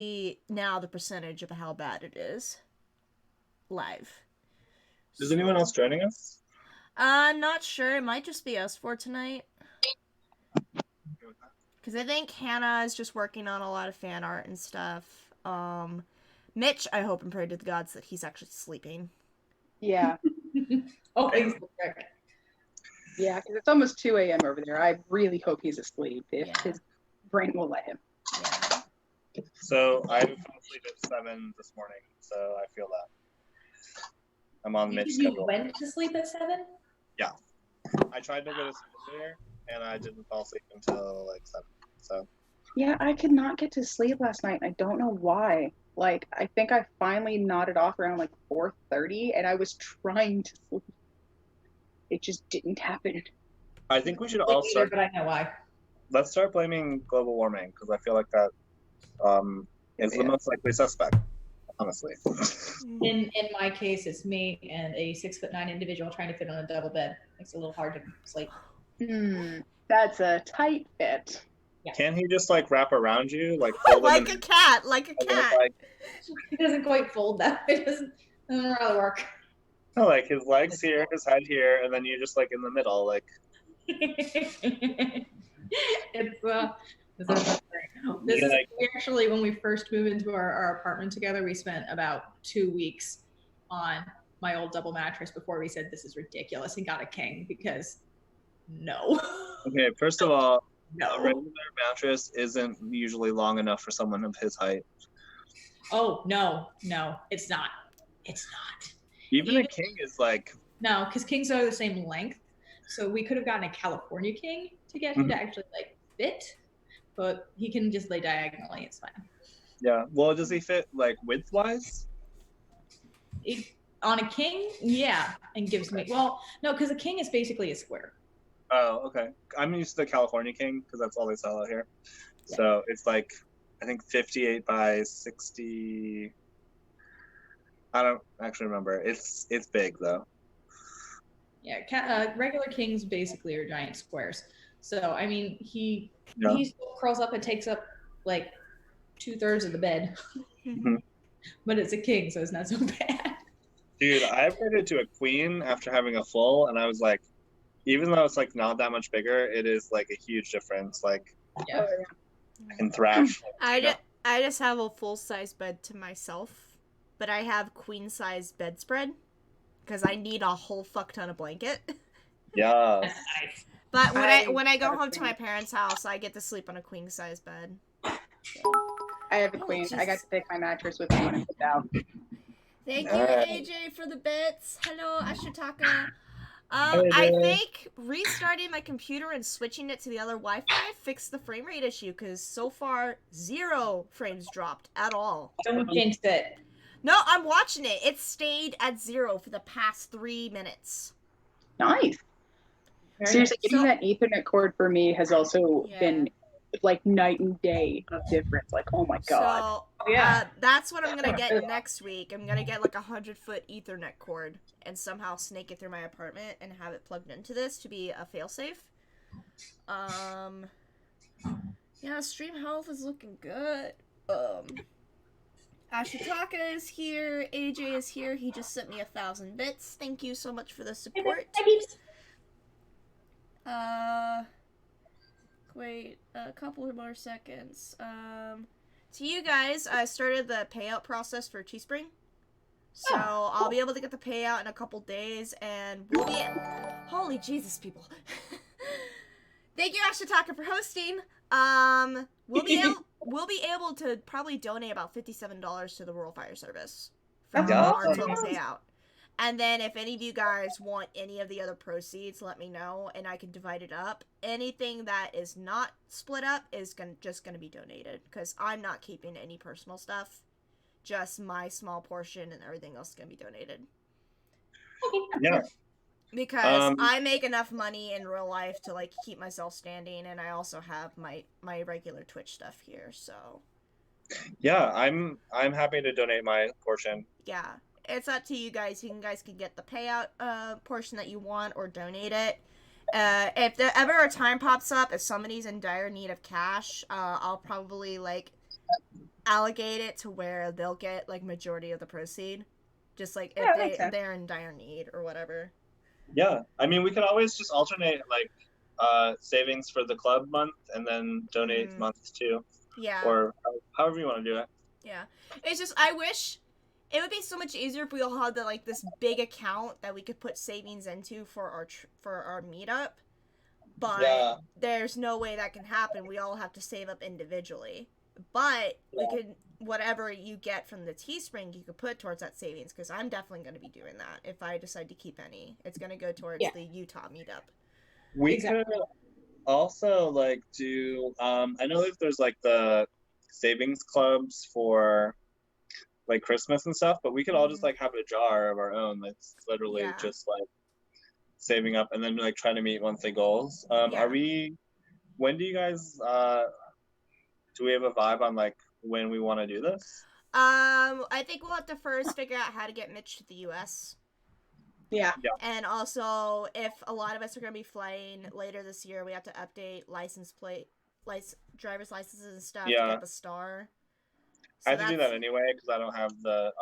now the percentage of how bad it is live. Is anyone else joining us? Not sure. It might just be us for tonight. Because I think Hannah is just working on a lot of fan art and stuff. Mitch, I hope and pray to the gods that he's actually sleeping. Yeah. Oh, he's correct. Yeah, because it's almost 2 a.m. over there. I really hope he's asleep if Yeah. his brain will let him. Yeah. So I fell asleep at 7 this morning, so I feel that. I'm on Mitch's You schedule. went to sleep at 7? Yeah. I tried to go to sleep earlier, and I didn't fall asleep until like 7. So. Yeah, I could not get to sleep last night. I don't know why. Like, I think I finally nodded off around like 4:30, and I was trying to sleep. It just didn't happen. I think we should all start. But I know why. Let's start blaming global warming because I feel like that is the most likely suspect, honestly. In my case, it's me and a 6'9" individual trying to fit on a double bed. Makes it a little hard to sleep. That's a tight fit. Yeah. Can't he just like wrap around you, like fold like him a cat, like a cat. Like, It doesn't quite fold that. It doesn't really work. no, like his legs here, his head here, and then you're just like in the middle, like. This is actually when we first moved into our apartment together. We spent about 2 weeks on my old double mattress before we said this is ridiculous and got a king because no. Okay, first of all, no. A regular mattress isn't usually long enough for someone of his height. Oh no, it's not. It's not. Even a king is like. No, because kings are the same length. So we could have gotten a California king to get him to actually like fit, but he can just lay diagonally. It's fine. Yeah. Well, does he fit like width-wise? On a king, yeah, and gives me no, because a king is basically a square. Oh, okay. I'm used to the California king because that's all they sell out here. Yeah. So it's like I think 58 by 60. I don't actually remember. It's big though. Yeah, regular kings basically are giant squares. So I mean, he still curls up and takes up like 2/3 of the bed, but it's a king, so it's not so bad. Dude, I upgraded to a queen after having a full, and I was like, even though it's like not that much bigger, it is like a huge difference. Like, yeah, I can thrash. I just have a full size bed to myself, but I have queen size bedspread. Because I need a whole fuck ton of blanket. Yeah. That's nice. But when I go home to my parents' house, I get to sleep on a queen size bed. I have a queen. I got to take my mattress with me when I put out. Thank you, AJ, for the bits. Hello, Ashitaka. I think restarting my computer and switching it to the other Wi-Fi fixed the frame rate issue because so far 0 frames dropped at all. Don't jinx it. No, I'm watching it. It stayed at 0 for the past 3 minutes. Nice. Seriously, getting that Ethernet cord for me has also been like night and day of difference. Like, oh my god. So, that's what I'm gonna get next week. I'm gonna get like 100-foot Ethernet cord and somehow snake it through my apartment and have it plugged into this to be a failsafe. Yeah, stream health is looking good. Ashitaka is here. AJ is here. He just sent me 1,000 bits. Thank you so much for the support. Wait a couple more seconds. To you guys, I started the payout process for Teespring. So I'll be able to get the payout in a couple days, and we'll be holy Jesus, people. Thank you, Ashitaka, for hosting. We'll be able to probably donate about $57 to the Rural Fire Service for our total payout. And then if any of you guys want any of the other proceeds, let me know, and I can divide it up. Anything that is not split up is just going to be donated, because I'm not keeping any personal stuff. Just my small portion, and everything else is going to be donated. Yeah. Because I make enough money in real life to, like, keep myself standing, and I also have my regular Twitch stuff here, so. Yeah, I'm happy to donate my portion. Yeah. It's up to you guys. You guys can get the payout portion that you want or donate it. If there ever a time pops up, if somebody's in dire need of cash, I'll probably, like, allocate it to where they'll get like majority of the proceed, just like Yeah, that if makes sense. they're in dire need or whatever. Yeah, I mean, we could always just alternate like savings for the club month and then donate months too, Yeah. or however you want to do it. Yeah, it's just I wish it would be so much easier if we all had like this big account that we could put savings into for our meetup. But there's no way that can happen. We all have to save up individually. But we could, whatever you get from the Teespring, you could put towards that savings, because I'm definitely going to be doing that if I decide to keep any. It's going to go towards the Utah meetup. We could also like do. I know that there's like the savings clubs for like Christmas and stuff, but we could all just like have a jar of our own that's literally just like saving up and then like trying to meet monthly goals. Are we? When do you guys? Do we have a vibe on like when we want to do this? I think we'll have to first figure out how to get Mitch to the U.S. Yeah. And also, if a lot of us are going to be flying later this year, we have to update driver's licenses and stuff to get the star. So I have to do that anyway because I don't have the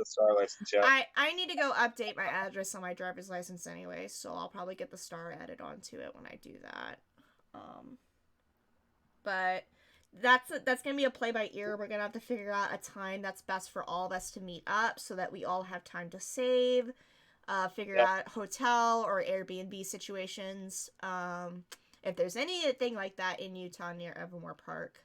star license yet. I need to go update my address on my driver's license anyway, so I'll probably get the star added onto it when I do that. But that's gonna be a play by ear. We're gonna have to figure out a time that's best for all of us to meet up, so that we all have time to save. Figure out hotel or Airbnb situations. If there's anything like that in Utah near Evermore Park.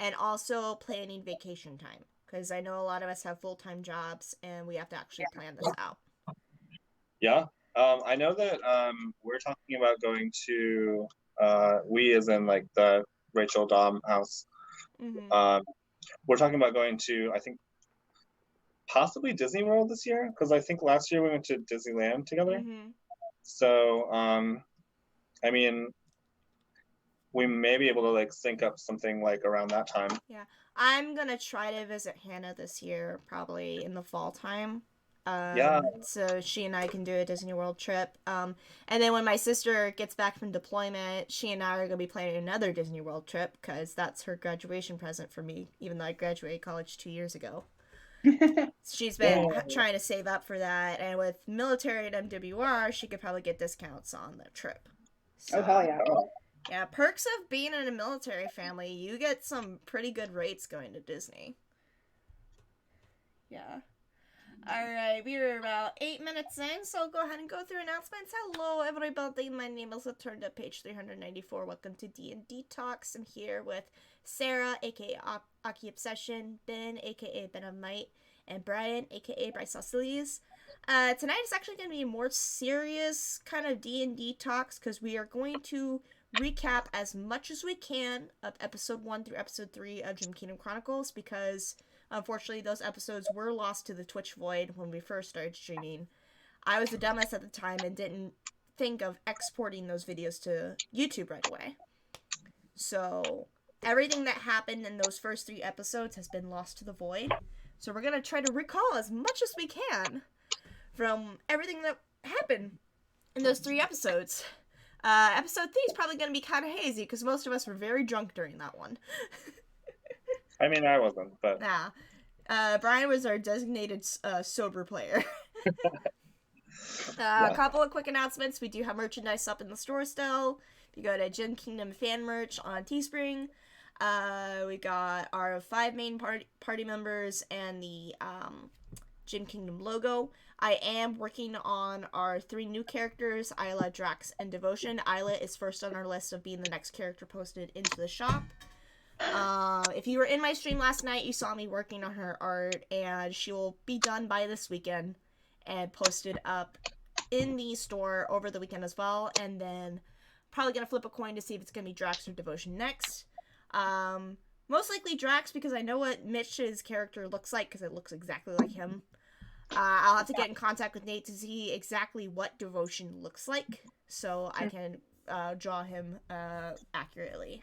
And also planning vacation time, because I know a lot of us have full-time jobs and we have to actually plan this out. Yeah. I know that we're talking about going to, we as in like the Rachel Dom house. Mm-hmm. We're talking about going to, I think, possibly Disney World this year, because I think last year we went to Disneyland together. Mm-hmm. So, I mean, we may be able to like sync up something like around that time. Yeah, I'm gonna try to visit Hannah this year, probably in the fall time. So she and I can do a Disney World trip. And then when my sister gets back from deployment, she and I are gonna be planning another Disney World trip, because that's her graduation present for me, even though I graduated college 2 years ago. She's been trying to save up for that, and with military at MWR, she could probably get discounts on the trip. So, oh hell yeah! Yeah, perks of being in a military family, you get some pretty good rates going to Disney. Yeah. Alright, we are about 8 minutes in, so I'll go ahead and go through announcements. Hello, everybody. My name is Returned to page 394. Welcome to D&D Talks. I'm here with Sarah, a.k.a. Aki Obsession, Ben, a.k.a. Ben of Might, and Brian, a.k.a. Bryce Hostilities. Tonight is actually going to be a more serious kind of D&D Talks, because we are going to recap as much as we can of episode 1 through episode 3 of Jim Kingdom Chronicles, because unfortunately those episodes were lost to the Twitch void when we first started streaming. I was a dumbass at the time and didn't think of exporting those videos to YouTube right away. So everything that happened in those first 3 episodes has been lost to the void. So we're going to try to recall as much as we can from everything that happened in those 3 episodes. Episode 3 is probably going to be kind of hazy, because most of us were very drunk during that one. I mean, I wasn't, but... Nah. Brian was our designated sober player. A couple of quick announcements. We do have merchandise up in the store still. If you go to Jim Kingdom fan merch on Teespring, we got our 5 main party members and the Jim Kingdom logo. I am working on our 3 new characters, Isla, Drax, and Devotion. Isla is first on our list of being the next character posted into the shop. If you were in my stream last night, you saw me working on her art, and she will be done by this weekend and posted up in the store over the weekend as well. And then probably gonna flip a coin to see if it's gonna be Drax or Devotion next. Most likely Drax, because I know what Mitch's character looks like, because it looks exactly like him. I'll have to get in contact with Nate to see exactly what Devotion looks like, so I can draw him accurately.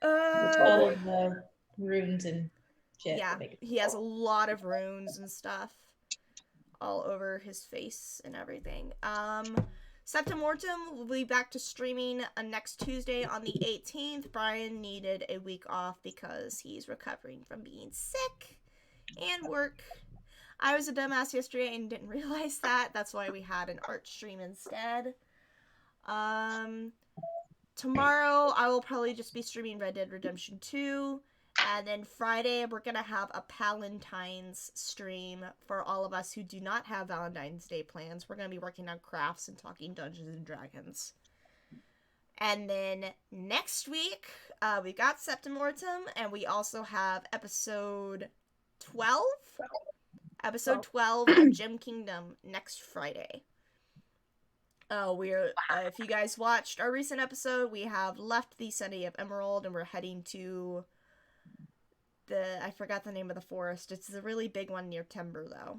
All of the runes and shit. Yeah, he has a lot of runes and stuff all over his face and everything. Septimortem will be back to streaming next Tuesday on the 18th. Brian needed a week off because he's recovering from being sick and work. I was a dumbass yesterday and didn't realize that. That's why we had an art stream instead. Tomorrow I will probably just be streaming Red Dead Redemption 2. And then Friday we're going to have a Palentine's stream for all of us who do not have Valentine's Day plans. We're going to be working on crafts and talking Dungeons and Dragons. And then next week, we got Septimortem, and we also have episode 12? Episode 12 of Gem Kingdom next Friday. If you guys watched our recent episode, we have left the City of Emerald, and we're heading to I forgot the name of the forest. It's the really big one near Timber, though.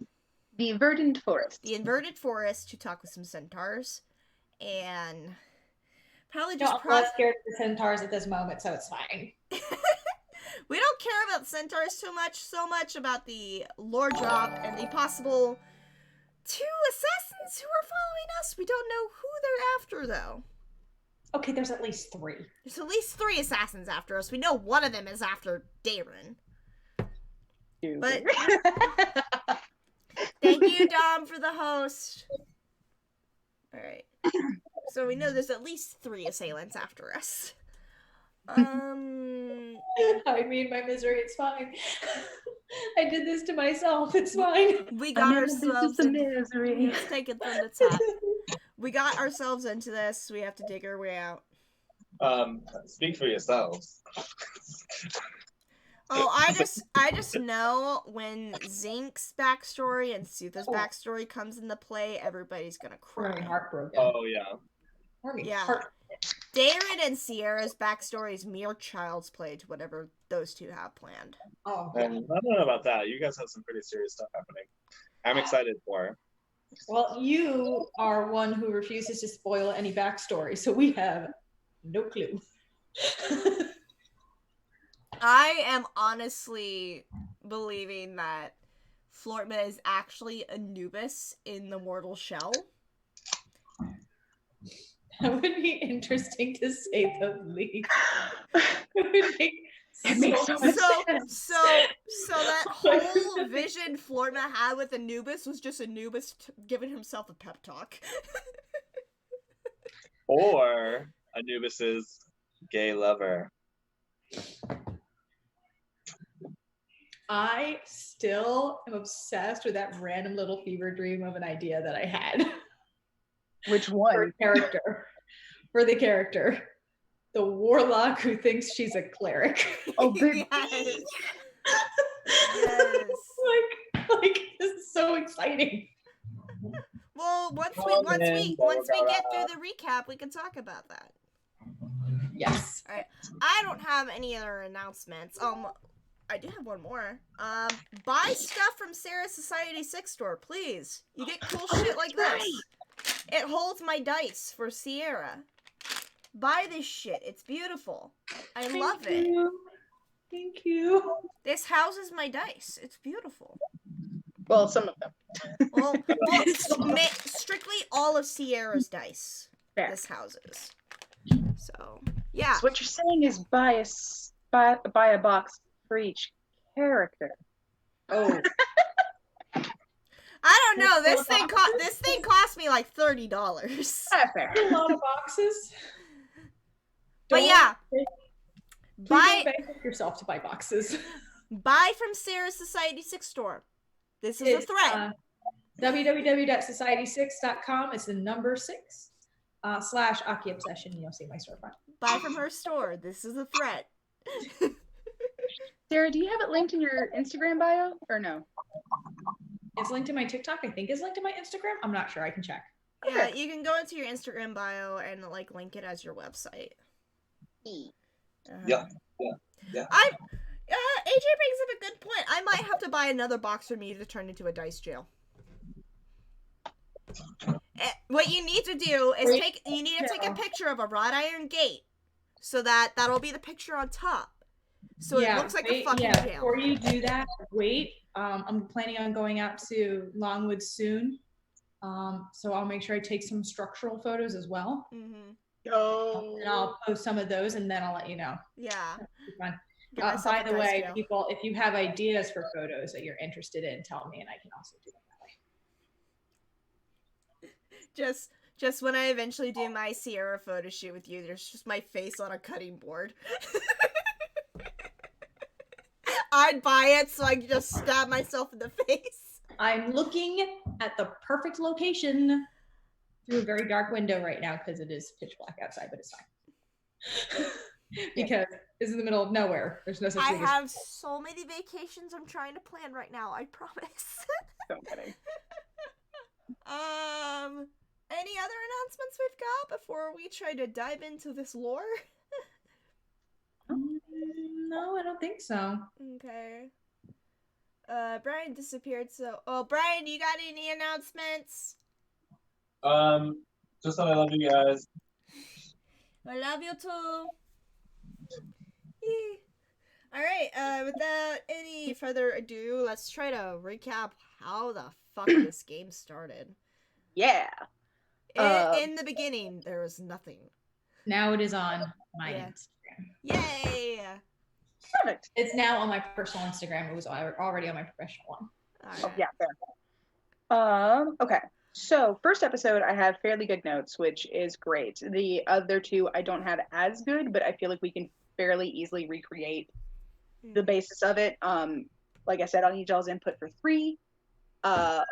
The Verdant Forest. The Inverted Forest to talk with some centaurs. And probably just... I'm not scared of the centaurs at this moment, so it's fine. We don't care about centaurs so much about the lore drop and the possible 2 assassins who are following us. We don't know who they're after, though. Okay, there's at least 3. There's at least 3 assassins after us. We know one of them is after Darren. But thank you, Dom, for the host. Alright. So we know there's at least 3 assailants after us. I mean, my misery, it's fine. I did this to myself, it's fine. We got ourselves into misery. Let's take it from the top. We got ourselves into this. We have to dig our way out. Speak for yourselves. Oh, I just know when Zink's backstory and Sutha's backstory comes into play, everybody's gonna cry. Heartbroken. Oh yeah. Yeah. Darren and Sierra's backstory is mere child's play to whatever those two have planned. Oh. And I don't know about that. You guys have some pretty serious stuff happening. I'm excited for it. Well, you are one who refuses to spoil any backstory, so we have no clue. I am honestly believing that Flortma is actually Anubis in the Mortal Shell. That would be interesting to say the least. It would make So that whole vision Flortma had with Anubis was just Anubis giving himself a pep talk. Or Anubis's gay lover. I still am obsessed with that random little fever dream of an idea that I had. Which one? For the character. The warlock who thinks she's a cleric. Oh, big. Yes. Yes. like this is so exciting. Well, once we get through the recap, we can talk about that. Yes. All right. I don't have any other announcements. I do have one more. Buy stuff from Sarah's Society 6 store, please. You get cool shit like this. It holds my dice for Sierra. Buy this shit. It's beautiful. I love it. Thank you. This houses my dice. It's beautiful. Well, some of them. Well, strictly all of Sierra's dice. Fair. This houses. So, yeah. So what you're saying is buy a box for each character. Oh. I don't know. This thing cost me like $30. That's fair. A lot of boxes. But yeah, Don't bankrupt yourself to buy boxes. Buy from Sarah's Society 6 store. This is a threat. www.society6.com. It's the number 6 / Aki Obsession. You'll see my storefront. Buy from her store. This is a threat. Sarah, do you have it linked in your Instagram bio or no? It's linked to my TikTok. I think it's linked to my Instagram. I'm not sure. I can check. Yeah, you can go into your Instagram bio and like link it as your website. Yeah. AJ brings up a good point. I might have to buy another box for me to turn into a dice jail. What you need to do is take a picture of a wrought iron gate, so that'll be the picture on top. So it looks like a fucking jail. Before you do that, wait. I'm planning on going out to Longwood soon So I'll make sure I take some structural photos as well. Mm-hmm. Oh. And I'll post some of those, and then I'll let you know. Yeah. Fun. Give myself By a the way, scale. people, if you have ideas for photos that you're interested in, tell me, and I can also do them that way. Just when I eventually do my Sierra photo shoot with you, there's just my face on a cutting board. I'd buy it so I could just stab myself in the face. I'm looking at the perfect location through a very dark window right now because it is pitch black outside, but it's fine. Because it's in the middle of nowhere. There's no such I thing as have so many vacations I'm trying to plan right now, I promise. So kidding. Any other announcements we've got before we try to dive into this lore? No, I don't think so. Okay. Brian disappeared, so... Oh, Brian, you got any announcements? Just that I love you guys. I love you too. Yee. Alright, without any further ado, let's try to recap how the fuck this game started. Yeah. In the beginning, there was nothing. Now it is on my Yeah. Instagram. Yay! Perfect. It's now on my personal Instagram. It was already on my professional one. Alright. Oh, yeah, fair. Okay. So, first episode, I have fairly good notes, which is great. The other two, I don't have as good, but I feel like we can fairly easily recreate the basis of it. Like I said, I'll need y'all's input for 3, but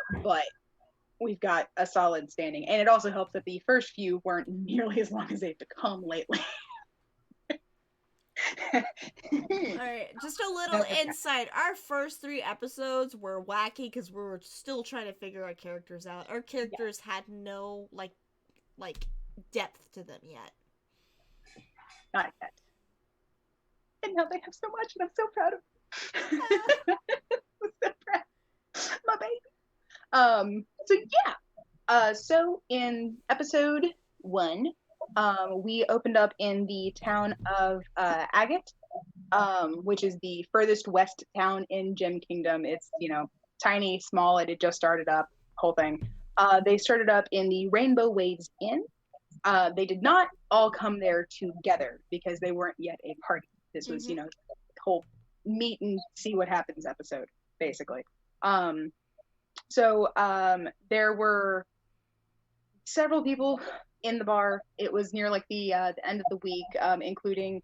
we've got a solid standing. And it also helps that the first few weren't nearly as long as they've become lately. Alright, just a little insight. Our first 3 episodes were wacky because we were still trying to figure our characters out. Our characters had no, like depth to them yet. Not yet. And now they have so much, and I'm so proud of them. I'm so proud. My baby. So yeah. So in episode 1, we opened up in the town of Agate, which is the furthest west town in Gem Kingdom. It's, tiny, small, it had just started up, whole thing. They started up in the Rainbow Waves Inn. They did not all come there together because they weren't yet a party. This was, the whole meet and see what happens episode, basically. So there were several people in the bar. It was near like the end of the week, including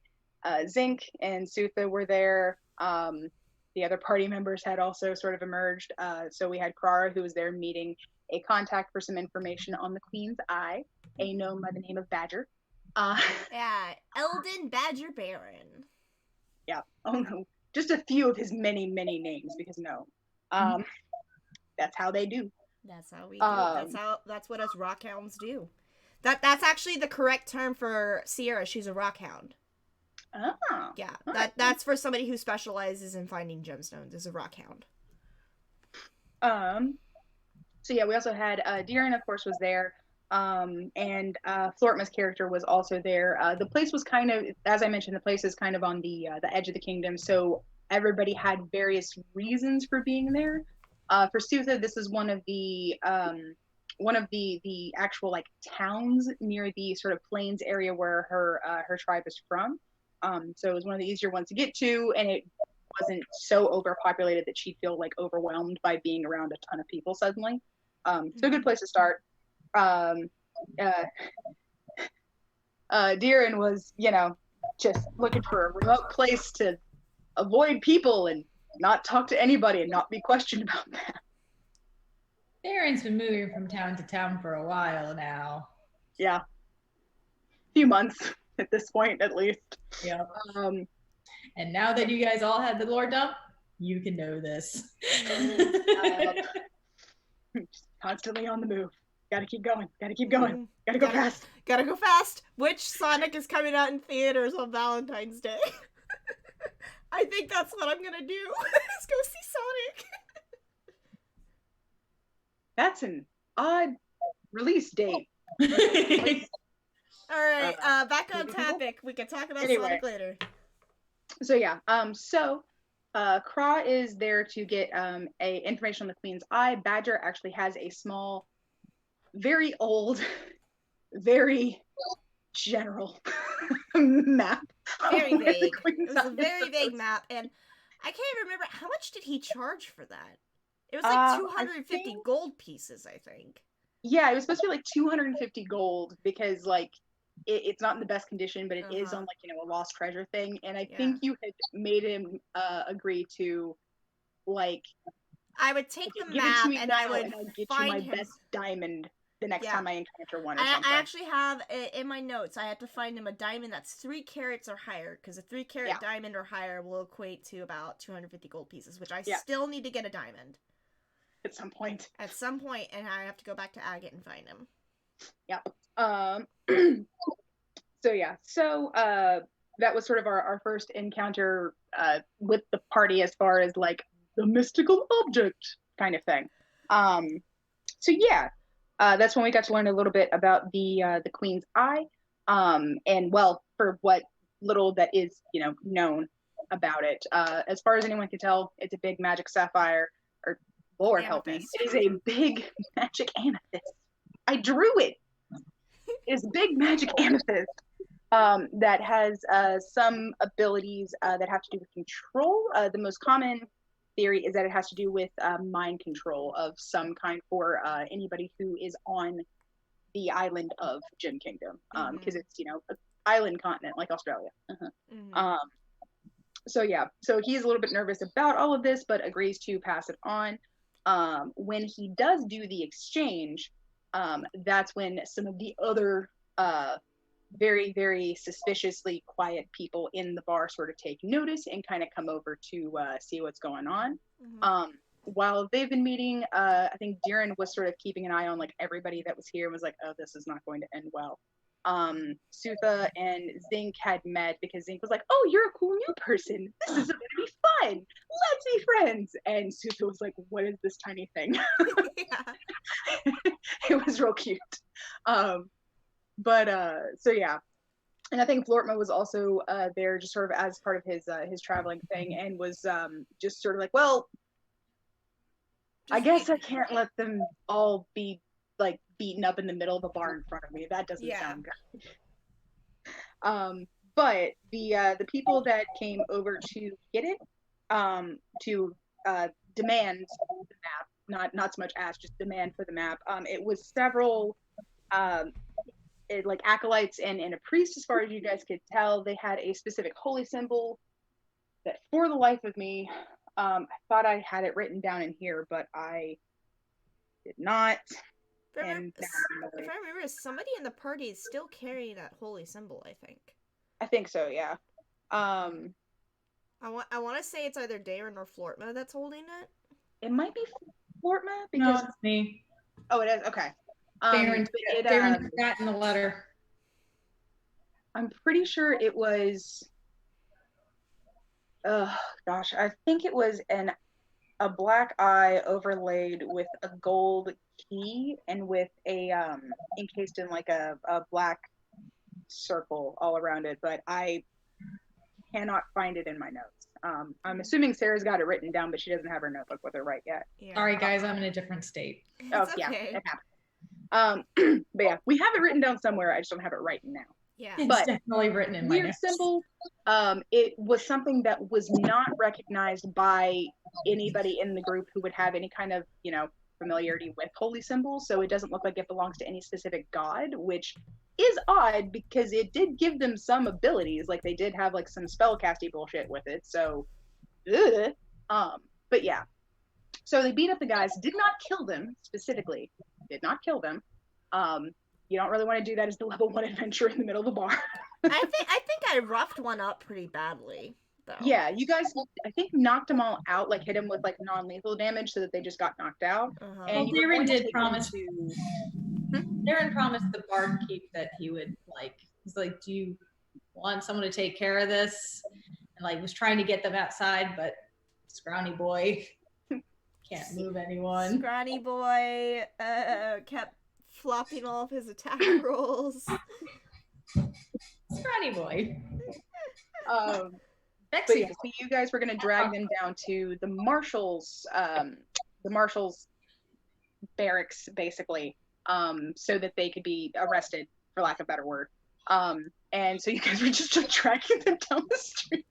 Zinc and Sutha were there. The other party members had also sort of emerged. So we had Krara, who was there meeting a contact for some information on the Queen's Eye, a gnome by the name of Badger. Yeah, Eldon Badger Baron. Yeah. Oh no, just a few of his many, many names because no. That's how they do. That's how we do. That's what us rockhounds do. That's actually the correct term for Sierra. She's a rockhound. Oh. Yeah. That's for somebody who specializes in finding gemstones, is a rockhound. So yeah, we also had Deeren, of course, was there. And Flortma's character was also there. The place was kind of, as I mentioned, the place is kind of on the edge of the kingdom, so everybody had various reasons for being there. For Sutha, this is one of the actual like towns near the sort of plains area where her tribe is from. So it was one of the easier ones to get to, and it wasn't so overpopulated that she'd feel like overwhelmed by being around a ton of people suddenly. So a good place to start. Deeren was, just looking for a remote place to avoid people and not talk to anybody and not be questioned about that. Deeren's been moving from town to town for a while now. Yeah. A few months at this point, at least. Yep. And now that you guys all had the lore dump, you can know this. Just constantly on the move. Gotta keep going. Gotta keep going. Gotta go fast. Gotta go fast. Which Sonic is coming out in theaters on Valentine's Day? I think that's what I'm gonna do. Let's go see Sonic. That's an odd release date. Alright, back on topic. We can talk about Sonic later. So yeah, Kra is there to get information on the Queen's Eye. Badger actually has a small very old, very general map. Very where the vague. Queen's It was a Eye is very vague supposed- map, and I can't even remember how much did he charge for that. It was I like 250 think- gold pieces, I think. Yeah, it was supposed to be like 250 gold because like it's not in the best condition, but it is Uh-huh. on like a lost treasure thing. And I Yeah. think you had made him agree to like I would take the give it map to me and now, I would and I'll get you find my him. best diamond the next Yeah. time I encounter one or I something. actually have in my notes. I have to find him a diamond that's 3 carats or higher, because a 3 carat Yeah. diamond or higher will equate to about 250 gold pieces, which I Yeah. still need to get a diamond At some point. at some point, and I have to go back to Agate and find him. So yeah, so that was sort of our first encounter with the party as far as like the mystical object kind of thing. So yeah, that's when we got to learn a little bit about the Queen's Eye, and well, for what little that is known about it. As far as anyone can tell, it's a big magic sapphire. Or Lord help me, Amethyst. it is a big magic amethyst. I drew it. It's big magic amethyst. That has some abilities that have to do with control. The most common theory is that it has to do with mind control of some kind for anybody who is on the island of Gem Kingdom, because it's an island continent like Australia. Mhm. So yeah, so he's a little bit nervous about all of this, but agrees to pass it on. When he does do the exchange, that's when some of the other very, very suspiciously quiet people in the bar sort of take notice and kind of come over to see what's going on. Mhm. While they've been meeting, I think Darren was sort of keeping an eye on like everybody that was here and was like, oh, this is not going to end well. Sutha and Zinc had met because Zinc was like, oh, you're a cool new person. This is going to be fun. Let's be friends. And Sutha was like, what is this tiny thing? Yeah. It was real cute. But so yeah, and I think Flortma was also there just sort of as part of his traveling thing, and was just sort of like, well, I guess I can't let them all be like beaten up in the middle of a bar in front of me. That doesn't sound good. But the people that came over to get it, to demand the map, not so much ask, just demand for the map. It was several like acolytes and a priest, as far as you guys could tell. They had a specific holy symbol that, for the life of me, I thought I had it written down in here, but I did not. If I And remember, somebody in the party is still carrying that holy symbol, I think. I think so, yeah. I want to say it's either Darren or Flortma that's holding it. It might be Flortma No, because it's me. oh, it is okay. Darren, but Darren took that in the letter. I'm pretty sure it was. Gosh, I think it was a black eye overlaid with a gold key and with a encased in like a black circle all around it, but I cannot find it in my notes. I'm assuming Sarah's got it written down, but she doesn't have her notebook with her right yet. Yeah. Sorry, guys, I'm in a different state. Oh, It's yeah, okay. it happened. But yeah, we have it written down somewhere. I just don't have it right now. Yeah. It's But definitely written in my Weird notes. symbol. It was something that was not recognized by anybody in the group who would have any kind of, familiarity with holy symbols. So it doesn't look like it belongs to any specific god, which is odd because it did give them some abilities. Like they did have like some spellcasty bullshit with it. So, but yeah. So they beat up the guys, did not kill them specifically, did not kill them. You don't really want to do that as the level 1 adventure in the middle of a bar. I think I roughed one up pretty badly, though. Yeah, you guys, I think, knocked them all out, like hit them with like non-lethal damage so that they just got knocked out. Uh-huh. And Well, you were Darren going to did take promise- them Darren promised the barkeep that he would he's like, do you want someone to take care of this? And like was trying to get them outside, but scrawny boy can't move anyone. Scrawny boy kept flopping all of his attack rolls. Scrawny boy. But Bexy. yeah, so you guys were going to drag them down to the marshal's barracks, basically. so that they could be arrested, for lack of a better word. And so you guys were just tracking them down the street.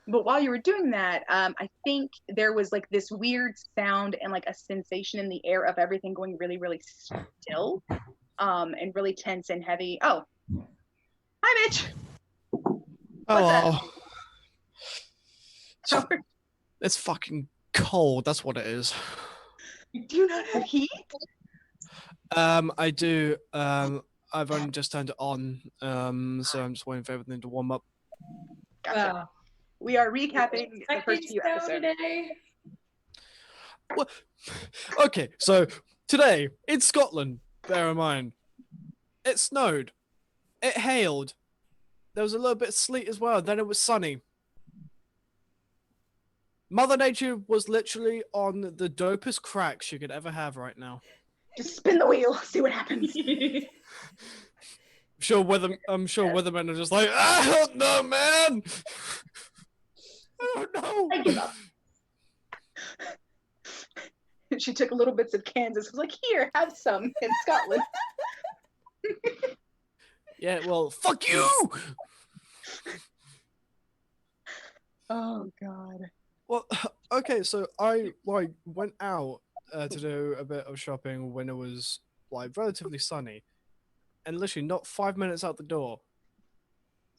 But while you were doing that, I think there was like this weird sound and like a sensation in the air of everything going really, really still, and really tense and heavy. Oh, hi, Mitch. Hello. What's up? It's fucking cold. That's what it is. Do you not have heat? I do. I've only just turned it on. So I'm just waiting for everything to warm up. Gotcha. Wow. We are recapping the first few Snow episodes. today. What? Okay, so today in Scotland, bear in mind, it snowed, it hailed, there was a little bit of sleet as well. Then it was sunny. Mother Nature was literally on the dopest crack she could ever have right now. Just spin the wheel, see what happens. I'm sure weathermen are just like, I don't know, man. I don't know. I give up. She took little bits of Kansas. Was like, here, have some in Scotland. Yeah, well, fuck you. Oh God. Well, okay, so I went out to do a bit of shopping when it was like relatively sunny, and literally not 5 minutes out the door,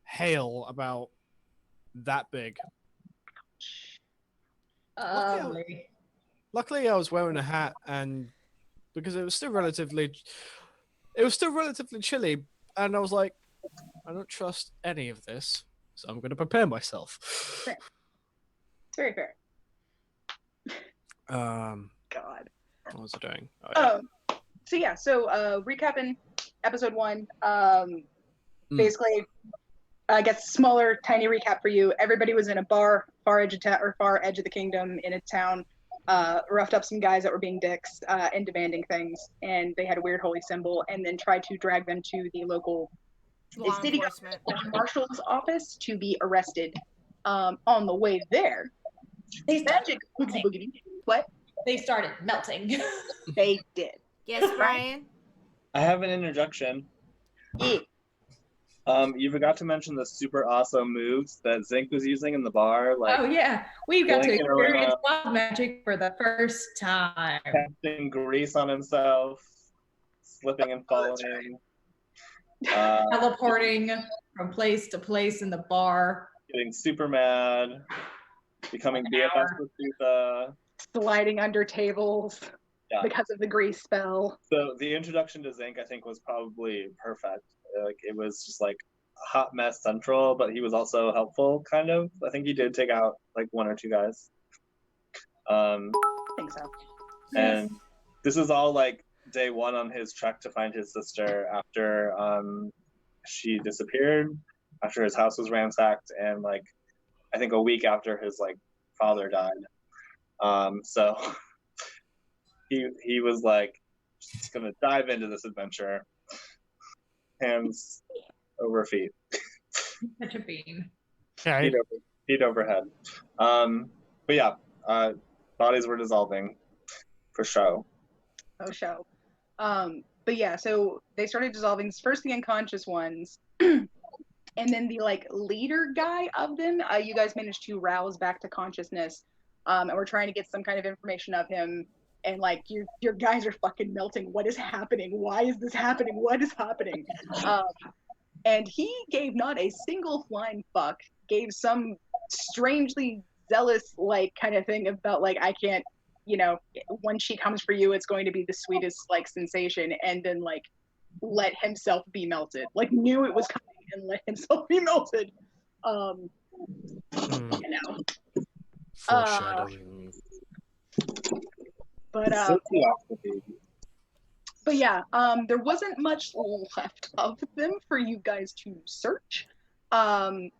hail about that big. Luckily, I was wearing a hat, and because it was still relatively chilly, and I was like, I don't trust any of this, so I'm going to prepare myself. Fair. It's very fair. God, God. what was I doing? Oh, yeah. So recapping episode 1. Basically, I guess smaller, tiny recap for you. Everybody was in a bar, far edge of the kingdom, in a town. Roughed up some guys that were being dicks and demanding things, and they had a weird holy symbol, and then tried to drag them to the local city marshal's office to be arrested. On the way there, what? They started melting. They did. Yes, Brian? I have an interjection. Yeah. You forgot to mention the super awesome moves that Zinc was using in the bar. Like, oh yeah, we got to blinking experience around, wild magic for the first time. casting grease on himself, slipping and falling, Teleporting from place to place in the bar. getting super mad, becoming BFFs with Sutha. Sliding under tables because of the grease spell. So the introduction to Zinc, I think, was probably perfect. Like, it was just like a hot mess central, but he was also helpful, kind of. I think he did take out like 1 or 2 guys. I think so. And this is all like day 1 on his trek to find his sister after she disappeared, after his house was ransacked, and like I think a week after his like father died. So he was like just gonna dive into this adventure, hands over feet. Such a bean. okay. Feet overhead. But yeah, bodies were dissolving for show. Oh, show. But yeah, so they started dissolving first the unconscious ones, and then the like leader guy of them. You guys managed to rouse back to consciousness, and we're trying to get some kind of information of him. And like your guys are fucking melting. What is happening? Why is this happening? What is happening? And he gave not a single flying fuck. Gave some strangely zealous like kind of thing about like, I can't, when she comes for you, it's going to be the sweetest like sensation, and then like let himself be melted. Like knew it was coming and let himself be melted. Foreshadowing. But yeah, there wasn't much left of them for you guys to search. But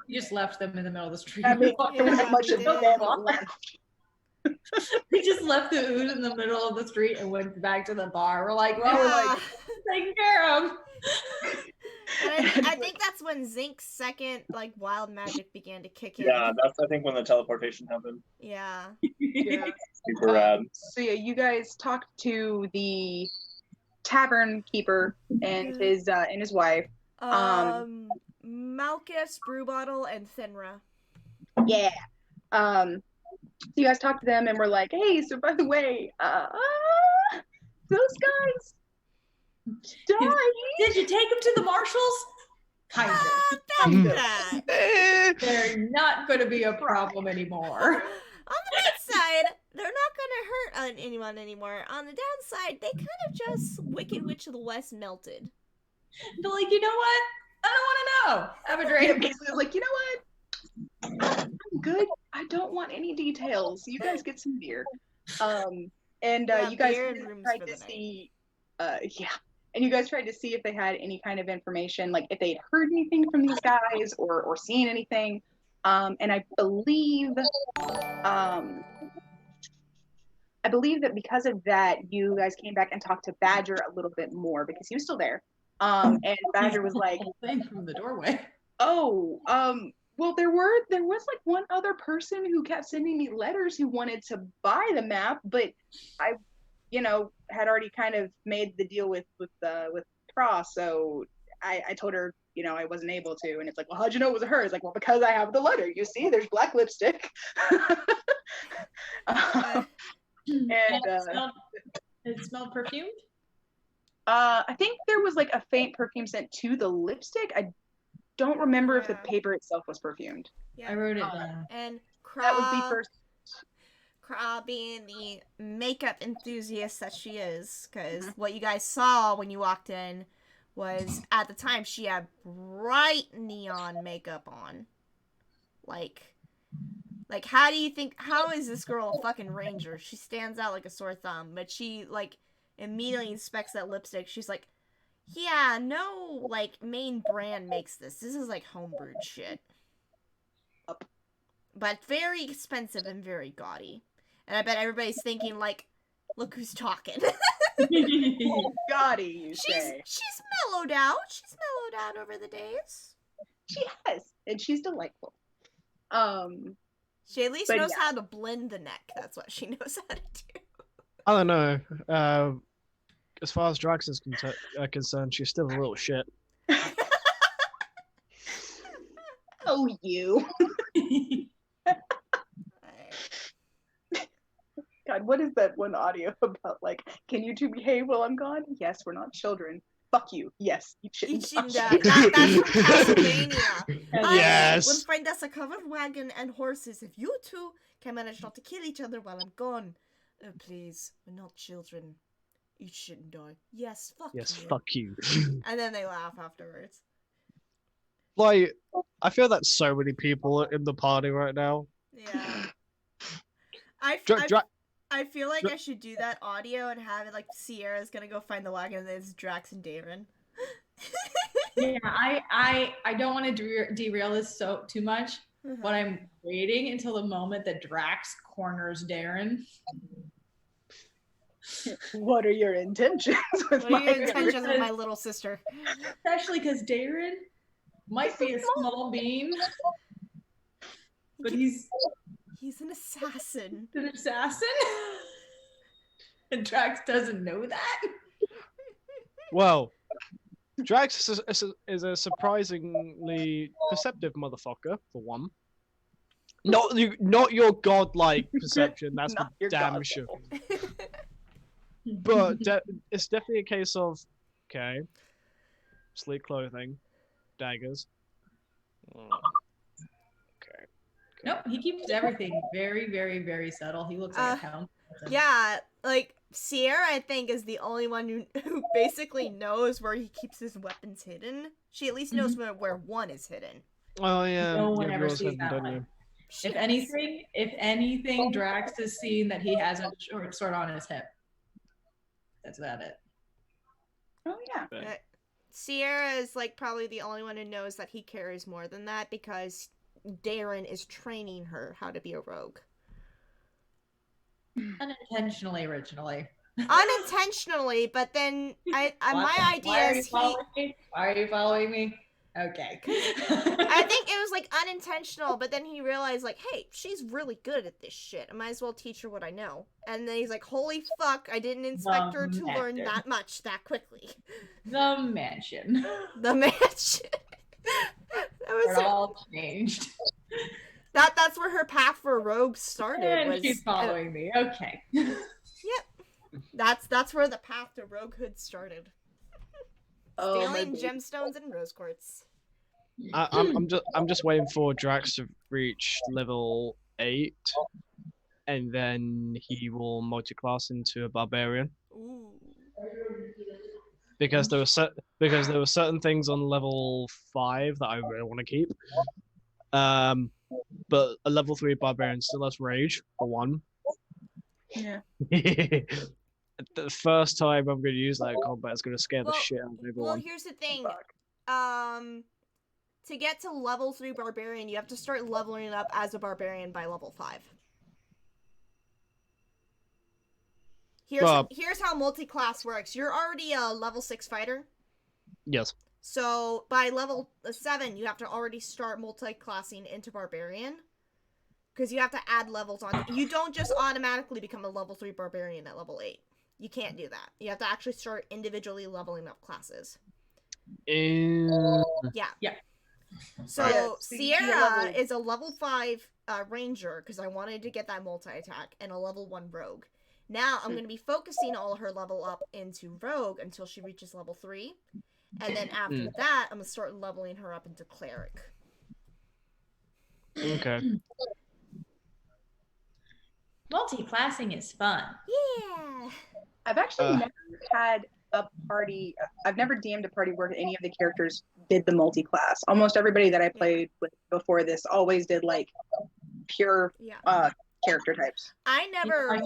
we just left them in the middle of the street. I mean, there wasn't much of them left. We just left the ooze in the middle of the street and went back to the bar. We're like, well, we're like taken care of. And I think that's when Zink's second like wild magic began to kick in. Yeah, that's I think when the teleportation happened. Yeah. Yeah. Super rad. So yeah, you guys talked to the tavern keeper and his wife. Malchus, Brewbottle, and Thinra. Yeah. So you guys talked to them and were like, hey, so by the way, those guys died. Did you take them to the marshals? Kind of. That's that. They're not going to be a problem anymore. On the good side, they're not gonna hurt anyone anymore. On the downside, they kind of just Wicked Witch of the West melted. They're like, you know what? I don't want to know. Have a drink. Basically, like, you know what? I'm good. I don't want any details. You guys get some beer. Yeah, you guys beer and rooms tried for to the night. see, and you guys tried to see if they had any kind of information, like if they'd heard anything from these guys or seen anything. And I believe that because of that, you guys came back and talked to Badger a little bit more because he was still there. And Badger was like, thing from the doorway. "Oh, well, there was like one other person who kept sending me letters who wanted to buy the map, but I, had already kind of made the deal with Tra, so I told her, I wasn't able to." And it's like, "Well, how'd you know it was her?" It's like, "Well, because I have the letter. You see, there's black lipstick." It smelled perfumed? I think there was like a faint perfume sent to the lipstick. I don't remember if the paper itself was perfumed. Yeah. I wrote it down. And That would be first. Kra being the makeup enthusiast that she is, because what you guys saw when you walked in was, at the time, she had bright neon makeup on. Like, how is this girl a fucking ranger? She stands out like a sore thumb, but she, immediately inspects that lipstick. She's like, yeah, no, main brand makes this. This is, homebrewed shit. But very expensive and very gaudy. And I bet everybody's thinking, look who's talking. Gaudy, you say. She's mellowed out. She's mellowed out over the days. She has, and she's delightful. She at least knows how to blend the neck. That's what she knows how to do. I don't know. As far as Drax is concerned, she's still a little shit. Oh, you. God, what is that one audio about? Can you two behave while I'm gone? Yes, we're not children. Fuck you. Yes, you shouldn't. That's from Castlevania. Yes. We'll find us a covered wagon and horses if you two can manage not to kill each other while I'm gone. Oh, please, we're not children. You shouldn't die. Yes, fuck you. Yes, fuck you. And then they laugh afterwards. I feel that so many people are in the party right now. Yeah. I feel like I should do that audio and have it Sierra's gonna go find the wagon and then it's Drax and Darren. Yeah, I don't want to derail this too much, but I'm waiting until the moment that Drax corners Darren. What are your intentions with my little sister? Especially because Darren might be a small bean, but he's an assassin. An assassin? And Drax doesn't know that? Well, Drax is a surprisingly perceptive motherfucker, for one. Not your godlike perception, that's for damn sure. But it's definitely a case of, okay, sleek clothing, daggers. Okay. Nope, he keeps everything very, very, very subtle. He looks like a count. Yeah, Sierra, I think, is the only one who basically knows where he keeps his weapons hidden. She at least knows where one is hidden. Oh yeah. No one ever sees that one. If anything, Drax has seen that he has a short sword on his hip. That's about it. Oh yeah. Sierra is probably the only one who knows that he carries more than that because Darren is training her how to be a rogue. Unintentionally, originally. Unintentionally, but then my idea is Why are you following me? Okay. I think it was like unintentional, but then he realized like, hey, she's really good at this shit. I might as well teach her what I know. And then he's like, holy fuck, I didn't expect her to learn that much that quickly. The mansion. The mansion. It all changed. That's where her path for rogue started. And she's following me. Okay. Yep. That's where the path to roguehood started. Stealing gemstones and rose quartz. I'm just waiting for Drax to reach level 8, and then he will multi-class into a barbarian. Ooh. Because there were certain things on level 5 that I really want to keep. But a level 3 barbarian still has rage for one. Yeah. The first time I'm going to use that in combat is going to scare the shit out of everyone. Well, here's the thing. To get to level 3 barbarian, you have to start leveling up as a barbarian by level 5. Here's how multi-class works. You're already a level 6 fighter. Yes. So by level 7, you have to already start multi-classing into barbarian. Because you have to add levels on. You don't just automatically become a level 3 barbarian at level 8. You can't do that. You have to actually start individually leveling up classes. Yeah. So Sierra is a level 5 ranger because I wanted to get that multi-attack, and a level 1 rogue. Now I'm going to be focusing all her level up into rogue until she reaches level 3. And then after that, I'm going to start leveling her up into cleric. Okay. Multi-classing is fun. Yeah. I've actually never had a party. I've never DM'd a party where any of the characters did the multi-class. Almost everybody that I played with before this always did like pure character types. I never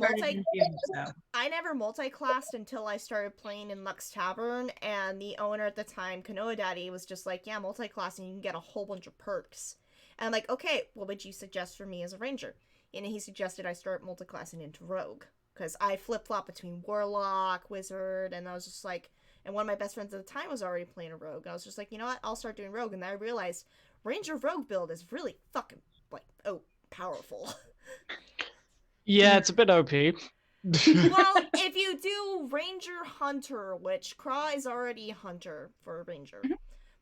multi-classed until I started playing in Lux Tavern, and the owner at the time, Kanoa Daddy, was just like, yeah, multi-classing, you can get a whole bunch of perks. And I'm like, okay, what would you suggest for me as a ranger? And he suggested I start multi-classing into rogue. Because I flip-flop between warlock, wizard, and I was just like, and one of my best friends at the time was already playing a rogue. I was just like, you know what, I'll start doing rogue. And then I realized ranger rogue build is really fucking, like, powerful. Yeah, it's a bit OP. Well, if you do ranger hunter, which Craw is already hunter for a ranger,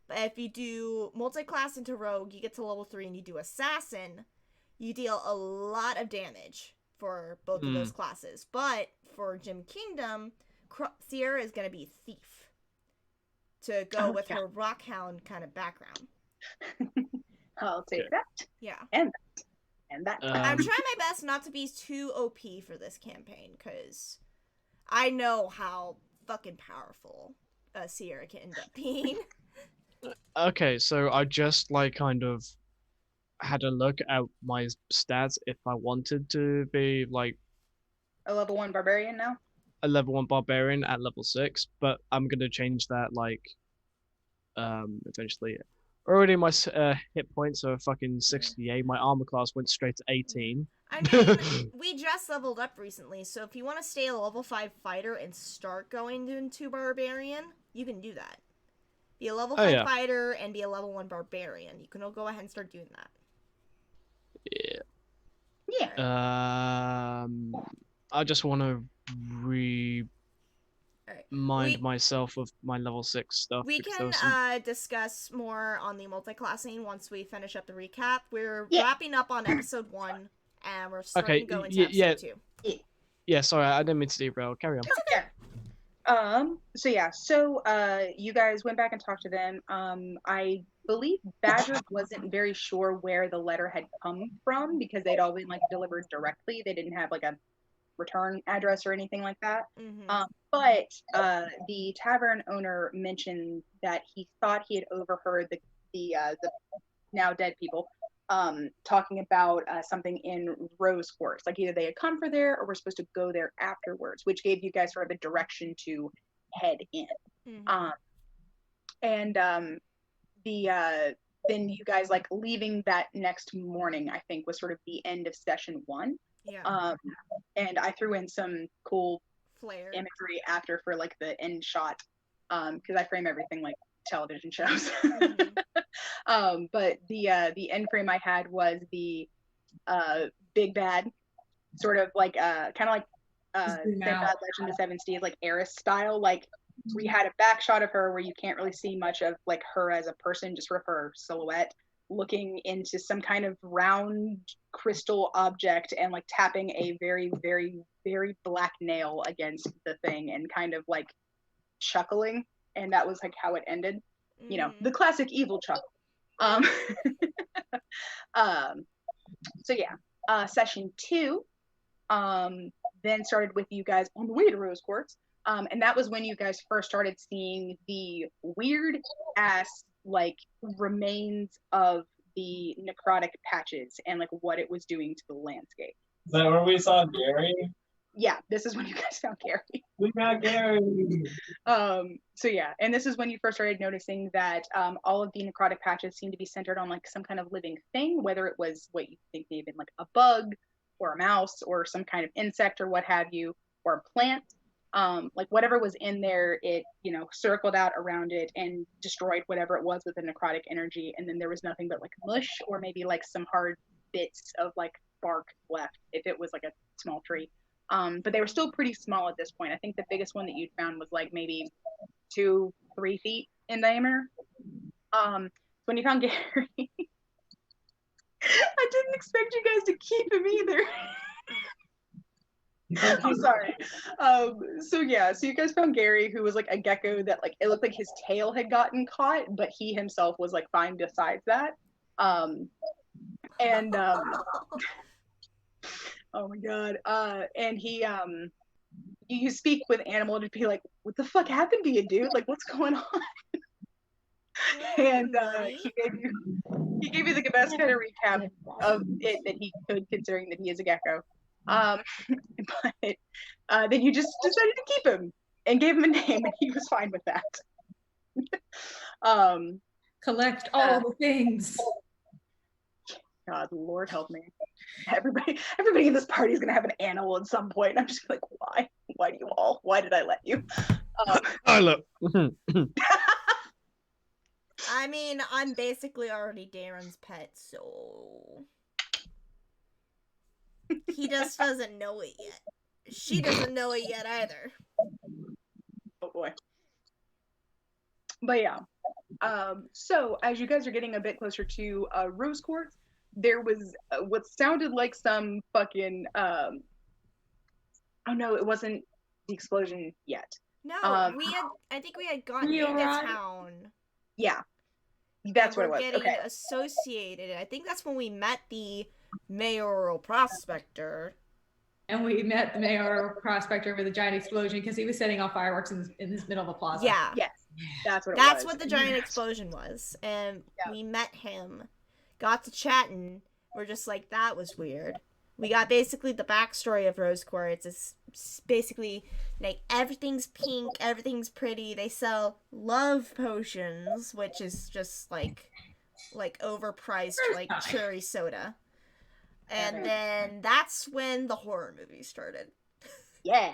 but if you do multi-class into rogue, you get to level 3 and you do assassin, you deal a lot of damage for both of those classes. But for Gem Kingdom, Sierra is going to be thief to go with her rockhound kind of background. I'll take that. Yeah. And that. I'm trying my best not to be too OP for this campaign, because I know how fucking powerful Sierra can end up being. Okay, so I just kind of had a look at my stats if I wanted to be a level 1 barbarian now? A level 1 barbarian at level 6, but I'm gonna change that eventually. Already my hit points are fucking 68. My armor class went straight to 18. I mean, we just leveled up recently, so if you want to stay a level 5 fighter and start going into barbarian, you can do that. Be a level 5 fighter and be a level 1 barbarian. You can all go ahead and start doing that. Yeah. I just want to remind myself of my level 6 stuff. We can discuss more on the multi-classing once we finish up the recap. We're wrapping up on episode 1, and we're starting to go into episode 2. Yeah, sorry, I didn't mean to derail. Carry on. So you guys went back and talked to them. I believe Badger wasn't very sure where the letter had come from because they'd all been delivered directly. They didn't have a return address or anything like that. But the tavern owner mentioned that he thought he had overheard the now dead people talking about something in Rose Quartz. Either they had come for there or were supposed to go there afterwards, which gave you guys sort of a direction to head in. Then you guys leaving that next morning, I think, was sort of the end of session 1. Yeah. And I threw in some cool Flare. imagery after for like the end shot, because I frame everything like television shows. But the end frame I had was the big bad, sort of like kind of like Same Bad Legend of Seven Steeds, like Eris style. Like we had a back shot of her where you can't really see much of like her as a person, just sort of her silhouette looking into some kind of round crystal object and like tapping a very, very, very black nail against the thing and kind of like chuckling. And that was like how it ended. You know, the classic evil chuckle. So yeah, session 2 then started with you guys on the way to Rose Quartz. And that was when you guys first started seeing the weird ass like remains of the necrotic patches and like what it was doing to the landscape. Is that where we saw Gary? Yeah, this is when you guys found Gary. We got Gary. So yeah, and this is when you first started noticing that all of the necrotic patches seemed to be centered on like some kind of living thing, whether it was what you think may have been like a bug or a mouse or some kind of insect or what have you, or a plant. Like whatever was in there, it, you know, circled out around it and destroyed whatever it was with the necrotic energy. And then there was nothing but like mush or maybe like some hard bits of like bark left if it was like a small tree. But they were still pretty small at this point. I think the biggest one that you'd found was like maybe 2-3 feet in diameter. When you found Gary, I didn't expect you guys to keep him either. I'm sorry. So yeah, so you guys found Gary, who was like a gecko that like it looked like his tail had gotten caught, but he himself was like fine besides that. Oh my god. And he you speak with Animal to be like, what the fuck happened to you, dude? Like what's going on? And he gave you the best kind of recap of it that he could, considering that he is a gecko. But then you just decided to keep him and gave him a name, and he was fine with that. Collect all the things. God, Lord help me. Everybody in this party is gonna have an animal at some point. I'm just like, why? Why do you all? Why did I let you? Look. I mean, I'm basically already Darren's pet, so he just doesn't know it yet. She doesn't know it yet either. Oh boy. But yeah. So as you guys are getting a bit closer to Rose Quartz, there was what sounded like some fucking oh no, it wasn't the explosion yet. No, I think we had gotten into town. Yeah. That's what it was. Getting okay. associated. I think that's when we met the mayoral prospector. And we met the mayoral prospector with a giant explosion because he was setting off fireworks in this middle of a plaza. Yeah. Yes. That's what it was. That's what the giant explosion was. And we met him, got to chatting. We're just like, that was weird. We got basically the backstory of Rose Quartz. It's basically like everything's pink, everything's pretty. They sell love potions, which is just like overpriced like cherry soda. And then that's when the horror movie started. Yeah.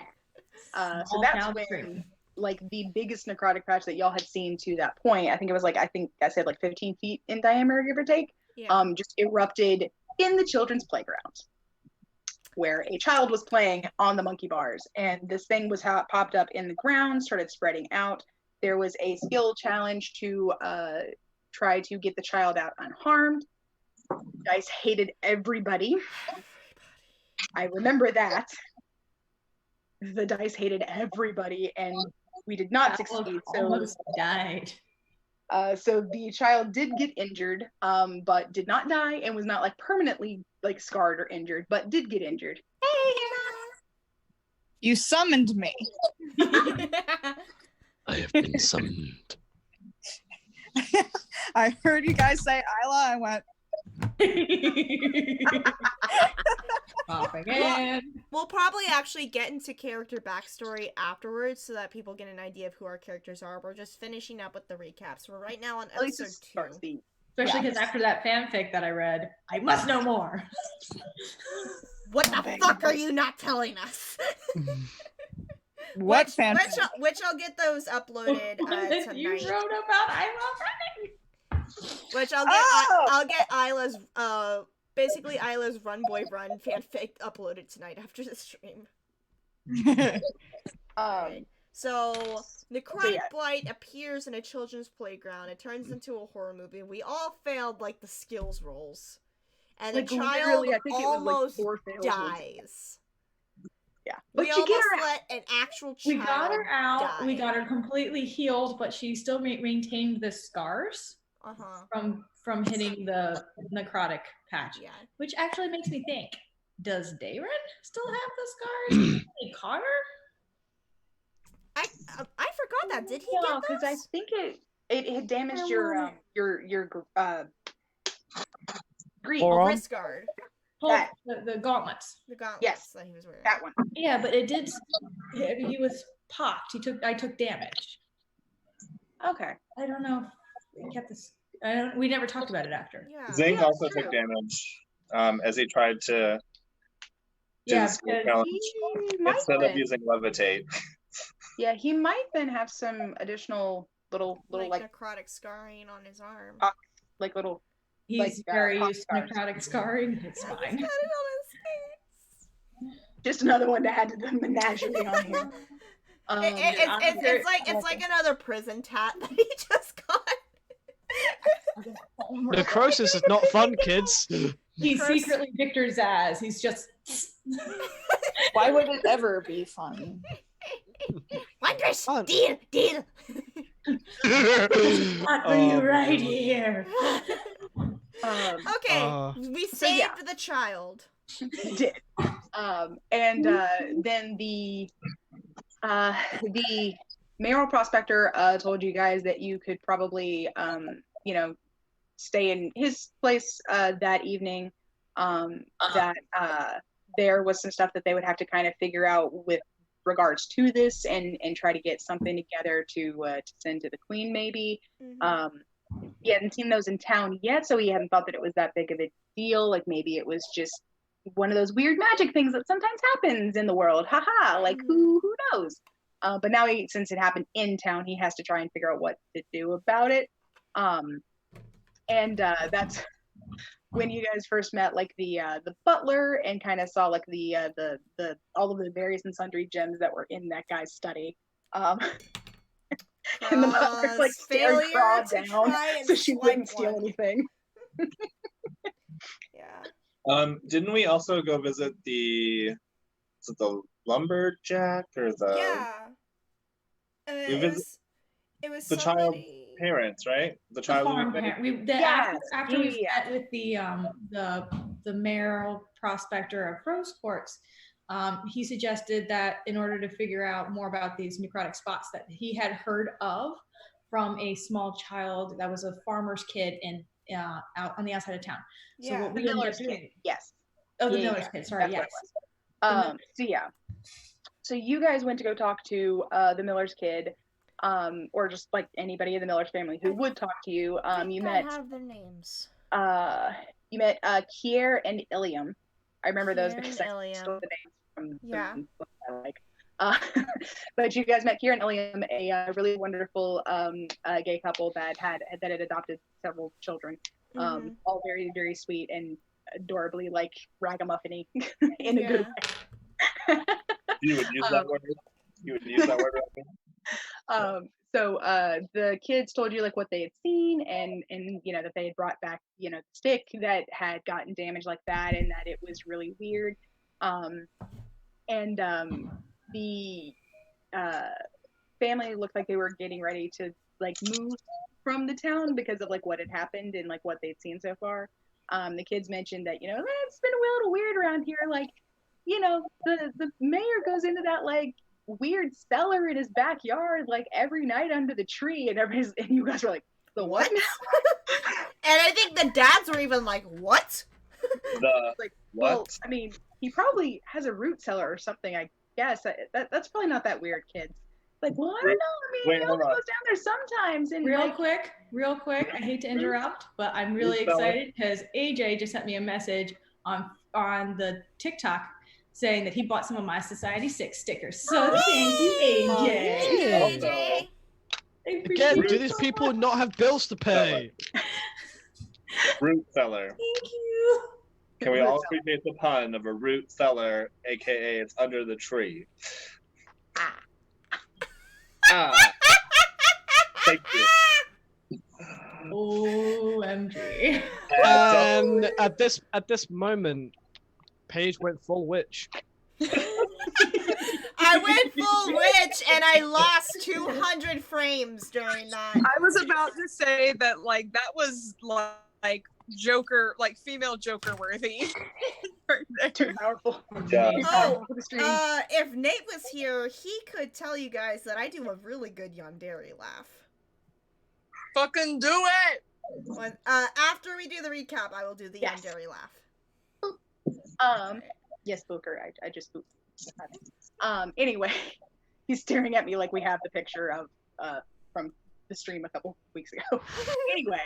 So that's when like the biggest necrotic patch that y'all had seen to that point, I think I said like 15 feet in diameter, give or take, just erupted in the children's playground, where a child was playing on the monkey bars, and this thing was how it popped up in the ground, started spreading out. There was a skill challenge to try to get the child out unharmed. Dice hated everybody. I remember that. The dice hated everybody, and we did not succeed. So almost died. So the child did get injured, but did not die and was not like permanently like scarred or injured, but did get injured. Hey, you summoned me. I have been summoned. I heard you guys say Isla. I went. We'll probably actually get into character backstory afterwards so that people get an idea of who our characters are. We're just finishing up with the recaps. We're right now on episode 2. Especially because after that fanfic that I read, I must know more. What the fuck are you not telling us? What which, fanfic? which I'll get those uploaded That you tonight. wrote about I Love Running. Which I'll get. Oh! I'll get Isla's basically Isla's Run Boy Run fanfic uploaded tonight after the stream. Right. So necrotic yeah. blight appears in a children's playground. It turns into a horror movie. We all failed like the skills rolls, and Like, the child literally, I think it was, like, almost 4 fails or something. dies. Yeah. We But you almost get her out. let an actual We child got her out. die. We got her completely healed, but she still maintained the scars from hitting the necrotic patch. Yeah. Which actually makes me think: does Darren still have the scars? They caught her. I forgot that. Did he No, get because those? I think it had damaged your green. Forearm? Wrist guard. Oh, That- the gauntlets. The gauntlets Yes. that he was wearing. That one. Yeah, but it did. He was popped. I took damage. Okay. I don't know if we kept this. We never talked about it after. Yeah. Zink Yeah, also true. took damage as he tried to do Yeah, the skill because challenge He might instead of then. using levitate. Yeah, he might then have some additional little like like necrotic scarring on his arm. little. he's like, very hot used to scars. necrotic scarring. It's He's got fine. it on his face. Just another one to add to the menagerie on here. It's like another prison tat that he just got. Necrosis is not fun, kids. He's Curse. secretly Victor Zaz. He's just. Why would it ever be fun? Wondrous! Fun. Deal! Not for you Oh, right God. here. Okay, we saved yeah. the child. Did. And then the mayoral prospector told you guys that you could probably stay in his place that evening. That there was some stuff that they would have to kind of figure out with regards to this and try to get something together to send to the queen maybe. He hadn't seen those in town yet, so he hadn't thought that it was that big of a deal. Like maybe it was just one of those weird magic things that sometimes happens in the world. Haha, like who knows? But now since it happened in town, he has to try and figure out what to do about it. And that's when you guys first met, like the butler, and kind of saw like the all of the various and sundry gems that were in that guy's study. And the butler's like staring Craw down so she wouldn't steal anything. Yeah. Didn't we also go visit the lumberjack or the Yeah. It was the child somebody... parents, right? The The child farm we parent. Yes, After we yeah. met with the mayoral prospector of Rose Quartz, he suggested that in order to figure out more about these necrotic spots that he had heard of from a small child that was a farmer's kid out on the outside of town. So Yeah. what The we ended Miller's up doing, kid, yes. oh, the Yeah, Miller's yeah, kid, sorry, that's what yes. it was. So yeah. So you guys went to go talk to the Miller's kid, or just like anybody in the Miller's family who would talk to you. You met have their names. Kier and Ilium. I remember those Kier because and I Ilium. stole the names from Yeah. books I like. But you guys met Kier and Ilium, a really wonderful gay couple that had adopted several children. All very, very sweet and adorably like ragamuffin-y in a good way. You would use that word. You would use that word. So the kids told you like what they had seen and that they had brought back the stick that had gotten damaged like that, and that it was really weird. The family looked like they were getting ready to like move from the town because of like what had happened and like what they'd seen so far. The kids mentioned that it's been a little weird around here, like the mayor goes into that like weird cellar in his backyard like every night under the tree, and you guys were like, the what now? And I think the dads were even like, what? Like, what? well, I mean, he probably has a root cellar or something, I guess. That's probably not that weird, kids. Like, well, I don't know. I mean, Wait, he hold only on. goes down there sometimes. And Real quick, I hate to interrupt, but I'm really Please spell it. excited because AJ just sent me a message on the TikTok saying that he bought some of my Society 6 stickers. So thank you, AJ. Thank you, AJ. Again, do these people not have bills to pay? Root cellar. Thank you. Can we all appreciate the pun of a root cellar, aka it's under the tree? Ah. Thank you. OMG. And at this moment, Paige went full witch. I went full witch and I lost 200 frames during that. I was about to say that, like, that was like Joker, like female Joker worthy. Too powerful. Yeah. Too Oh, powerful for the stream. if Nate was here, he could tell you guys that I do a really good Yandere laugh. Fucking do it! When, after we do the recap, I will do the Yes. Yandere laugh. Yes, Booker. I just spooked. Anyway, he's staring at me like we have the picture of from the stream a couple weeks ago. Anyway,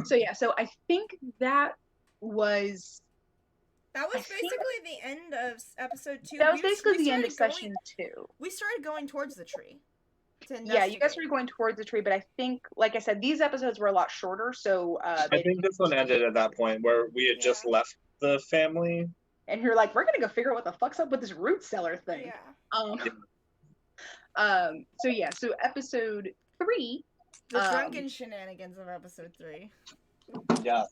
so I think that was Basically the end of episode 2. that was basically the end of started session 2. We started going towards the tree. Yeah, you guys investigate. started going towards the tree, but I think, like I said, these episodes were a lot shorter. So I think this one ended at that point where we had just left the family. and you're like, we're gonna go figure out what the fuck's up with this root cellar thing. Yeah. So episode 3. The drunken shenanigans of episode 3. Yeah.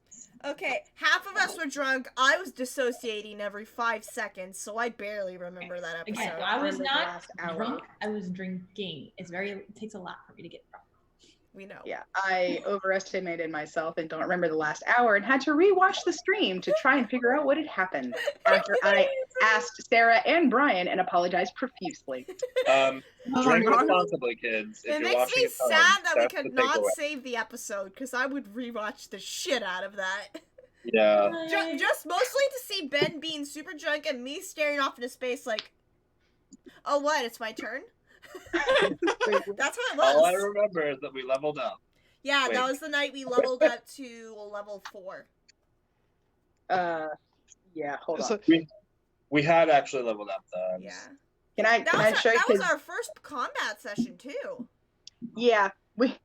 Okay, half of us were drunk. I was dissociating every 5 seconds, so I barely remember that episode. Again, I was remember the not last hour. drunk. I was drinking. It takes a lot for me to get drunk. We know. Yeah, I overestimated myself and don't remember the last hour and had to rewatch the stream to try and figure out what had happened after I asked Sarah and Brian and apologized profusely. Drink responsibly, kids. If It you're makes watching me at home, sad that we that's could the not takeaway. save the episode, because I would rewatch the shit out of that. Yeah. Just mostly to see Ben being super drunk and me staring off into space like, oh what, it's my turn? That's how it All I was. remember is that we leveled up. Yeah, Wait. that was the night we leveled up to level 4. Yeah, hold on. So, We had actually leveled up though. Yeah. Can I show you? That was 'Cause- our first combat session too. Yeah, we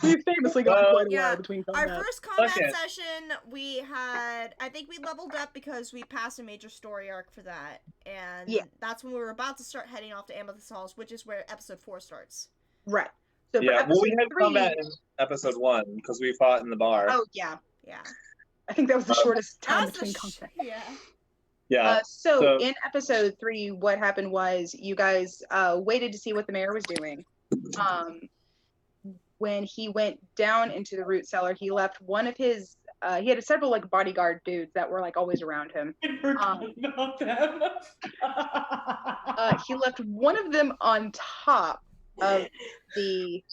famously got quite a while between Our combats. first combat Okay. session, we had, I think we leveled up because we passed a major story arc for that. And Yeah. that's when we were about to start heading off to Amethyst Halls, which is where episode 4 starts. Right. So for Yeah, well, we episode had 3 combat in episode 1 because we fought in the bar. Oh yeah, Yeah. I think that was the shortest That time was the between combats. yeah. Yeah. So in episode 3, what happened was you guys waited to see what the mayor was doing. When he went down into the root cellar, he left one of his. He had several like bodyguard dudes that were like always around him. About them. He left one of them on top of the.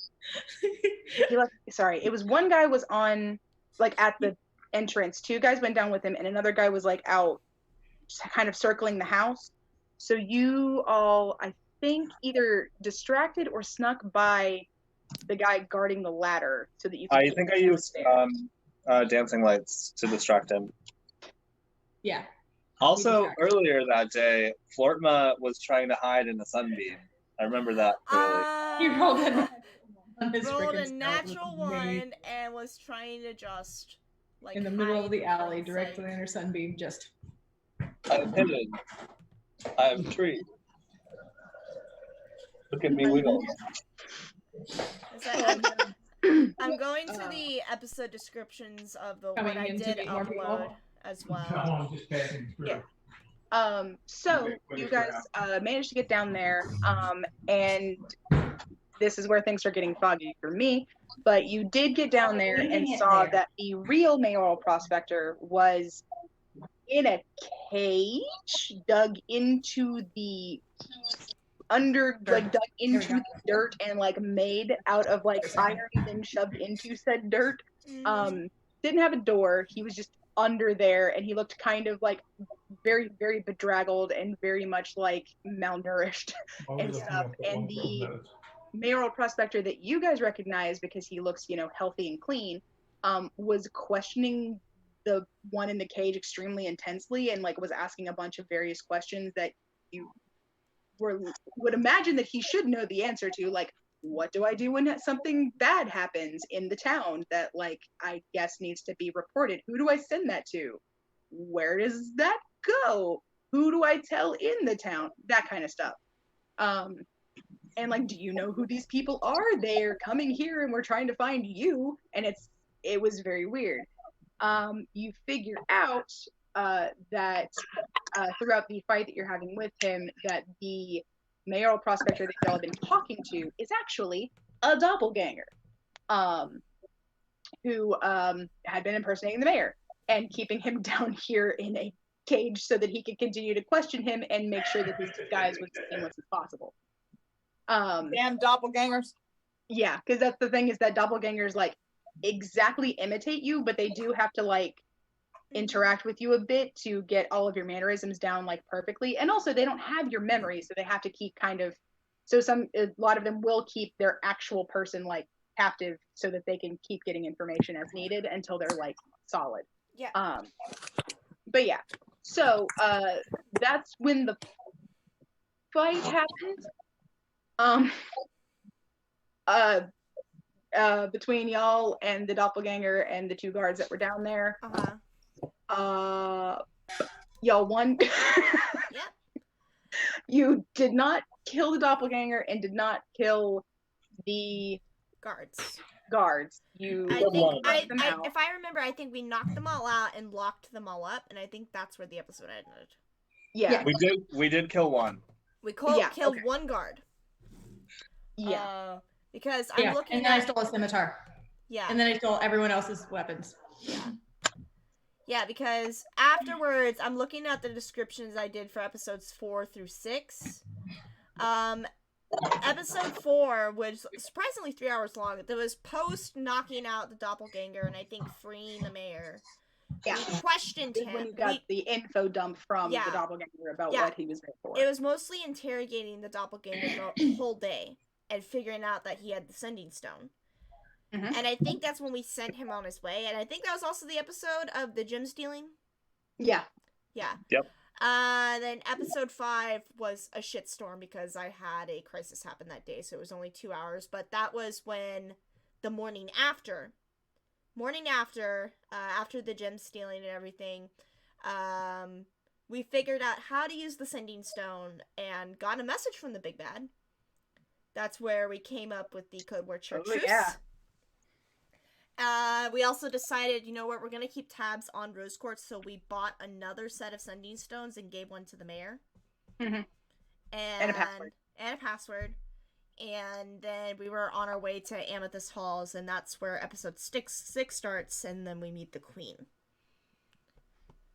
Sorry, it was one guy was on like at the entrance. 2 guys went down with him, and another guy was like out, kind of circling the house. So you all, I think, either distracted or snuck by the guy guarding the ladder so that you could I get think I used downstairs. dancing lights to distract him. Yeah. Also, earlier that day, Flortma was trying to hide in a sunbeam. I remember that clearly. He rolled a rolled a natural 1 and was trying to just like in the middle hide of the in alley, plain directly sight. under sunbeam, just. I'm hidden. I'm tree. Look at me wiggle. Is that- I'm going to the episode descriptions of the Coming one I in to did meet more people? upload as well. So you guys managed to get down there, and this is where things are getting foggy for me. But you did get down there and saw that the real mayoral prospector was in a cage dug into the dug into the dirt and like made out of like iron, then shoved into said dirt. Didn't have a door. He was just under there, and he looked kind of like very, very bedraggled and very much like malnourished and stuff. And the mayoral prospector that you guys recognize because he looks, healthy and clean, was questioning the one in the cage extremely intensely and like was asking a bunch of various questions that you would imagine that he should know the answer to, like, what do I do when something bad happens in the town that, like, I guess needs to be reported? Who do I send that to? Where does that go? Who do I tell in the town? That kind of stuff. And like, do you know who these people are? They're coming here and we're trying to find you. And it was very weird. You figure out that throughout the fight that you're having with him, that the mayoral prospector that y'all have been talking to is actually a doppelganger, who had been impersonating the mayor and keeping him down here in a cage so that he could continue to question him and make sure that his disguise was as seamless as possible. Damn doppelgangers. Yeah, because that's the thing, is that doppelgangers like exactly imitate you, but they do have to like interact with you a bit to get all of your mannerisms down like perfectly. And also they don't have your memory, so they have to keep kind of, so a lot of them will keep their actual person like captive so that they can keep getting information as needed until they're like solid. Yeah. But yeah, so that's when the fight happened. Between y'all and the doppelganger and the two guards that were down there. Y'all won. Yeah. You did not kill the doppelganger and did not kill the guards. You I think knocked them out. if I remember, I think we knocked them all out and locked them all up, and I think that's where the episode ended. Yeah. We did kill one. We killed one guard. Yeah. Because I'm looking and then I stole a scimitar. Yeah. And then I stole everyone else's weapons. Yeah. Yeah, because afterwards, I'm looking at the descriptions I did for episodes 4 through 6. Episode 4 was surprisingly 3 hours long. There was post knocking out the doppelganger and I think freeing the mayor. Yeah. We questioned him. When you got the info dump from the doppelganger about what he was there for. It was mostly interrogating the doppelganger the whole day and figuring out that he had the sending stone. Mm-hmm. And I think that's when we sent him on his way. And I think that was also the episode of the gem stealing. Yeah. Yeah. Yep. Then episode 5 was a shitstorm because I had a crisis happen that day, so it was only 2 hours. But that was when the morning after, after the gem stealing and everything, we figured out how to use the sending stone and got a message from the big bad. That's where we came up with the code word Chartreuse. Yeah. We also decided, you know what, we're going to keep tabs on Rose Quartz, so we bought another set of sending stones and gave one to the mayor. Mm-hmm. And a password. And a password. And then we were on our way to Amethyst Halls, and that's where episode 6 starts, and then we meet the queen.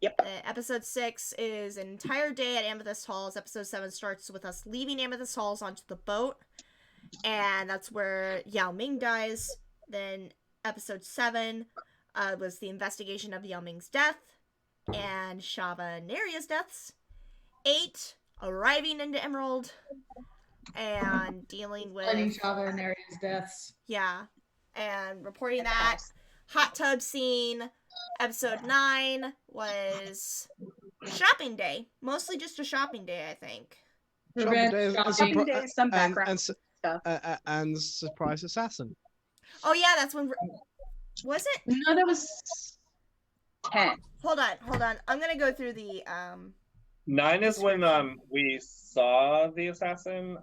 Yep. Episode 6 is an entire day at Amethyst Halls. Episode 7 starts with us leaving Amethyst Halls onto the boat, and that's where Yao Ming dies. Then episode 7 was the investigation of Yao Ming's death and Shava and Neria's deaths. 8, arriving into Emerald and dealing with Shava and Neria's deaths. Yeah, and reporting that. Hot tub scene. Episode 9 was shopping day. Mostly just a shopping day, I think. Shopping day, some background stuff. And surprise assassin. Oh yeah, that's when. Was it? No, that was 10. Hold on. I'm gonna go through the 9 is when we saw the assassin.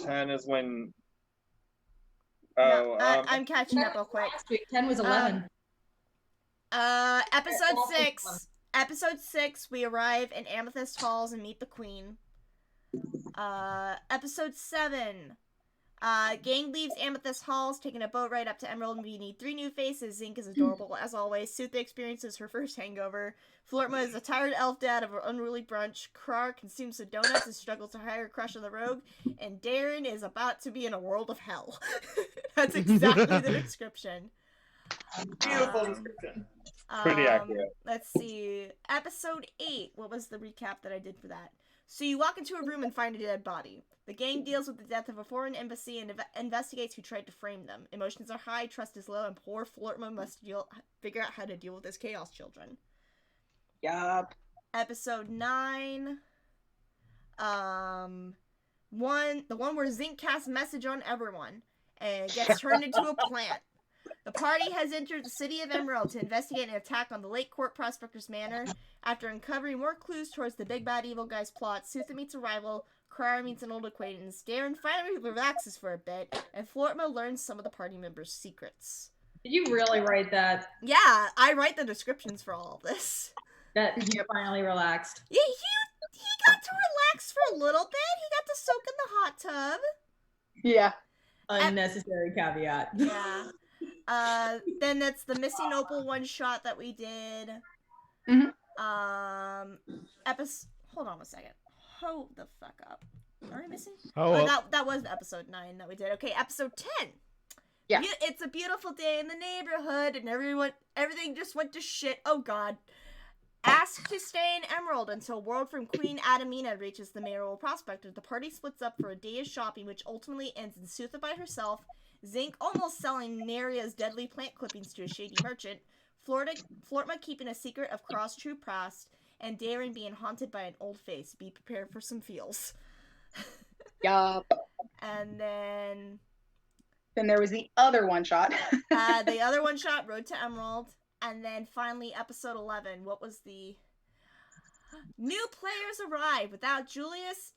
10 is when. I'm catching up real quick. 10 was 11. Episode 6, we arrive in Amethyst Halls and meet the queen. Episode 7, gang leaves Amethyst Halls, taking a boat ride up to Emerald, and we need 3 new faces. Zinc is adorable, as always. Sutha experiences her first hangover. Flortma is a tired elf dad of an unruly brunch. Krar consumes some donuts and struggles to hire a crush on the rogue. And Darren is about to be in a world of hell. That's exactly the description. Beautiful description. Pretty accurate. Let's see. Episode 8. What was the recap that I did for that? So you walk into a room and find a dead body. The gang deals with the death of a foreign embassy and investigates who tried to frame them. Emotions are high, trust is low, and poor Flortma must figure out how to deal with his chaos children. Yup. Episode 9. The one where Zinc casts message on everyone and gets turned into a plant. The party has entered the city of Emerald to investigate an attack on the Lake Court Prospector's Manor. After uncovering more clues towards the big bad evil guy's plot, Sutha meets a rival, Krara meets an old acquaintance, Darren finally relaxes for a bit, and Flortma learns some of the party members' secrets. Did you really write that? Yeah, I write the descriptions for all of this. That you finally relaxed. Yeah, he got to relax for a little bit. He got to soak in the hot tub. Yeah. Unnecessary caveat. Yeah. Then that's the Missing Opal one shot that we did. Mhm. Hold on a second. Hold the fuck up. Are we missing? Oh, well. That was episode 9 that we did. Okay, episode 10. Yeah. It's a beautiful day in the neighborhood, and everything just went to shit. Oh god. Asked to stay in Emerald until word from Queen Adamina reaches the mayoral prospector. The party splits up for a day of shopping, which ultimately ends in Sutha by herself, Zinc almost selling Neria's deadly plant clippings to a shady merchant, Flortma keeping a secret of Krara's true past, and Darren being haunted by an old face. Be prepared for some feels. Yup. And then there was the other one shot. the other one shot, Road to Emerald. And then finally, episode 11. What was the... New players arrive with Julius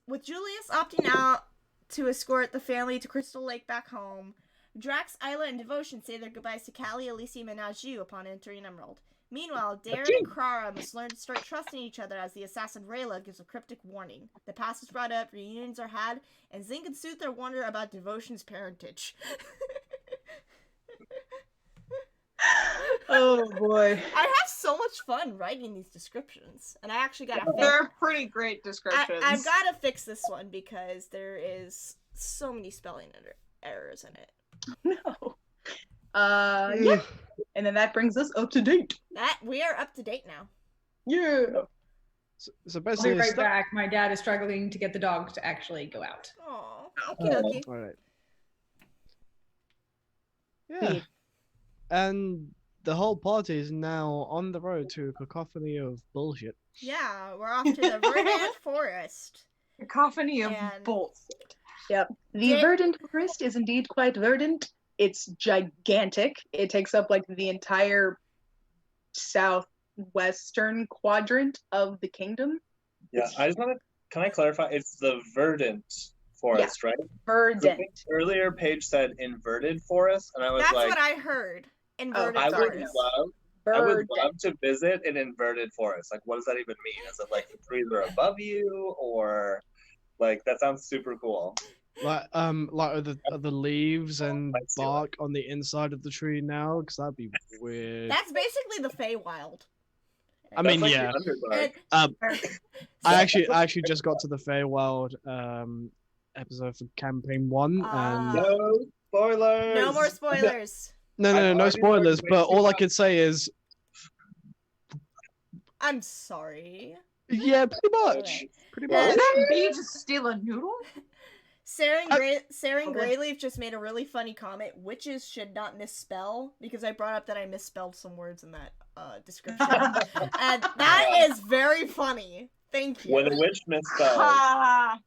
opting out to escort the family to Crystal Lake back home. Drax, Isla, and Devotion say their goodbyes to Callie, Elysium, and Najee upon entering Emerald. Meanwhile, Darren and Krara must learn to start trusting each other as the assassin Rayla gives a cryptic warning. The past is brought up, reunions are had, and Zinc and Sutha wonder about Devotion's parentage. Oh boy. I have so much fun writing these descriptions, and I actually got to They're pretty great descriptions. I've got to fix this one because there is so many spelling errors in it. No. Yeah. And then that brings us up to date. We are up to date now. Yeah. So I'll be basically, right back. My dad is struggling to get the dog to actually go out. Aw, okie all right. Yeah. And the whole party is now on the road to a cacophony of bullshit. Yeah, we're off to the Verdant Forest. Cacophony of And- bullshit. Yep. The verdant forest is indeed quite verdant. It's gigantic. It takes up like the entire southwestern quadrant of the kingdom. Yeah, can I clarify? It's the verdant forest, right? Verdant. Earlier page said inverted forest, and I was That's like, what I heard. Inverted I would forest. I would Verdant. love to visit an inverted forest. Like, what does that even mean? Is it like the trees are above you, or like that sounds super cool? Like are the leaves and Let's do it. bark on the inside of the tree now? Because that'd be weird. That's basically the Feywild. I mean, That's like yeah. the Underdark. I actually just got to the Feywild episode for campaign 1, and No spoilers. No more spoilers. no already spoilers. learned But way all I too could say is, I'm sorry. yeah, pretty much, Okay. pretty Yeah. much. Did that bee just steal a noodle? Saren Greyleaf just made a really funny comment. Witches should not misspell, because I brought up that I misspelled some words in that description. And that is very funny. Thank you. When a witch misspelled. Ha!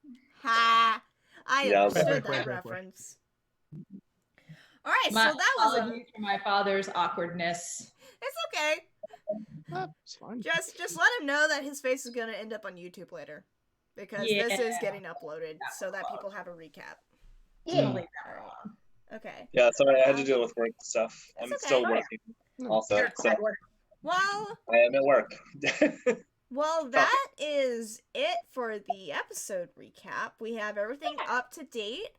Ha! I Yeah, understood quick. that reference. Alright, so My that was a... apologies for my father's awkwardness. It's okay. It's fine. Just let him know that his face is gonna end up on YouTube later. Because this is Yeah. getting uploaded so that people have a recap. Don't leave that Alright. alone. Okay. Yeah, sorry, I had to deal with work stuff. I'm That's still okay. working also, so Well, I am at work. that is it for the episode recap. We have everything up to date.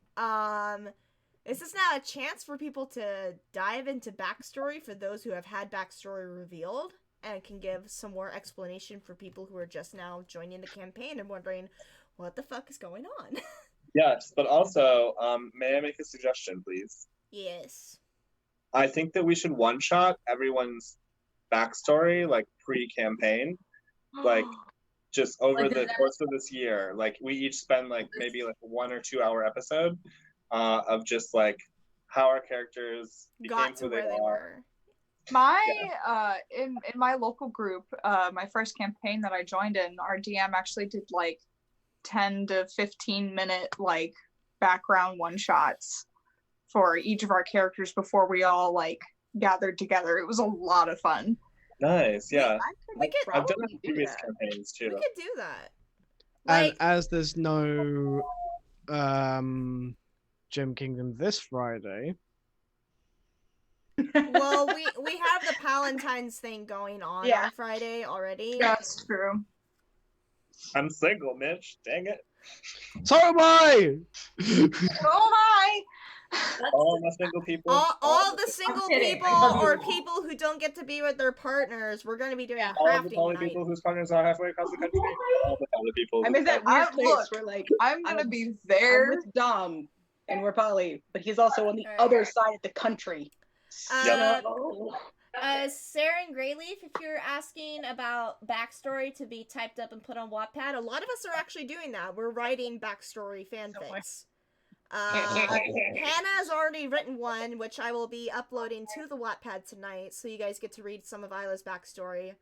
This is now a chance for people to dive into backstory for those who have had backstory revealed and can give some more explanation for people who are just now joining the campaign and wondering what the fuck is going on. Yes, but also, may I make a suggestion, please? Yes. I think that we should one-shot everyone's backstory, like pre-campaign, like just over Like the that- course of this year. Like we each spend like maybe like a 1 or 2 hour episode of just like how our characters became Got to who where they are. were. My in my local group, my first campaign that I joined in, our DM actually did like 10 to 15 minute like background one shots for each of our characters before we all like gathered together. It was a lot of fun. Nice, yeah. We could I've done it probably in do previous that. campaigns too. we could do that. And Like, as there's no Gem Kingdom this Friday, well, we have the Palentine's thing going on Yeah. Friday already. That's true. I'm single, Mitch. Dang it. so am I. Oh hi. All my single people. All the single kidding. people I love you. or people who don't get to be with their partners, we're gonna be doing Yeah. All the crafting poly night. people whose partners are halfway across the country. All the poly people. I'm whose in that partners- weird place look, where like I'm gonna I'm- be I'm there. with Dom and we're poly, but he's also on the Alright. other side of the country. Uh, So- Sarah and Greyleaf, if you're asking about backstory to be typed up and put on Wattpad, a lot of us are actually doing that. We're writing backstory fanfics. Hannah has already written one, which I will be uploading to the Wattpad tonight, so you guys get to read some of Isla's backstory.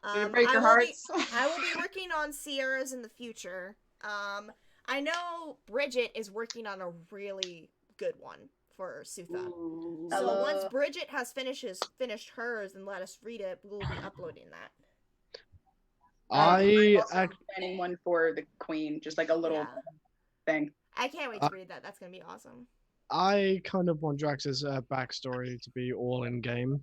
Gonna break your I will be- hearts. I will be working on Sierra's in the future. I know Bridget is working on a really good one for Sutha. Ooh. So Hello. once Bridget has finished hers and let us read it, we'll be uploading that. I also planning one for the queen, just like a little Yeah. thing. I can't wait to read that. That's gonna be awesome. I kind of want Drax's backstory to be all in game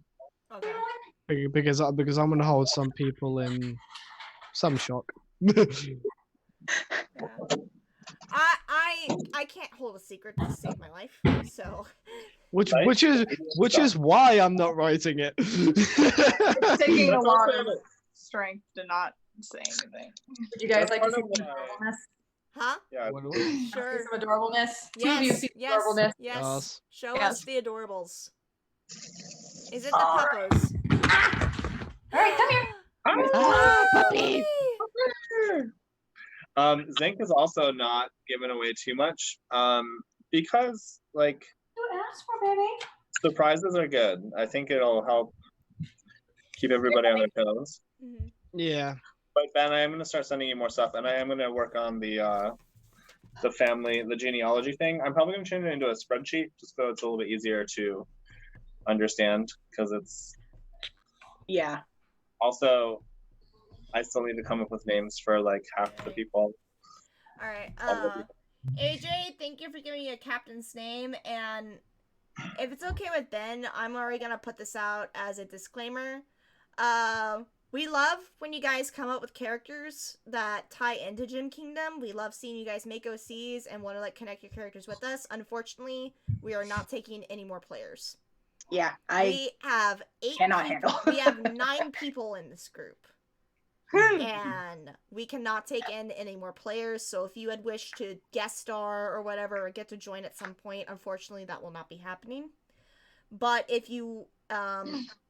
Okay. because I'm gonna hold some people in some shock. Yeah. I can't hold a secret to save my life. So which Right? which is why I'm not writing it. It's taking a That's lot also- of strength to not say anything. Would you guys That's like to part see of some why- adorableness? huh? Yeah. Sure. See some adorableness? Two of you Yes. see some Yes. adorableness. Yes. Yes. Show Yes. us the adorables. Is it the All puppos? All right, come here. Ah, puppy! Zinc is also not giving away too much because like You asked for baby. surprises are good. I think it'll help keep everybody on their toes. Mhm. Yeah. But Ben, I am gonna start sending you more stuff, and I am gonna work on the family, the genealogy thing. I'm probably gonna turn it into a spreadsheet just so it's a little bit easier to understand because it's Yeah. also I still need to come up with names for like half the people. All right. All AJ, thank you for giving me a captain's name. And if it's okay with Ben, I'm already gonna put this out as a disclaimer. We love when you guys come up with characters that tie into Gem Kingdom. We love seeing you guys make OCs and want to like connect your characters with us. Unfortunately, we are not taking any more players. Yeah. I We have 8 cannot people. handle. We have 9 people in this group. And we cannot take in any more players, so if you had wished to guest star or whatever, or get to join at some point, unfortunately that will not be happening. But if you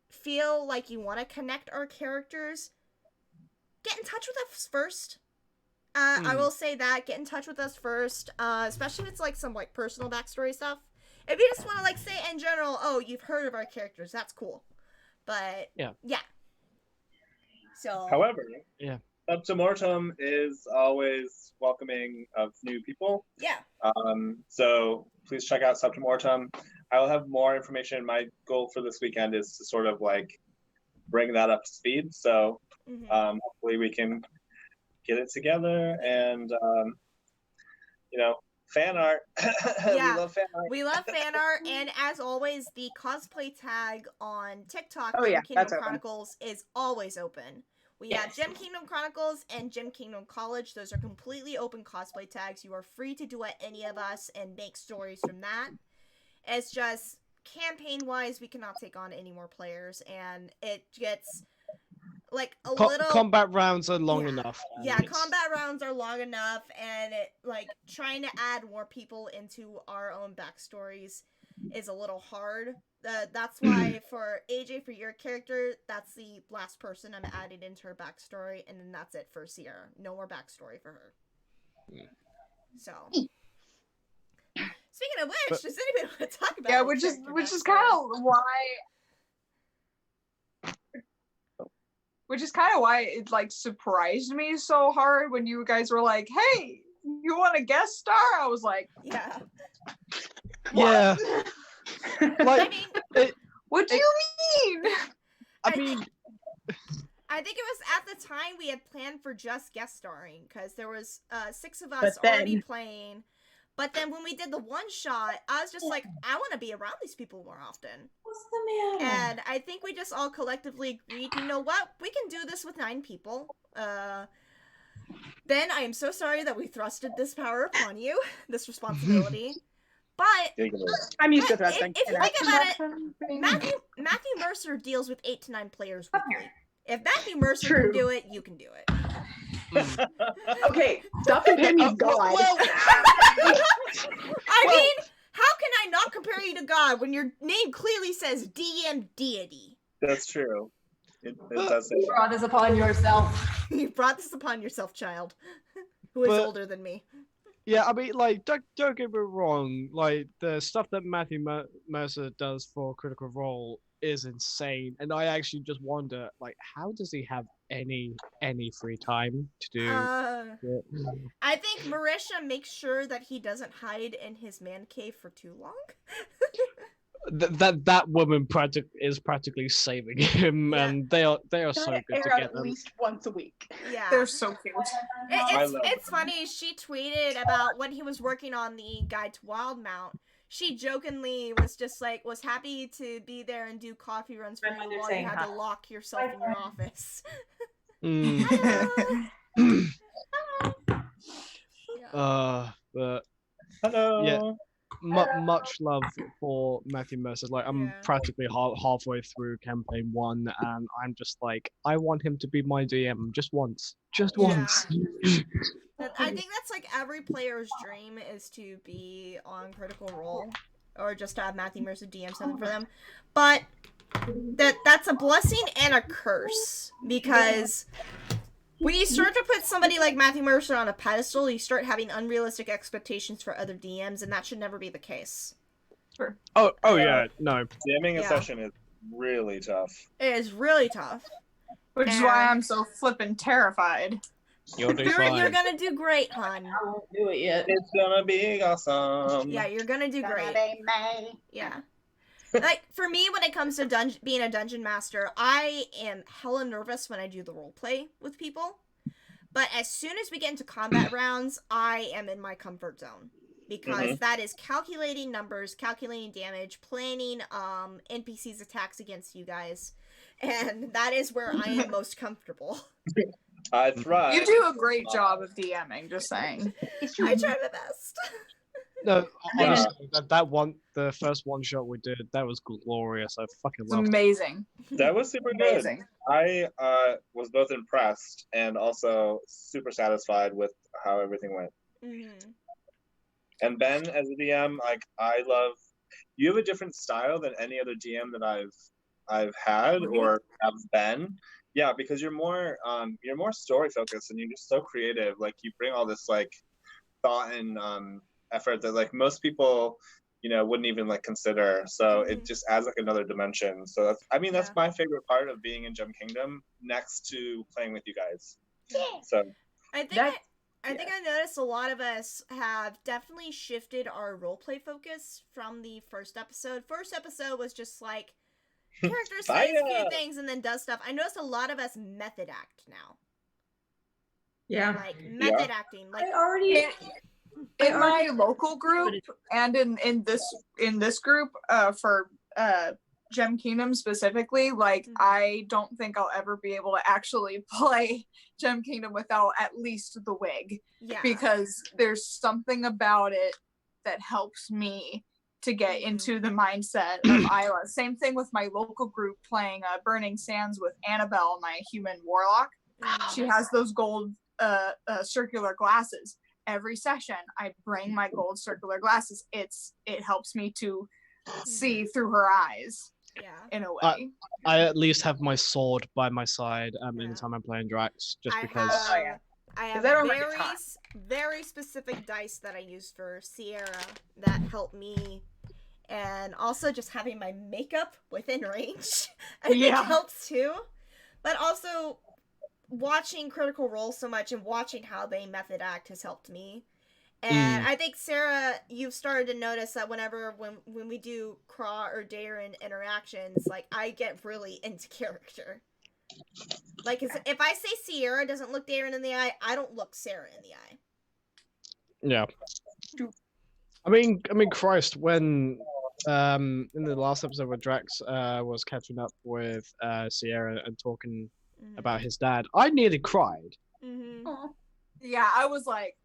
feel like you want to connect our characters, get in touch with us first. I will say that, get in touch with us first, especially if it's like some like personal backstory stuff. If you just want to like say in general, oh, you've heard of our characters, that's cool. But yeah. So However, Yeah. Subtimortem is always welcoming of new people. yeah. So please check out Subtimortem. I will have more information. My goal for this weekend is to sort of like bring that up to speed. So Mhm. hopefully we can get it together and fan art. Yeah. We love fan art. We love fan art, and as always, the cosplay tag on TikTok, Oh, yeah, Gem Kingdom that's open. Chronicles, is always open. We have Gem Kingdom Chronicles and Gem Kingdom College. Those are completely open cosplay tags. You are free to do any of us and make stories from that. It's just, campaign-wise, we cannot take on any more players, and it gets, like, a little... Combat rounds are long Yeah. enough. Yeah, It's- combat rounds are long enough, and it like trying to add more people into our own backstories is a little hard That's why for AJ, for your character, that's the last person I'm adding into her backstory, and then that's it for Sierra. No more backstory for her. So, speaking of which, does anybody want to talk about? Yeah, which is kind of why it like surprised me so hard when you guys were like, "Hey, you want a guest star?" I was like, yeah, Yeah. I mean, what do you mean? I mean, I think it was at the time we had planned for just guest starring because there was 6 of us But then- already playing. But then when we did the one shot, I was just like, I want to be around these people more often. What's the matter? And I think we just all collectively agreed, you know what? We can do this with 9 people. Ben, I am so sorry that we thrusted this power upon you, this responsibility. But I'm used to if thrusting. you think about it, Matthew Mercer deals with 8 to 9 players weekly. If Matthew Mercer True. can do it, you can do it. Okay, stop comparing me to God. I mean, how can I not compare you to God when your name clearly says DM deity? That's true. It does say You brought this upon yourself. You brought this upon yourself, child, who is But- older than me. yeah, I mean, like, don't get me wrong. Like, the stuff that Matthew Mercer does for Critical Role is insane, and I actually just wonder, like, how does he have any free time to do? it? I think Marisha makes sure that he doesn't hide in his man cave for too long. That woman is practically saving him, Yeah. and they are so good Air out together. at least once a week. Yeah. They're so cute. It's funny. She tweeted about when he was working on the Guide to Wildmount. She jokingly was just like, was happy to be there and do coffee runs for you They're while you saying had to hi. lock yourself in your office. Mm. Hello. But hello. Yeah. Much love for Matthew Mercer. Like, I'm Yeah. practically halfway through campaign 1, and I'm just like, I want him to be my DM just once. Just Yeah. once. I think that's like every player's dream is to be on Critical Role, or just to have Matthew Mercer DM something for them. But that's a blessing and a curse, because when you start to put somebody like Matthew Mercer on a pedestal, you start having unrealistic expectations for other DMs, and that should never be the case. Oh yeah, no. DMing a Yeah. session is really tough. It is really tough. Which is why I'm so flippin' terrified. You'll do You're fine. gonna do great, hon. I won't do it yet. It's gonna be awesome. Yeah, you're gonna do great. Yeah. Like, for me, when it comes to being a dungeon master, I am hella nervous when I do the roleplay with people. But as soon as we get into combat rounds, I am in my comfort zone. Because that is calculating numbers, calculating damage, planning NPCs' attacks against you guys. And that is where I am most comfortable. I thrive. You do a great job of DMing, just saying. I try my best. No, honestly, the first one shot we did, that was glorious. I fucking It's loved it. amazing. That was super good. Amazing. I was both impressed and also super satisfied with how everything went. Mm-hmm. And Ben, as a DM, like, I love. You have a different style than any other DM that I've had or have been. Yeah, because you're more story focused and you're just so creative. Like, you bring all this like thought and effort that like most people, wouldn't even like consider. So it just adds like another dimension. So that's my favorite part of being in Gem Kingdom, next to playing with you guys. So I think I noticed a lot of us have definitely shifted our roleplay focus from the first episode. First episode was just like, character says a few things and then does stuff. I noticed a lot of us method act now. Yeah. Like, method acting. Like, In my local group and in this group for Gem Kingdom specifically, like, I don't think I'll ever be able to actually play Gem Kingdom without at least the wig. yeah. Because there's something about it that helps me to get into the mindset of Isla. Same thing with my local group playing Burning Sands with Annabelle, my human warlock. She has those gold circular glasses. Every session, I bring my gold circular glasses. It helps me to see through her eyes Yeah. in a way. I at least have my sword by my side Yeah. anytime I'm playing Drax, just I because. have, Oh, yeah. I have 'Cause I don't like very, time. very specific dice that I use for Sierra that help me, and also just having my makeup within range I think Yeah. helps too. But also watching Critical Role so much and watching how they method act has helped me. And I think Sarah, you've started to notice that when we do Craw or Darren interactions, like I get really into character. Like, if I say Sierra doesn't look Darren in the eye, I don't look Sarah in the eye. Yeah. I mean, Christ, when in the last episode where Drax was catching up with Sierra and talking about his dad, I nearly cried. Mm-hmm. Yeah, I was like,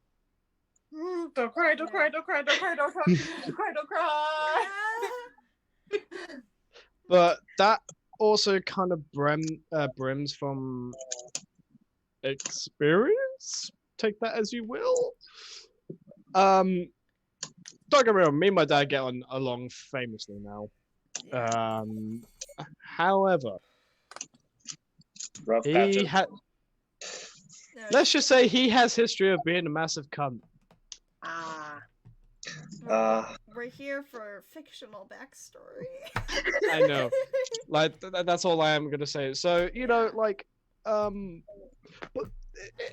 don't cry, don't cry, don't cry, don't cry, don't cry, don't cry, don't cry. But that also kind of brims from experience. Take that as you will. Don't get me wrong, me and my dad get on along famously now. However, Rough he patches. had. Let's just say he has history of being a massive cunt. We're here for fictional backstory. I know. Like that's all I am gonna say. So like, but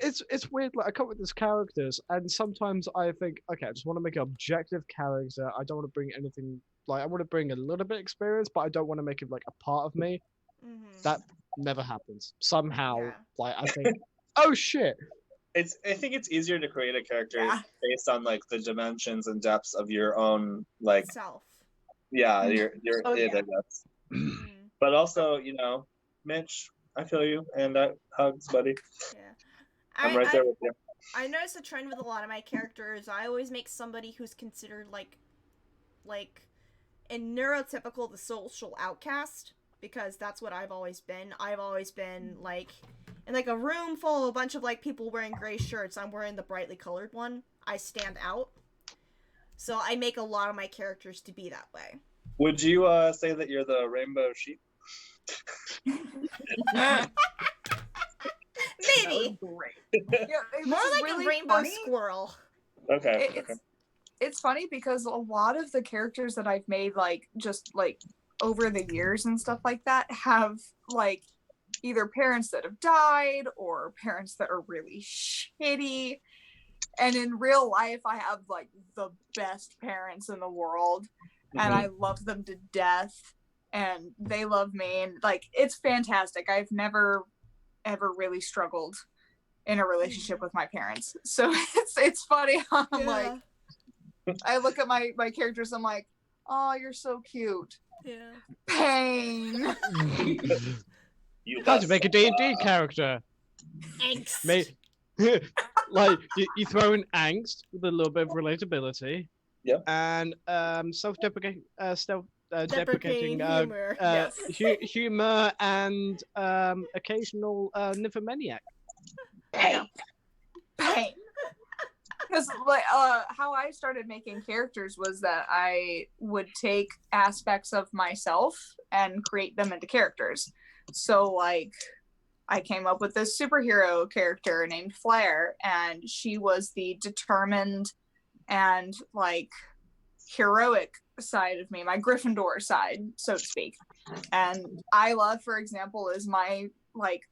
it's weird. Like I come up with these characters, and sometimes I think, okay, I just want to make an objective character. I don't want to bring anything. Like I want to bring a little bit of experience, but I don't want to make it like a part of me. Mm-hmm. That never happens. Somehow, Yeah. like I think, oh shit. I think it's easier to create a character based on like the dimensions and depths of your own like Self. your Oh, id, yeah. I guess. Mm-hmm. But also, Mitch, I feel you, and hugs, buddy. Yeah. I'm right there with you. I noticed a trend with a lot of my characters. I always make somebody who's considered like in neurotypical the social outcast, because that's what I've always been. I've always been like in like a room full of a bunch of like people wearing gray shirts. I'm wearing the brightly colored one. I stand out. So I make a lot of my characters to be that way. Would you say that you're the rainbow sheep? Maybe. Great. Yeah, More like really a rainbow funny. squirrel. Okay. It's funny because a lot of the characters that I've made, like just like over the years and stuff like that, have like either parents that have died or parents that are really shitty. And in real life, I have like the best parents in the world, and I love them to death, and they love me, and like it's fantastic. I've never ever really struggled in a relationship with my parents, so it's funny how I'm like, I look at my characters, I'm like, oh, you're so cute. Yeah. Pain. How'd you make a D&D character? Angst. Like you throw in angst with a little bit of relatability. Yeah. And self-deprecating, Deprecating humor. humor and occasional nymphomaniac. Pain. Because like how I started making characters was that I would take aspects of myself and create them into characters. So like I came up with this superhero character named Flair, and she was the determined and like heroic side of me, my Gryffindor side, so to speak. And Isla, for example, is my like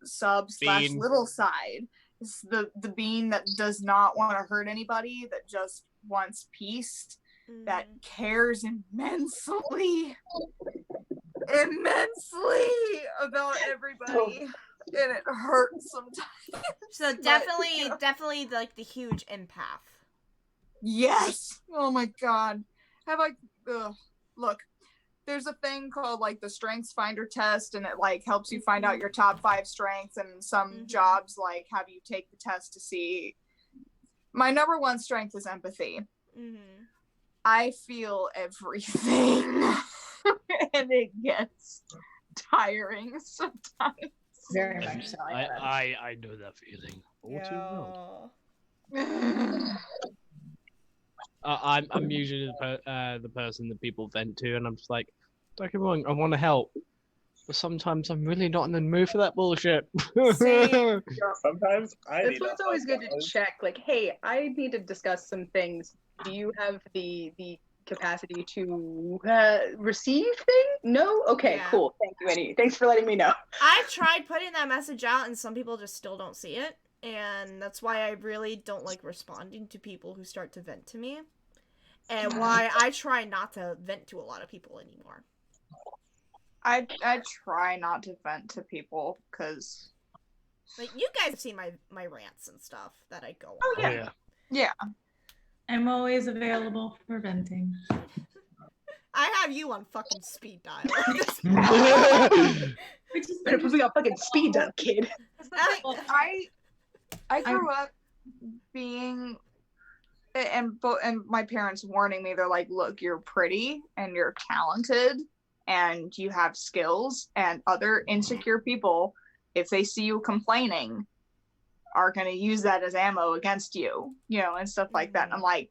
sub/little side. It's the being that does not want to hurt anybody, that just wants peace, that cares immensely about everybody, and it hurts sometimes. So definitely like the huge empath. Yes. Oh my god. Look, there's a thing called like the Strengths Finder test, and it like helps you find out your top 5 strengths, and some jobs like have you take the test to see. My number 1 strength is empathy. I feel everything. And it gets tiring sometimes. Very much so. I know that feeling all too well. I'm usually the person that people vent to, and I'm just like, don't get me wrong, I want to help, but sometimes I'm really not in the mood for that bullshit. Same. Sometimes I That's need why that it's always good to sometimes. check. Like, hey, I need to discuss some things. Do you have the capacity to receive things? No? Okay, Yeah. cool. Thank you, Annie. Thanks for letting me know. I've tried putting that message out, and some people just still don't see it. And that's why I really don't like responding to people who start to vent to me. And why I try not to vent to a lot of people anymore. I try not to vent to people because Like, you guys have seen my rants and stuff that I go on. Oh, yeah. Yeah. yeah. I'm always available for venting. I have you on fucking speed dial. Better put me on fucking speed dial, kid. I grew up being and my parents warning me, they're like, look, you're pretty and you're talented and you have skills, and other insecure people, if they see you complaining, are going to use that as ammo against you, you know, and stuff like that. And I'm like,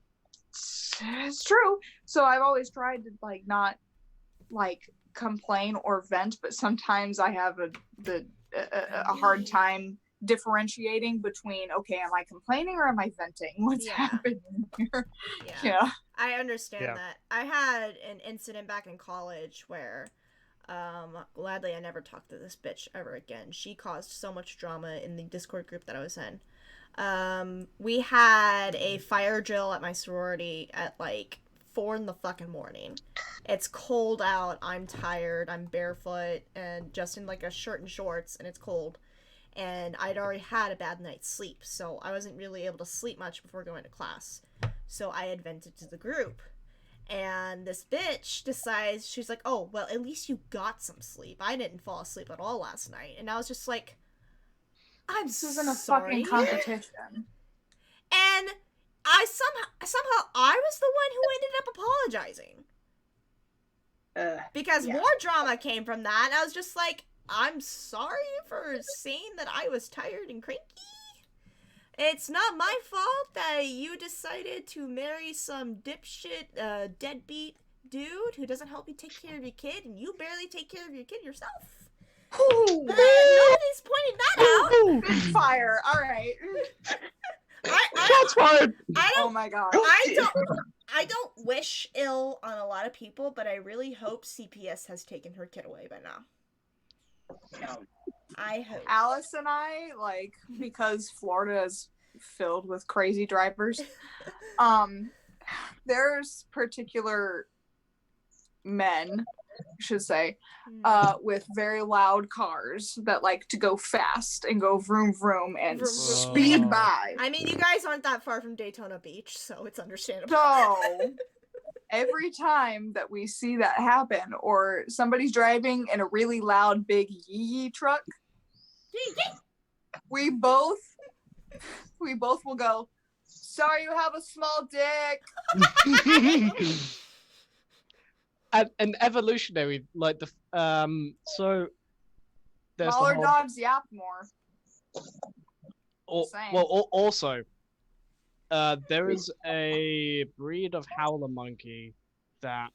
it's true. So I've always tried to like not like complain or vent, but sometimes I have a hard time differentiating between, okay, am I complaining or am I venting? What's happening here? Yeah. I understand Yeah. that. I had an incident back in college where gladly I never talked to this bitch ever again. She caused so much drama in the Discord group that I was in. We had a fire drill at my sorority at like 4 in the fucking morning. It's cold out, I'm tired, I'm barefoot and just in like a shirt and shorts, and it's cold. And I'd already had a bad night's sleep, so I wasn't really able to sleep much before going to class. So I had vented to the group. And this bitch decides, she's like, oh, well, at least you got some sleep. I didn't fall asleep at all last night. And I was just like, This isn't a sorry. fucking competition. And I somehow I was the one who ended up apologizing. Because yeah. more drama came from that. And I was just like, I'm sorry for saying that I was tired and cranky. It's not my fault that you decided to marry some dipshit, deadbeat dude who doesn't help you take care of your kid, and you barely take care of your kid yourself. Nobody's pointing that out. Fire. All right. Shots fired! Oh my god. I don't wish ill on a lot of people, but I really hope CPS has taken her kid away by now. I hope. Alice and I, like, because Florida is filled with crazy drivers, there's particular men, I should say, with very loud cars that like to go fast and go vroom vroom and Vroom, vroom. speed by. I mean, you guys aren't that far from Daytona Beach, so it's understandable. So every time that we see that happen, or somebody's driving in a really loud big yee truck, we both will go, sorry you have a small dick. And evolutionary, like the so there's Smaller the whole, dogs yap more. Same. Also there is a breed of howler monkey that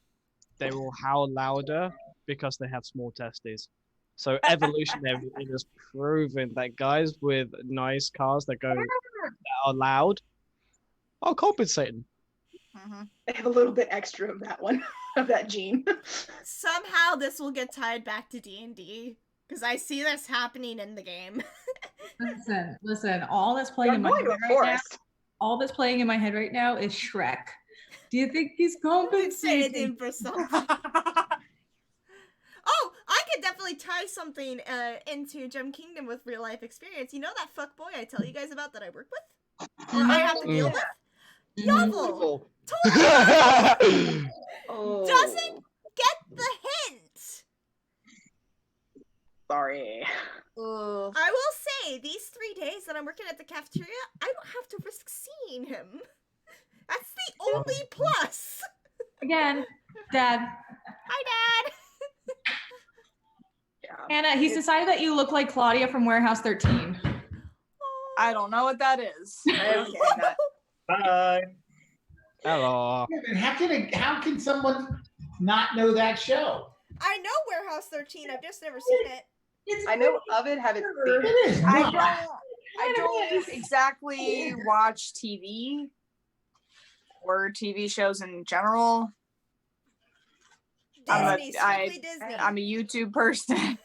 they will howl louder because they have small testes. So evolutionary, it is proven that guys with nice cars that are loud are compensating. I have a little bit extra of that one, of that gene. Somehow this will get tied back to D&D, because I see this happening in the game. Listen. All that's playing in my head right now. All that's playing in my head right now is Shrek. Do you think he's compensating for something? Oh, I could definitely tie something into Gem Kingdom with real life experience. You know that fuckboy I tell you guys about that I work with? Or I have to deal with? Yovel! Totally doesn't get the hint! Sorry. I will say, these 3 days that I'm working at the cafeteria, I don't have to risk seeing him. That's the only plus. Again, Dad. Hi, Dad. Anna, he's decided that you look like Claudia from Warehouse 13. I don't know what that is. Okay, Bye. Hello. How can someone not know that show? I know Warehouse 13. I've just never seen it. I know of it, haven't seen it. It is I not. don't exactly watch TV or TV shows in general. Disney, strictly Disney. I'm a YouTube person.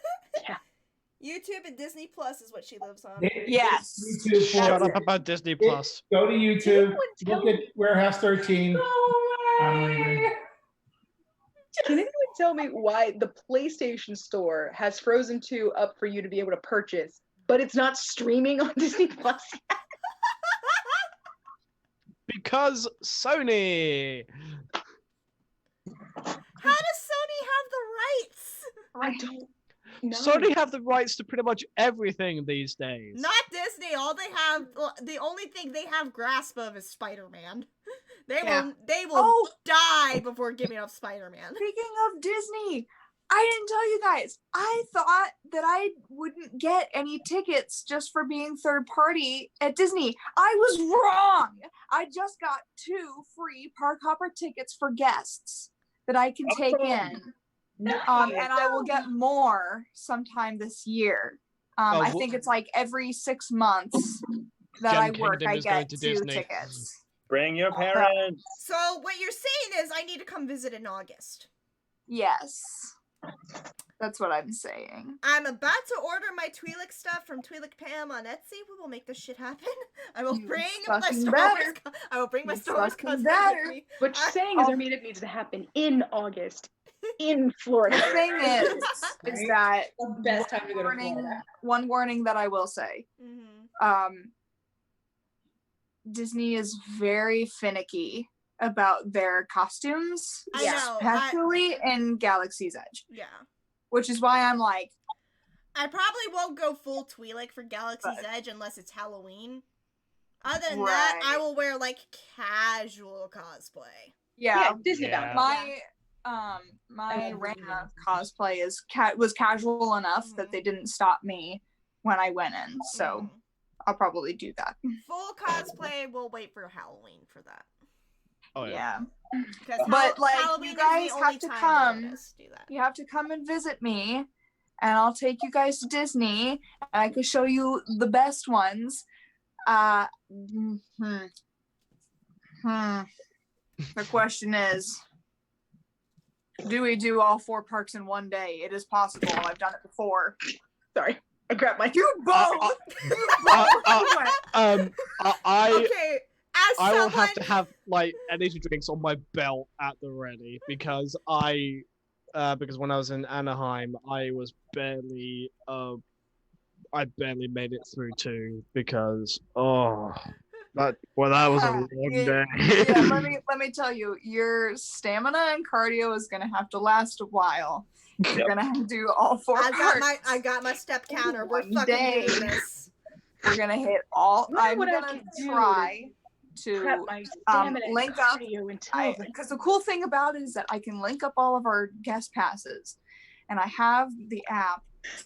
YouTube and Disney Plus is what she lives on. Yes. YouTube Shut up about Disney Plus. Go to YouTube. Look at Warehouse 13. I'm leaving. Can anyone tell me why the PlayStation Store has Frozen 2 up for you to be able to purchase, but it's not streaming on Disney Plus? Because Sony. How does Sony have the rights? I don't know. Sony have the rights to pretty much everything these days. Not Disney. All they have, the only thing they have grasp of is Spider-Man. They will die before giving up Spider-Man. Speaking of Disney, I didn't tell you guys. I thought that I wouldn't get any tickets just for being third party at Disney. I was wrong. I just got 2 free Park Hopper tickets for guests that I can take in. And I will get more sometime this year. I think it's like every 6 months that I work, I get 2 tickets. Bring your parents. So what you're saying is I need to come visit in August. Yes. That's what I'm saying. I'm about to order my Twi'lek stuff from Twi'lek Pam on Etsy. We will make this shit happen. I will bring my Star Wars. I will bring my Star Wars cosplay with me. What you're saying is our meetup needs to happen in August in Florida. The thing is that the best time to go to Florida. One warning that I will say. Disney is very finicky about their costumes, especially in Galaxy's Edge. Yeah. Which is why I'm like, I probably won't go full Twi'lek for Galaxy's Edge unless it's Halloween. Other than that, I will wear like casual cosplay. Yeah, Disney bound. My Reyna cosplay was casual enough that they didn't stop me when I went in, so I'll probably do that. Full cosplay, we'll wait for Halloween for that. Oh yeah. But like, Halloween you guys is the only have to time come. let us do that. You have to come and visit me, and I'll take you guys to Disney, and I can show you the best ones. The question is, do we do all 4 parks in one day? It is possible. I've done it before. Sorry, I grabbed my. You both. Okay. I will have to have like energy drinks on my belt at the ready because because when I was in Anaheim, I was barely I barely made it through 2 because that was a long day. Yeah, let me tell you, your stamina and cardio is gonna have to last a while. You're gonna have to do all 4 parts. I got my step counter. We're fucking doing this. We're gonna hit all. I'm gonna try to link up because the cool thing about it is that I can link up all of our guest passes, and I have the app.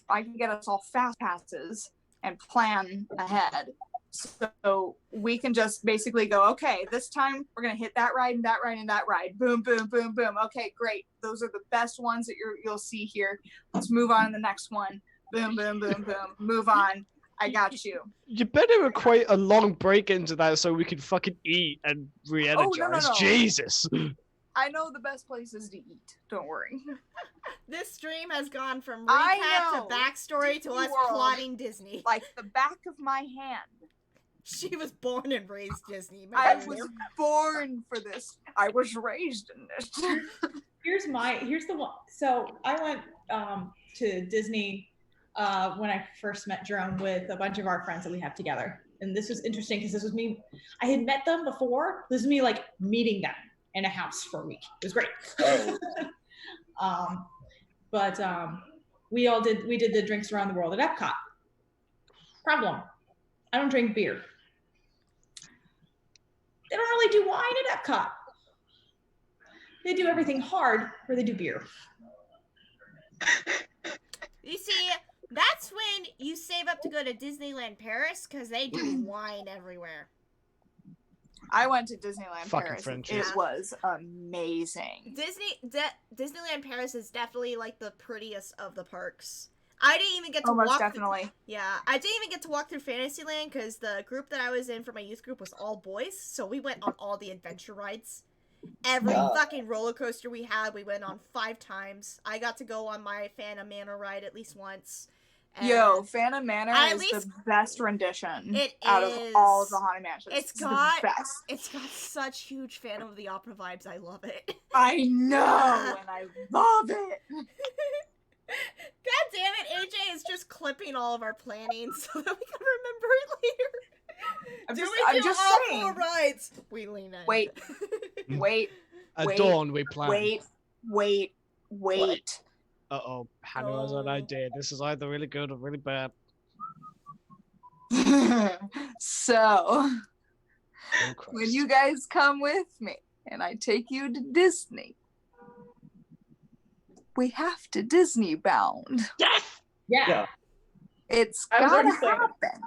I can get us all fast passes and plan ahead, so we can just basically go, okay, this time we're gonna hit that ride and that ride and that ride. Boom, boom, boom, boom. Okay, great. Those are the best ones that you'll see here. Let's move on to the next one. Boom, boom, boom, boom. Move on. I got you. You better equate a long break into that so we can fucking eat and re-energize. No. Jesus. I know the best places to eat. Don't worry. This stream has gone from recap to backstory to us World, plotting Disney. Like the back of my hand. She was born and raised Disney. I was born for this. I was raised in this. Here's the one. So I went to Disney when I first met Jerome with a bunch of our friends that we have together. And this was interesting because this was me. I had met them before. This is me like meeting them in a house for a week. It was great. But we did the drinks around the world at Epcot. Problem, I don't drink beer. They don't really do wine at Epcot. They do everything hard where they do beer. You see, that's when you save up to go to Disneyland Paris because they do wine everywhere. I went to Disneyland Fucking Paris. Frenchies. It was amazing. Disneyland Paris is definitely like the prettiest of the parks. I didn't even get to Almost walk. definitely. Yeah, I didn't even get to walk through Fantasyland because the group that I was in for my youth group was all boys, so we went on all the adventure rides. Every fucking roller coaster we had, we went on 5 times. I got to go on my Phantom Manor ride at least once. Yo, Phantom Manor is the best rendition out of all of the Haunted Mansions. It's the got best. such huge Phantom of the Opera vibes. I love it. I know, and I love it. God damn it, AJ is just clipping all of our planning so that we can remember it later. I'm Do just, we I'm do just all saying. 4 rides? We lean in. Wait. At dawn, we plan. Wait. Uh-oh, Hannah has an idea. This is either really good or really bad. So, when you guys come with me and I take you to Disney, we have to Disney bound. Yes! Yeah. It's I was gotta already saying. happen.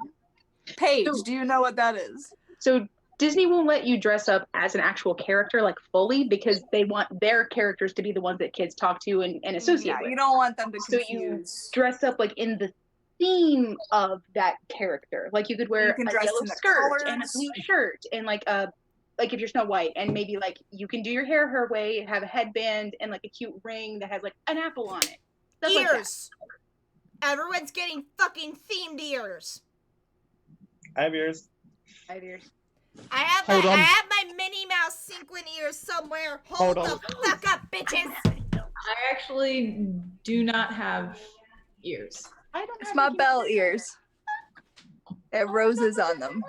Paige, do you know what that is? So Disney won't let you dress up as an actual character like fully because they want their characters to be the ones that kids talk to and associate Yeah, with. you don't want them to So confuse. you dress up like in the theme of that character. Like you could wear You can a dress yellow in the skirt and a colors. blue shirt and like if you're Snow White and maybe like you can do your hair her way, have a headband and like a cute ring that has like an apple on it. Stuff like that. Ears. Everyone's getting fucking themed ears. I have yours. I have yours. I have my Minnie Mouse sequin ears somewhere. Hold the fuck up, bitches. I actually do not have ears. I don't It's have my any- bell ears. They have roses on them.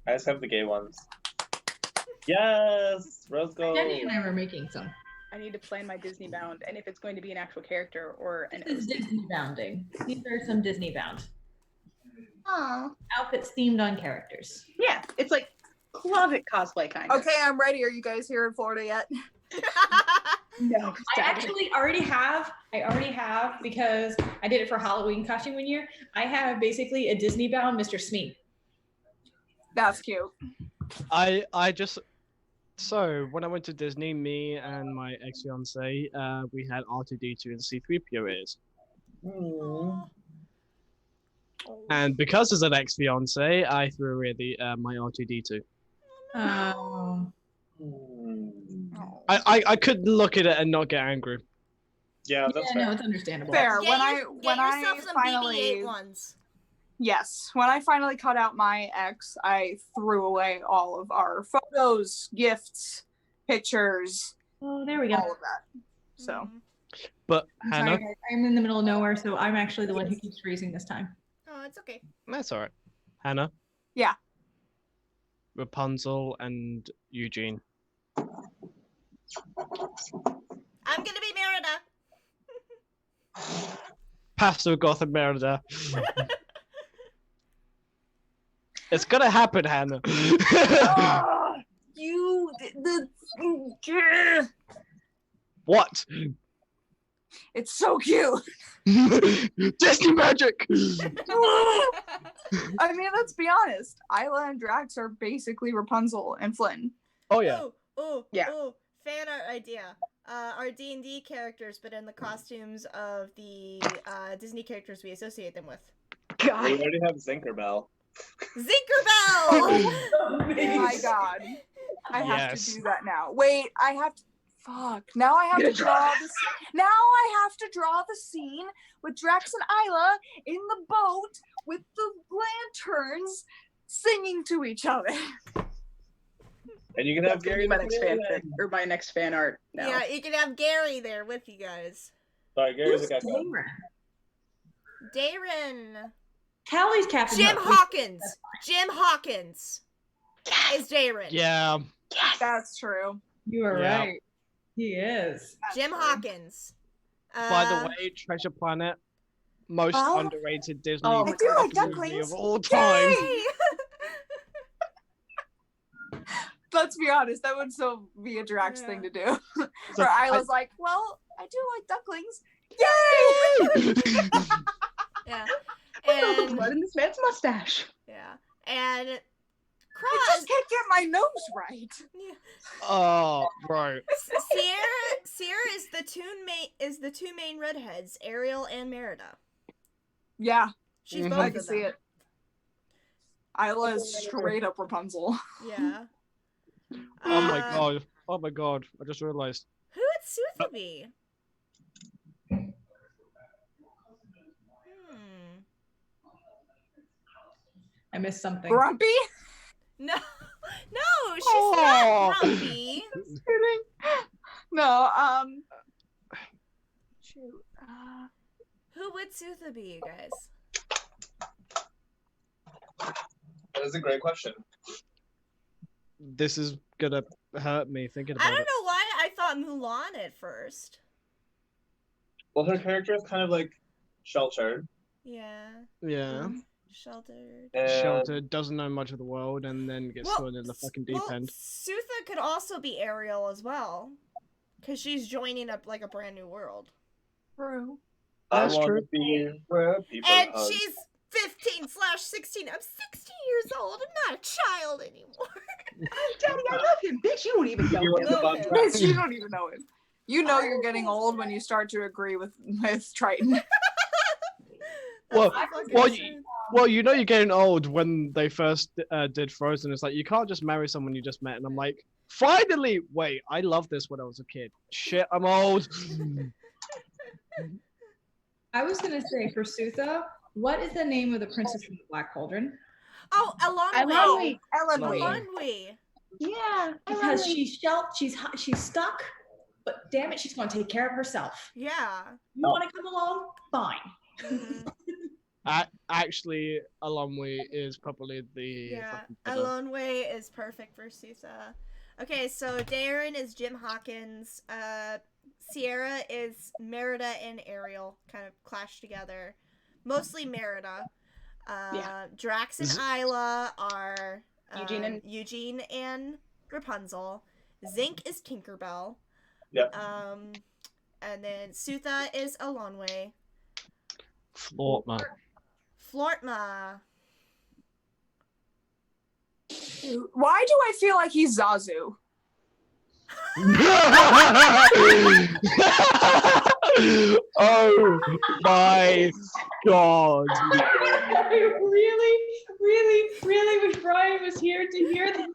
I just have the gay ones. Yes, rose gold. Jenny and I were making some. I need to plan my Disney bound and if it's going to be an actual character or an This is Disney bounding. These are some Disney bound Aw. outfits themed on characters. Yeah, it's like closet cosplay kind of. Okay, I'm ready. Are you guys here in Florida yet? No, I actually already have because I did it for Halloween costume one year. I have basically a Disney bound Mr. Smee. That's cute. So when I went to Disney, me and my ex-fiance, we had R2-D2 and C-3PO ears. And because as an ex-fiance, I threw away my R2-D2. Oh. I couldn't look at it and not get angry. Yeah, that's fair. No, it's understandable. Fair. Get when yourself I some finally BB-8 ones. Yes, when I finally cut out my ex, I threw away all of our photos, gifts, pictures, Oh, there we go. all of that. So But I'm Hannah, sorry, guys. I'm in the middle of nowhere, so I'm actually the one who keeps freezing this time. Oh, it's okay. that's all right. Hannah. Yeah. Rapunzel and Eugene. I'm gonna be Merida. Pastor Gotham Merida. It's gonna happen, Hannah. What? it's so cute. Disney magic. I mean, let's be honest. Isla and Drax are basically Rapunzel and Flynn. Oh yeah. Yeah. Fan art idea. Our D&D characters, but in the costumes of the Disney characters we associate them with. We already have Zinkerbell. Zinkerbell! Oh my god. I have Yes. to do that now. Wait, I have to. Fuck. Now I have to draw the. Now I have to draw the scene with Drax and Isla in the boat with the lanterns singing to each other. And you can have That's gonna be Gary my next McNeil. fanfic or my next fan art now. Yeah, you can have Gary there with you guys. Sorry, Gary's a Who's guy. Damon? Darren. Callie's Captain Jim Hook. Hawkins. Jim Hawkins is Darren. Yeah. That's true. You are Yeah. right. He is. Jim Hawkins. By the way, Treasure Planet, most Oh. underrated Disney Oh, I do like movie ducklings. of all time. Yay! Let's be honest, that would so be a Drax Yeah. thing to do. So Where I- Isla's like, well, I do like ducklings. Yay! Yeah. The And blood in this man's mustache. yeah. And I Cross, just can't get my nose right. Oh, bro. Sierra is the two main redheads, Ariel and Merida. Yeah, She's Mhm. both I of can them. see it. Isla is straight up Rapunzel. Yeah. Oh my god. Oh my god. I just realized. Who would Sutha be? I missed something. Grumpy? No, she's not grumpy. No, shoot. Who would Sutha be, you guys? That is a great question. This is gonna hurt me thinking about I don't it. know why I thought Mulan at first. Well, her character is kind of like sheltered. Yeah, Yeah. sheltered. Sheltered, doesn't know much of the world, and then gets thrown in the fucking deep end. Sutha could also be Ariel as well, because she's joining up like a brand new world. True. That's I want true. to be where people And hug. she's 15/16. I'm 16 years old. I'm not a child anymore. Daddy, I love him. Bitch, you don't even know You him. want the bug trap. Bitch, you don't even know it. You know you're getting old when you start to agree with Triton. Well, That's the fucking well, truth. Well, you know you're getting old when they first did Frozen. It's like, you can't just marry someone you just met. And I'm like, finally! Wait, I loved this when I was a kid. Shit, I'm old. I was gonna say for Sutha, what is the name of the princess in the Black Cauldron? Oh, Elanwe. Elanwe. Yeah. Because she's stuck, but damn it, she's gonna take care of herself. Yeah. You want to come along? Fine. Mhm. Actually, Alumwe is probably the Yeah, fucking winner. Elanwe is perfect for Sutha. Okay, so Darren is Jim Hawkins. Sierra is Merida and Ariel, kind of clashed together. Mostly Merida. Yeah. Drax and Isla are Eugene and Rapunzel. Zinc is Tinkerbell. Yep. And then Sutha is Elanwe. Flortma. Flortma. Why do I feel like he's Zazu? Oh my god. really wish Brian was here to hear that.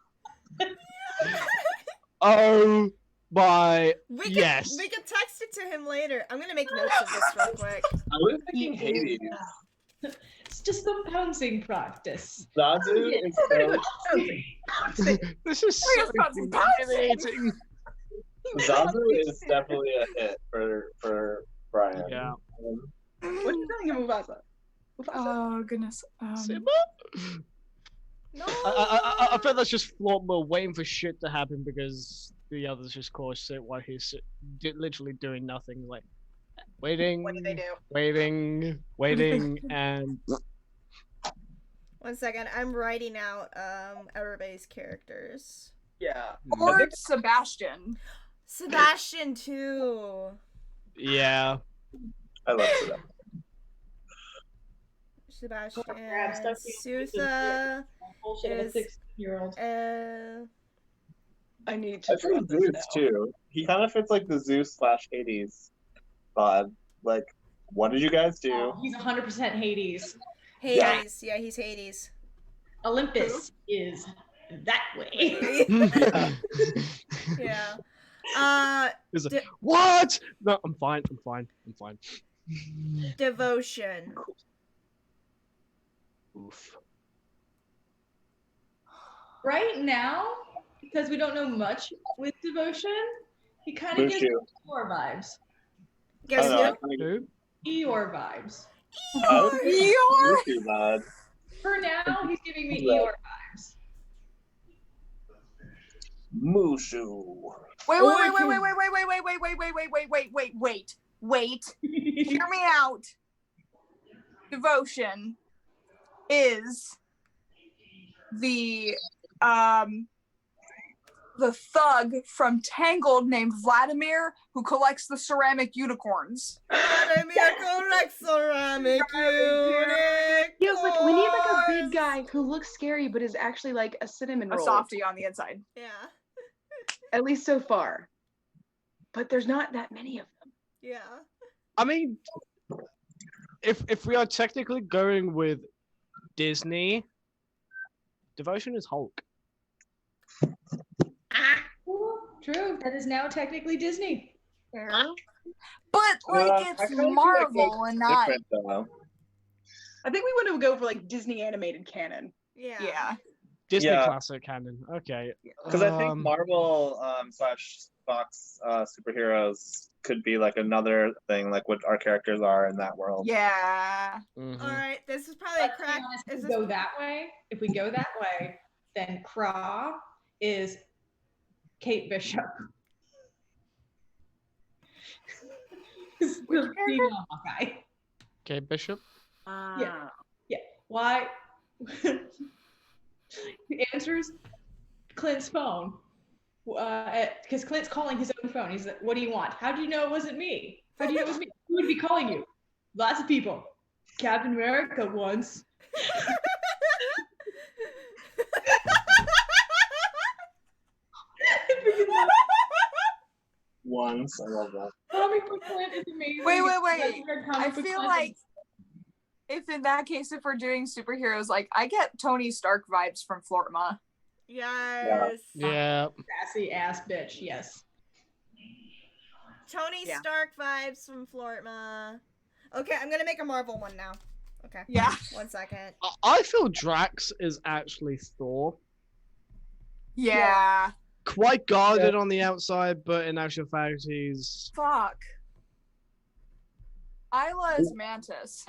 Oh my. We Yes. can text it to him later. I'm gonna make notes of this real quick. I was thinking Hades. It's just the bouncing practice. Zazu is so, This is so humiliating. Zazu is definitely a hit for Brian. Yeah. What are you telling him, Mufasa? Oh goodness. Simba? No. I feel that's just Flortma waiting for shit to happen because the others just cause shit while he's literally doing nothing. Like, waiting. What do they do? Waiting, and. One second, I'm writing out everybody's characters. Yeah. Or Sebastian. Sebastian too. Yeah. I love that. Sebastian. Grab stuff Sutha. Bullshit of a is- 16-year-old. I need I to think draw this Zeus now. too. He kind of fits like the Zeus / Hades vibe. Like, what did you guys do? He's 100% Hades. Hades. Yeah, he's Hades. Olympus is that way. Yeah. He's like, what? No, I'm fine. Devotion. Oof. Right now, because we don't know much with Devotion, he kind of gives Mushu. Eeyore vibes. Guess I don't know, who? Who? Eeyore vibes. I would say Mushu, bud. For now, he's giving me Right. Eeyore vibes. Mushu. Wait. Hear me out. Devotion is the the thug from Tangled named Vladimir who collects the ceramic unicorns. Vladimir collects ceramic unicorns. He was like, we need like a big guy who looks scary but is actually like a cinnamon A roll. softie on the inside. Yeah. At least so far. But there's not that many of them. Yeah. I mean, if we are technically going with Disney, Devotion is Hulk. True. That is now technically Disney. But like I it's kinda feel Marvel that's and not. different, though. I think we want to go for like Disney animated canon. Yeah. Yeah. Disney Yeah. classic canon. Okay. Because I think Marvel / Fox superheroes could be like another thing, like what our characters are in that world. Yeah. Mhm. All right. This is probably a Let's be crack. honest, Is if we this go that way, then Craw is Kate Bishop. The female Hawkeye. Okay, Bishop. Yeah. Why? He answers Clint's phone because Clint's calling his own phone. He's like, "What do you want? How do you know it wasn't me? How do you know it was me? Who would be calling you? Lots of people. Captain America once." Once, I love that. Comic book Clint is amazing. Wait. I I feel like if in that case, if we're doing superheroes, like I get Tony Stark vibes from Florma. Yes. Yeah. sassy ass bitch. Yes. Tony Yeah. Stark vibes from Flortma. Okay, I'm gonna make a Marvel one now. Okay. Yeah. 1 second. I feel Drax is actually Thor. Yeah. Quite guarded on the outside, but in actual fact, he's. Fuck. Isla is Mantis.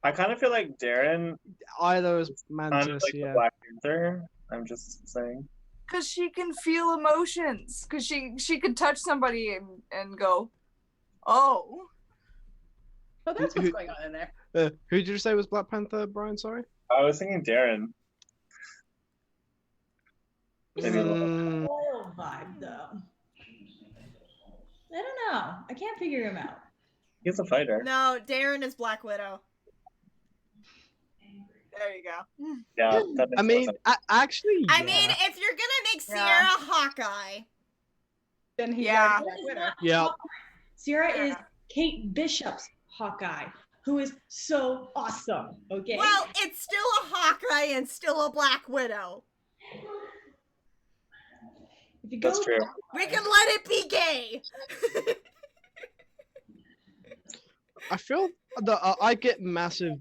I kind of feel like Darren Either is kind of Mantis, like the yeah. Black Panther. I'm just saying. Cause she can feel emotions. Cause she could touch somebody and go, oh. Oh, that's what's going on in there. Who did you say was Black Panther, Brian? Sorry? I was thinking Darren. Maybe a little. Royal vibe though. I don't know. I can't figure him out. He's a fighter. No, Darren is Black Widow. There you go. Yeah. That makes I mean, more sense. actually, I yeah. mean, if you're gonna make Sierra Yeah. Hawkeye, Then he's Yeah. already Black Widow. Yeah. Sierra is Kate Bishop's Hawkeye, who is so awesome. Okay. well, it's still a Hawkeye and still a Black Widow. if you go That's true. that We way- can let it be gay. I feel that I get massive.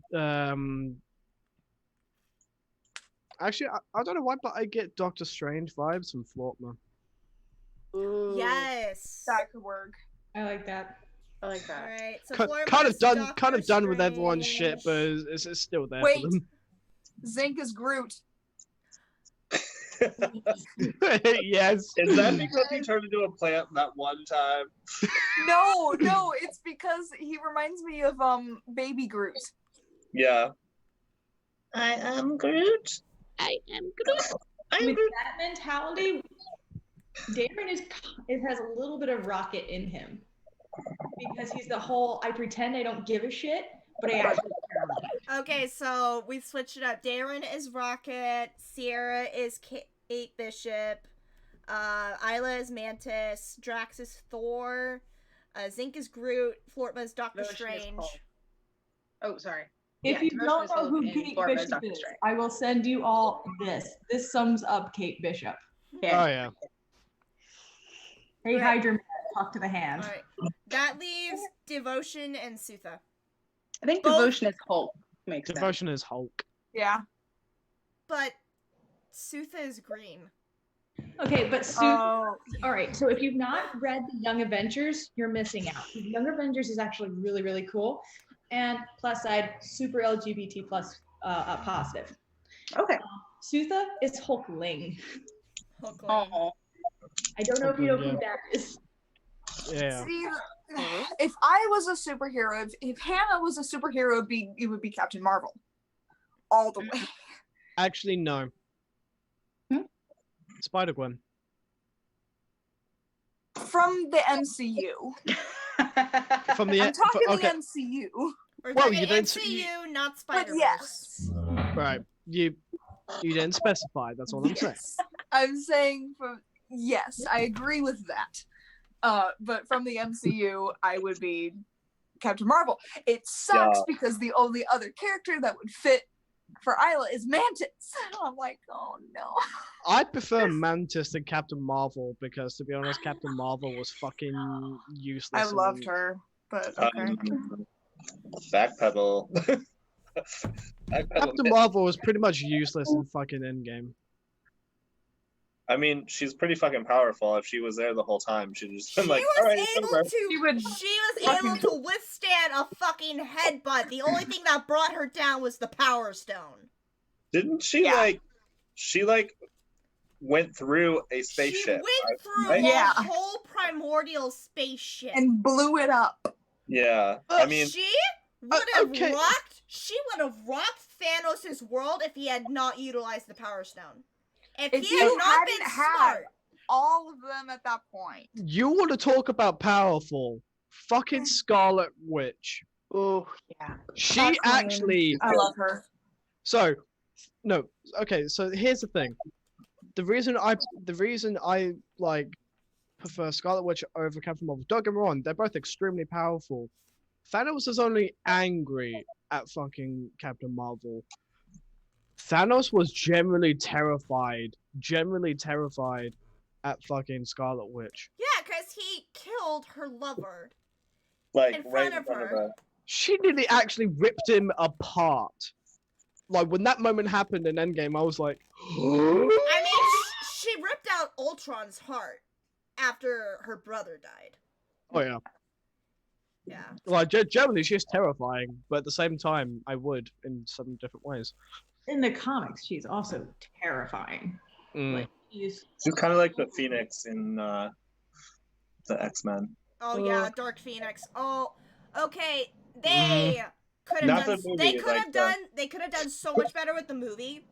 Actually, I don't know why, but I get Doctor Strange vibes from Flortma. Yes. That could work. I like that. I like All that. right. So Kind Flortma's of done, Doctor kind of done with everyone's shit, Strange. but it's still there Wait. for them. Zinc is Groot. Yes. Is that because he turned into a plant that one time? No, it's because he reminds me of Baby Groot. Yeah. I am Groot. With that mentality, Darren has a little bit of Rocket in him because he's the whole I pretend I don't give a shit, but I actually care about it. Okay, so we switched it up. Darren is Rocket. Sierra is Kate Bishop. Isla is Mantis. Drax is Thor. Zinc is Groot. Flortma is Doctor Devotion is Strange. Hulk. Oh, sorry. If Yeah, you Devotion don't is know Hulk who and Kate Flortma is Bishop Doctor is, Strange. I will send you all this. This sums up Kate Bishop. Yeah. Oh yeah. Hey, Right. Hydra Man, talk to the hand. All right. That leaves Devotion and Sutha. I think Both- Devotion is Hulk. Makes sense. Devotion is Hulk. Yeah. But Sutha is green. Okay, but Sue. Oh. All right, so if you've not read the Young Avengers, you're missing out. Young Avengers is actually really, really cool, and plus side, super LGBT plus positive. Okay. Sutha is Hulkling. Hulkling. Oh. I don't know if you know Hulkling, who that is. Yeah. See, if I was a superhero, if Hannah was a superhero, it would be Captain Marvel. All the way. Actually, no. Hmm? Spider-Gwen. from the MCU. From the I'm talking okay. the MCU. We're Well, talking you don't- MCU, not But Spider-Verse. yes, Right. You didn't specify. That's all I'm saying. yes, I'm saying from yes, I agree with that. But from the MCU, I would be Captain Marvel. It sucks because the only other character that would fit for Isla is Mantis. And I'm like, oh no. I'd prefer Mantis than Captain Marvel because, to be honest, Captain Marvel was fucking useless. I loved and- her, but okay. Backpedal. Captain Marvel was pretty much useless in fucking Endgame. I mean, she's pretty fucking powerful. If she was there the whole time, she'd just been She like, was all right, able over. to. She would She was able to withstand a fucking headbutt. The only thing that brought her down was the Power Stone. Didn't she she went through a spaceship? She went through right? Yeah. a whole primordial spaceship. and blew it up. Yeah. I mean, she would have okay. rocked. She would have rocked Thanos' world if he had not utilized the Power Stone. If he had you not been hadn't had smart. all of them at that point. You want to talk about powerful? Fucking Scarlet Witch. Oh yeah. She Queen. actually. I love her. So, no. Okay. So here's the thing. The reason I like prefer Scarlet Witch over Captain Marvel. Don't get me wrong. They're both extremely powerful. Thanos is only angry at fucking Captain Marvel. Thanos was generally terrified at fucking Scarlet Witch. Yeah, because he killed her lover. like in right front in of front of her. her. She nearly actually ripped him apart. Like when that moment happened in Endgame, I was like, I mean, she ripped out Ultron's heart after her brother died. oh yeah. Yeah. Like generally, she's terrifying, but at the same time, I would in some different ways. In the comics, she's also terrifying. Mm. Like she's kind of like the Phoenix in the X-Men. Oh yeah, Dark Phoenix. Oh, okay. They could Not have the done. movie, They could like have done. They could have done so much better with the movie.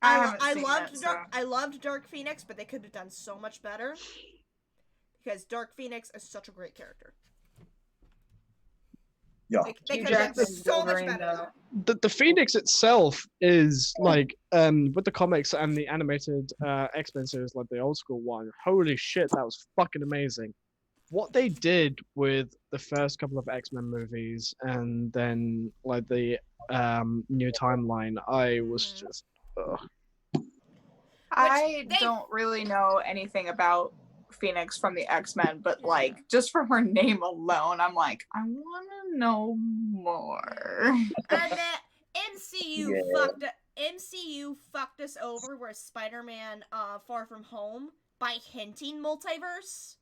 I haven't I seen loved it, Dark. so. I loved Dark Phoenix, but they could have done so much better. Because Dark Phoenix is such a great character. Yeah. They Hugh could have done Jackman's so much Wolverine, better. The Phoenix itself is like with the comics and the animated X-Men series, like the old school one. Holy shit, that was fucking amazing. What they did with the first couple of X-Men movies and then like the new timeline, I was just I don't really know anything about Phoenix from the X-Men, but like just from her name alone, I'm like, I want to know more. And the MCU fucked us over with Spider-Man Far From Home by hinting multiverse.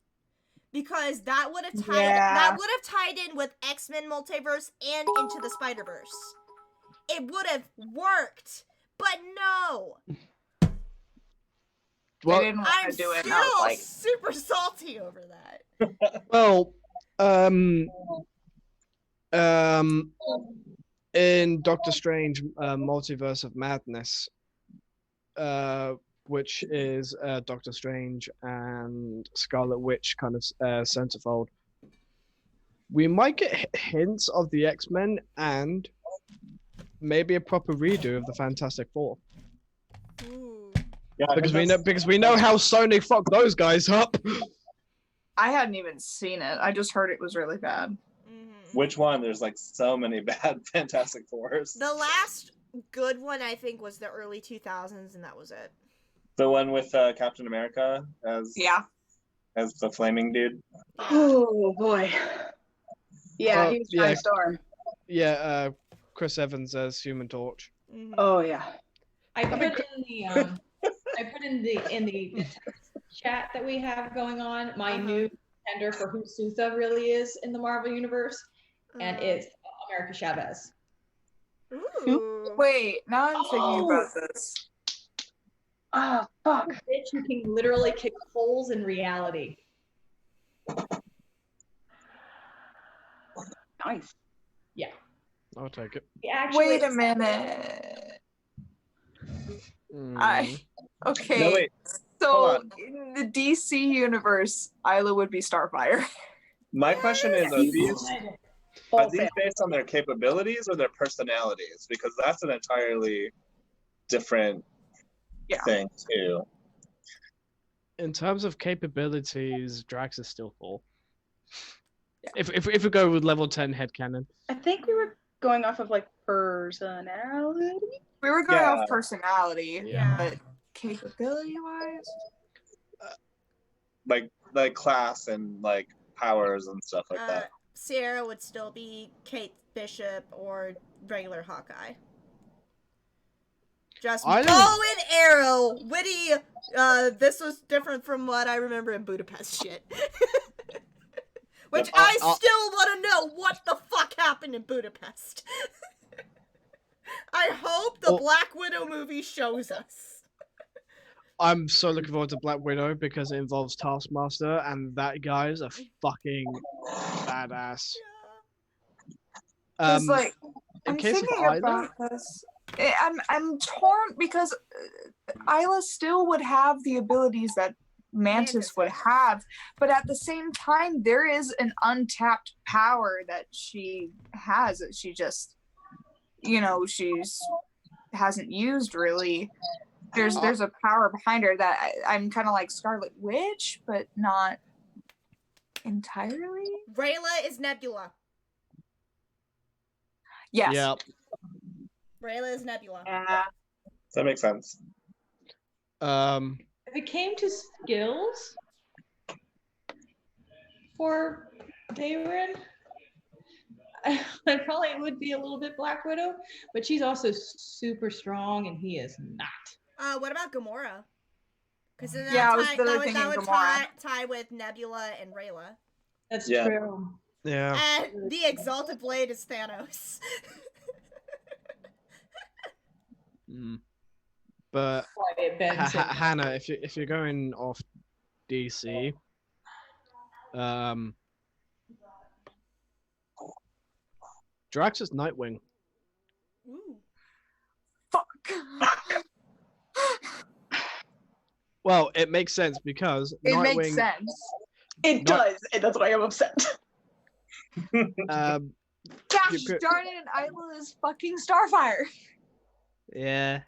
Because that would have tied in with X-Men multiverse and Into the Spider-Verse. It would have worked, but no. well, They didn't want I'm to do it. still and I was like, super salty over that. well, in Doctor Strange, Multiverse of Madness, which is Doctor Strange and Scarlet Witch kind of centerfold, we might get hints of the X-Men and maybe a proper redo of the Fantastic Four. Ooh. Yeah, I Because think we know how Sony fucked those guys up. I hadn't even seen it. I just heard it was really bad. which one? There's like so many bad Fantastic Fours. The last good one, I think, was the early 2000s, and that was it. The one with Captain America as the flaming dude. Oh boy. Yeah, he was yeah. Johnny Storm. Yeah, Chris Evans as Human Torch. Oh yeah. I put in the text chat that we have going on my new contender for who Sutha really is in the Marvel universe, and it's America Chavez. Ooh. Wait, now I'm thinking about this. Oh fuck. Bitch who can literally kick holes in reality. Nice. Yeah. I'll take it. Wait a minute. Mm. Okay. No, wait. So in the DC universe, Isla would be Starfire. My question is, Full are these fan. based on their capabilities or their personalities? Because that's an entirely different thing too. In terms of capabilities, Drax is still full. If we go with level 10 headcanon. I think we were going off of like personality. We were going Yeah. off personality, Yeah. but capability-wise, Like class and like powers and stuff like that. Sierra would still be Kate Bishop or regular Hawkeye. Just bow I don't- and arrow, witty. This was different from what I remember in Budapest shit. Which I still want to know what the fuck happened in Budapest. I hope the Black Widow movie shows us. I'm so looking forward to Black Widow because it involves Taskmaster, and that guy is a fucking badass. it's like in I'm case of thinking Isla, about this. I'm torn because Isla still would have the abilities that Mantis would have, but at the same time, there is an untapped power that she has that she just, she's hasn't used really. There's a power behind her that I'm kind of like Scarlet Witch, but not entirely. Rayla is Nebula. Yes. Yep. Rayla is Nebula. Yeah. That makes sense. If it came to skills for Darren, I probably would be a little bit Black Widow, but she's also super strong and he is not. What about Gamora? Because Yeah, I was really that thinking would Gamora. tie with Nebula and Rayla. That's Yeah. true. Yeah. And the Exalted Blade is Thanos. But Quiet Ben said- Hannah, if you're going off DC, Drax is Nightwing. Ooh. Fuck. Well, it makes sense because It Nightwing. makes sense. It does, and that's why I'm upset. Um, Gosh You could- darn it, Isla is fucking Starfire. yeah,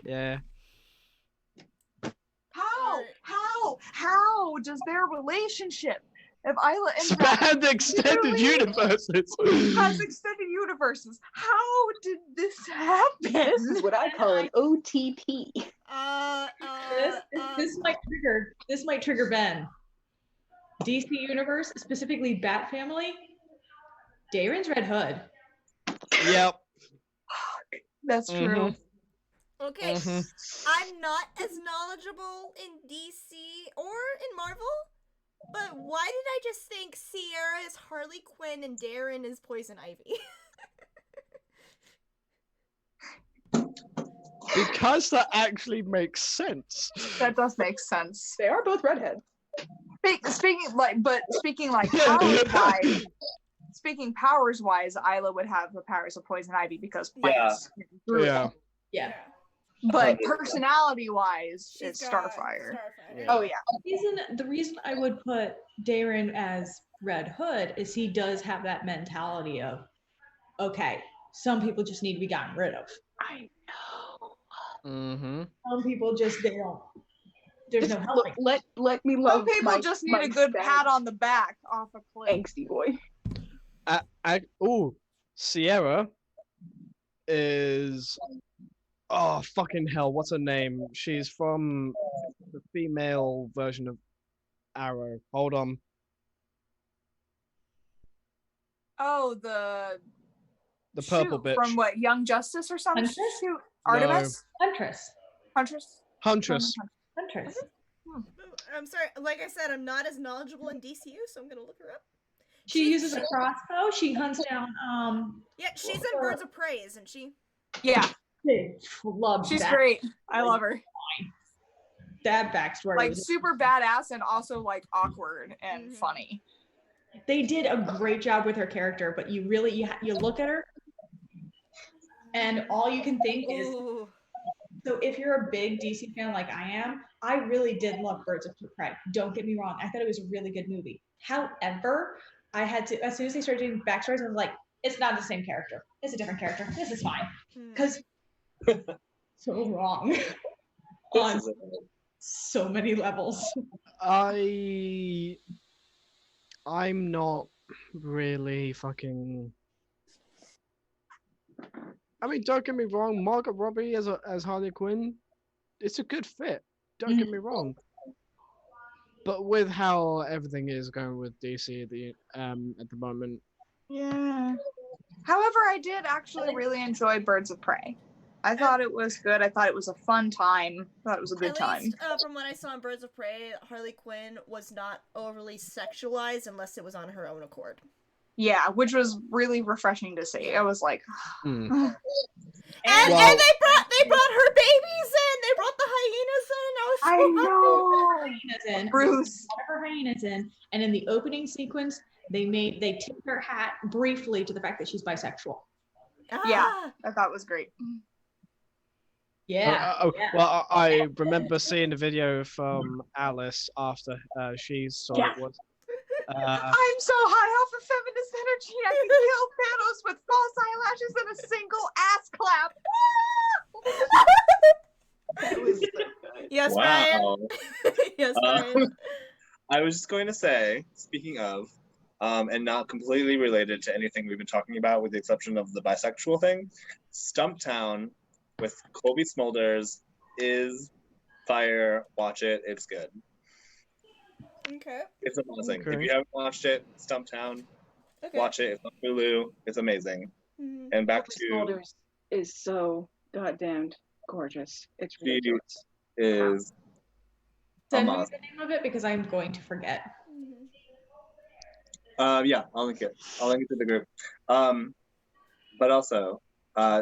yeah. How does their relationship, if Isla Spanned extended universes. has extended universes, how did this happen? This is what I call an OTP. This might trigger Ben. DC Universe, specifically Bat Family. Darren's Red Hood. Yep. That's true. Okay, Mhm. I'm not as knowledgeable in DC or in Marvel, but why did I just think Sierra is Harley Quinn and Darren is Poison Ivy? Because that actually makes sense. That does make sense. They are both redheads. Speaking like powers wise, powers wise, Isla would have the powers of Poison Ivy because plants. Yeah. Yeah. But personality wise, She's it's got Starfire. Yeah. Oh yeah. The reason I would put Darren as Red Hood is he does have that mentality of, okay, some people just need to be gotten rid of. I know. Mm-hmm. Some people just they don't. There's no helping. Let me love. Some people just need a good pat on the back off a cliff. Angsty boy. Sierra is. Oh, fucking hell. What's her name? She's from the female version of Arrow. Hold on. Oh, the purple shoot, bitch. from what, Young Justice or something? Huntress? Shoot, Artemis? Huntress. Huntress? Huntress. I'm sorry, like I said, I'm not as knowledgeable in DCU, so I'm gonna look her up. She uses a crossbow. She hunts down. Yeah, she's in Birds of Prey, isn't she? Yeah, Love she's that. great. I love her. That backstory. Like was- super badass and also like awkward and funny. They did a great job with her character, but you really you look at her, and all you can think is Ooh. So if you're a big DC fan like I am, I really did love Birds of Prey. Don't get me wrong. I thought it was a really good movie. However, I had to, as soon as they started doing backstories, I was like, it's not the same character. It's a different character. This is fine. Because so wrong on so many levels. I'm not really fucking. I mean, don't get me wrong. Margot Robbie as Harley Quinn, it's a good fit. Don't get me wrong. But with how everything is going with DC at the moment. Yeah. However, I did actually really enjoy Birds of Prey. I thought it was good. I thought it was a fun time. I thought it was a good At time. least, from what I saw in Birds of Prey, Harley Quinn was not overly sexualized unless it was on her own accord. Yeah, which was really refreshing to see. I was like, And they brought her babies in. They brought the hyenas in. I was so Hyenas in. Bruce. One of her hyenas in, and in the opening sequence, they tip her hat briefly to the fact that she's bisexual. Yeah, I thought it was great. Yeah. Well, I remember seeing the video from Alice after she saw it was. I'm so high off of feminist energy, I can kill Thanos with false eyelashes and a single ass clap. That was so good. Yes, Wow. Brian. Yes, Brian. I was just going to say, speaking of, and not completely related to anything we've been talking about, with the exception of the bisexual thing, Stumptown with Colby Smulders is fire. Watch it. It's good. Okay. It's amazing. Okay. If you haven't watched it, Stumptown, watch it. It's on Hulu. It's amazing. Mm-hmm. And back Colby to Smulders is so goddamn gorgeous. It's she ridiculous. is Send me amazing. the name of it because I'm going to forget. Yeah, I'll link it. I'll link it to the group. But also,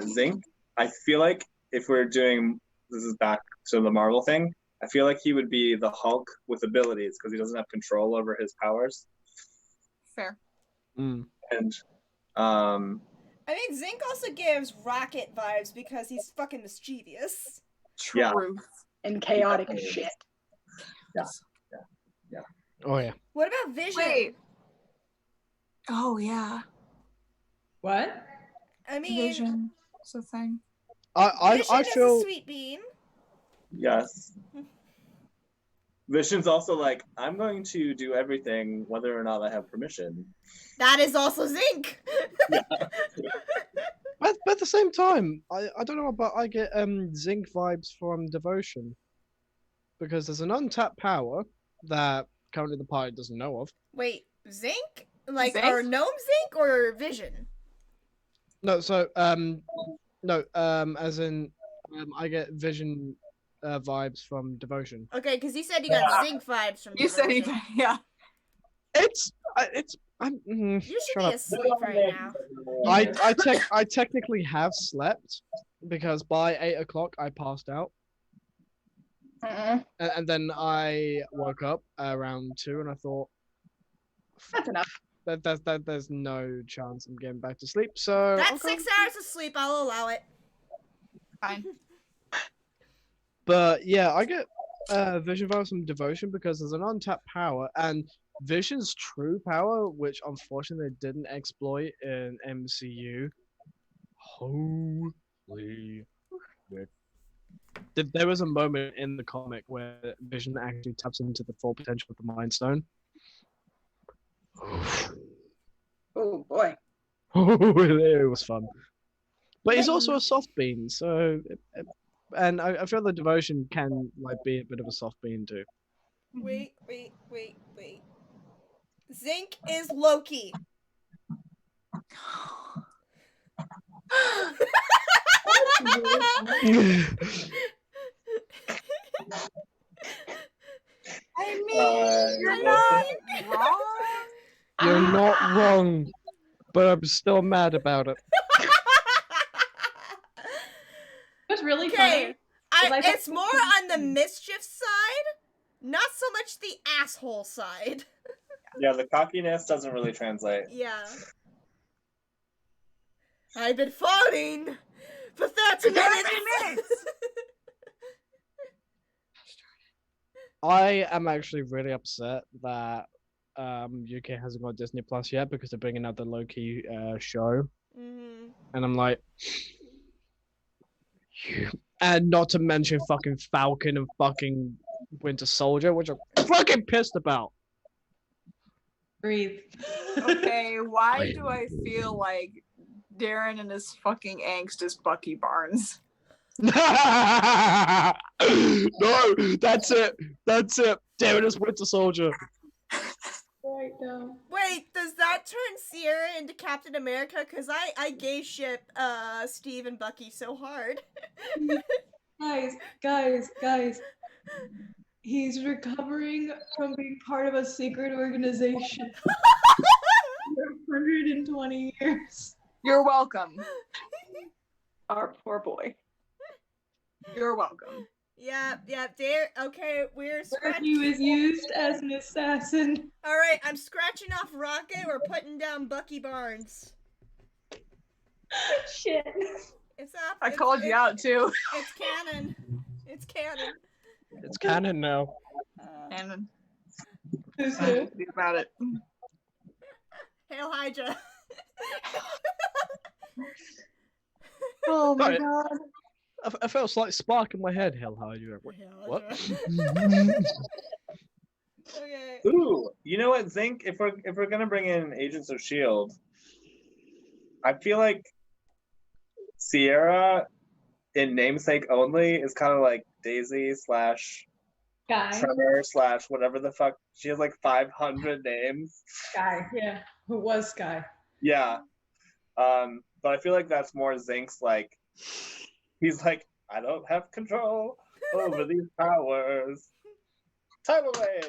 Zinc, I feel like if we're doing, this is back to the Marvel thing, I feel like he would be the Hulk with abilities because he doesn't have control over his powers. Fair. And I mean, Zinc also gives Rocket vibes because he's fucking mischievous. Yeah. And chaotic as shit. Yeah. Oh yeah. What about Vision? Wait. Oh, yeah. What? I mean, Vision. It's a thing. I Vision feel is a sweet bean. Yes. Vision's also like, I'm going to do everything whether or not I have permission. That is also Zinc. But at the same time, I don't know, but I get Zinc vibes from Devotion, because there's an untapped power that currently the party doesn't know of. Wait, Zinc? Like Zinc? our gnome Zinc or Vision? No, so as in I get Vision vibes from Devotion. Okay, because you said you got Zinc vibes from You said Devotion. yeah. You should Shut be up. asleep right now. I technically have slept because by 8 o'clock I passed out. And then I woke up around 2 and I thought, that's enough. There's no chance I'm getting back to sleep. So That's okay. 6 hours of sleep. I'll allow it. Fine. But yeah, I get Vision vibes from Devotion because there's an untapped power, and Vision's true power, which unfortunately they didn't exploit in MCU. Holy shit. There was a moment in the comic where Vision actually taps into the full potential of the Mind Stone. Oh boy. It was fun. But he's also a soft bean, so and I feel the Devotion can like be a bit of a soft bean too. Wait. Zinc is Loki. I mean, you're not wrong. You're not wrong, but I'm still mad about it. It was really Okay, funny. it's more on the mischief side, not so much the asshole side. Yeah, the cockiness doesn't really translate. Yeah. I've been farting for 30 minutes. I am actually really upset that UK hasn't got Disney Plus yet because they're bringing out the Loki show, Mm-hmm. and I'm like, and not to mention fucking Falcon and fucking Winter Soldier, which I'm fucking pissed about. Breathe. Okay, why do I feel like Darren and his fucking angst is Bucky Barnes? No, that's it. That's it. Darren is Winter Soldier. Right now. Wait, does that turn Sierra into Captain America? Cause I gay ship Steve and Bucky so hard. Guys. He's recovering from being part of a secret organization for 120 years. You're welcome. Our poor boy. You're welcome. Yeah, Dare. Okay, we're scratching. He was used as an assassin. All right, I'm scratching off Rocket. We're putting down Bucky Barnes. Shit. It's up. I called you out too. It's canon. It's canon. It's canon now. Canon. Who's Nothing who? to do about it. Hail Hydra. Oh my Sorry. god. I felt a slight spark in my head. Hell, how you? Hail What? Hydra. Okay. Ooh, you know what, Zink? If we're gonna bring in Agents of Shield, I feel like Sierra, in namesake only, is kind of like Daisy slash Guy. Tremor slash whatever the fuck. She has like 500 names. Sky, yeah. Who was Sky? Yeah. But I feel like that's more Zink's like, he's like, I don't have control over these powers. Time away.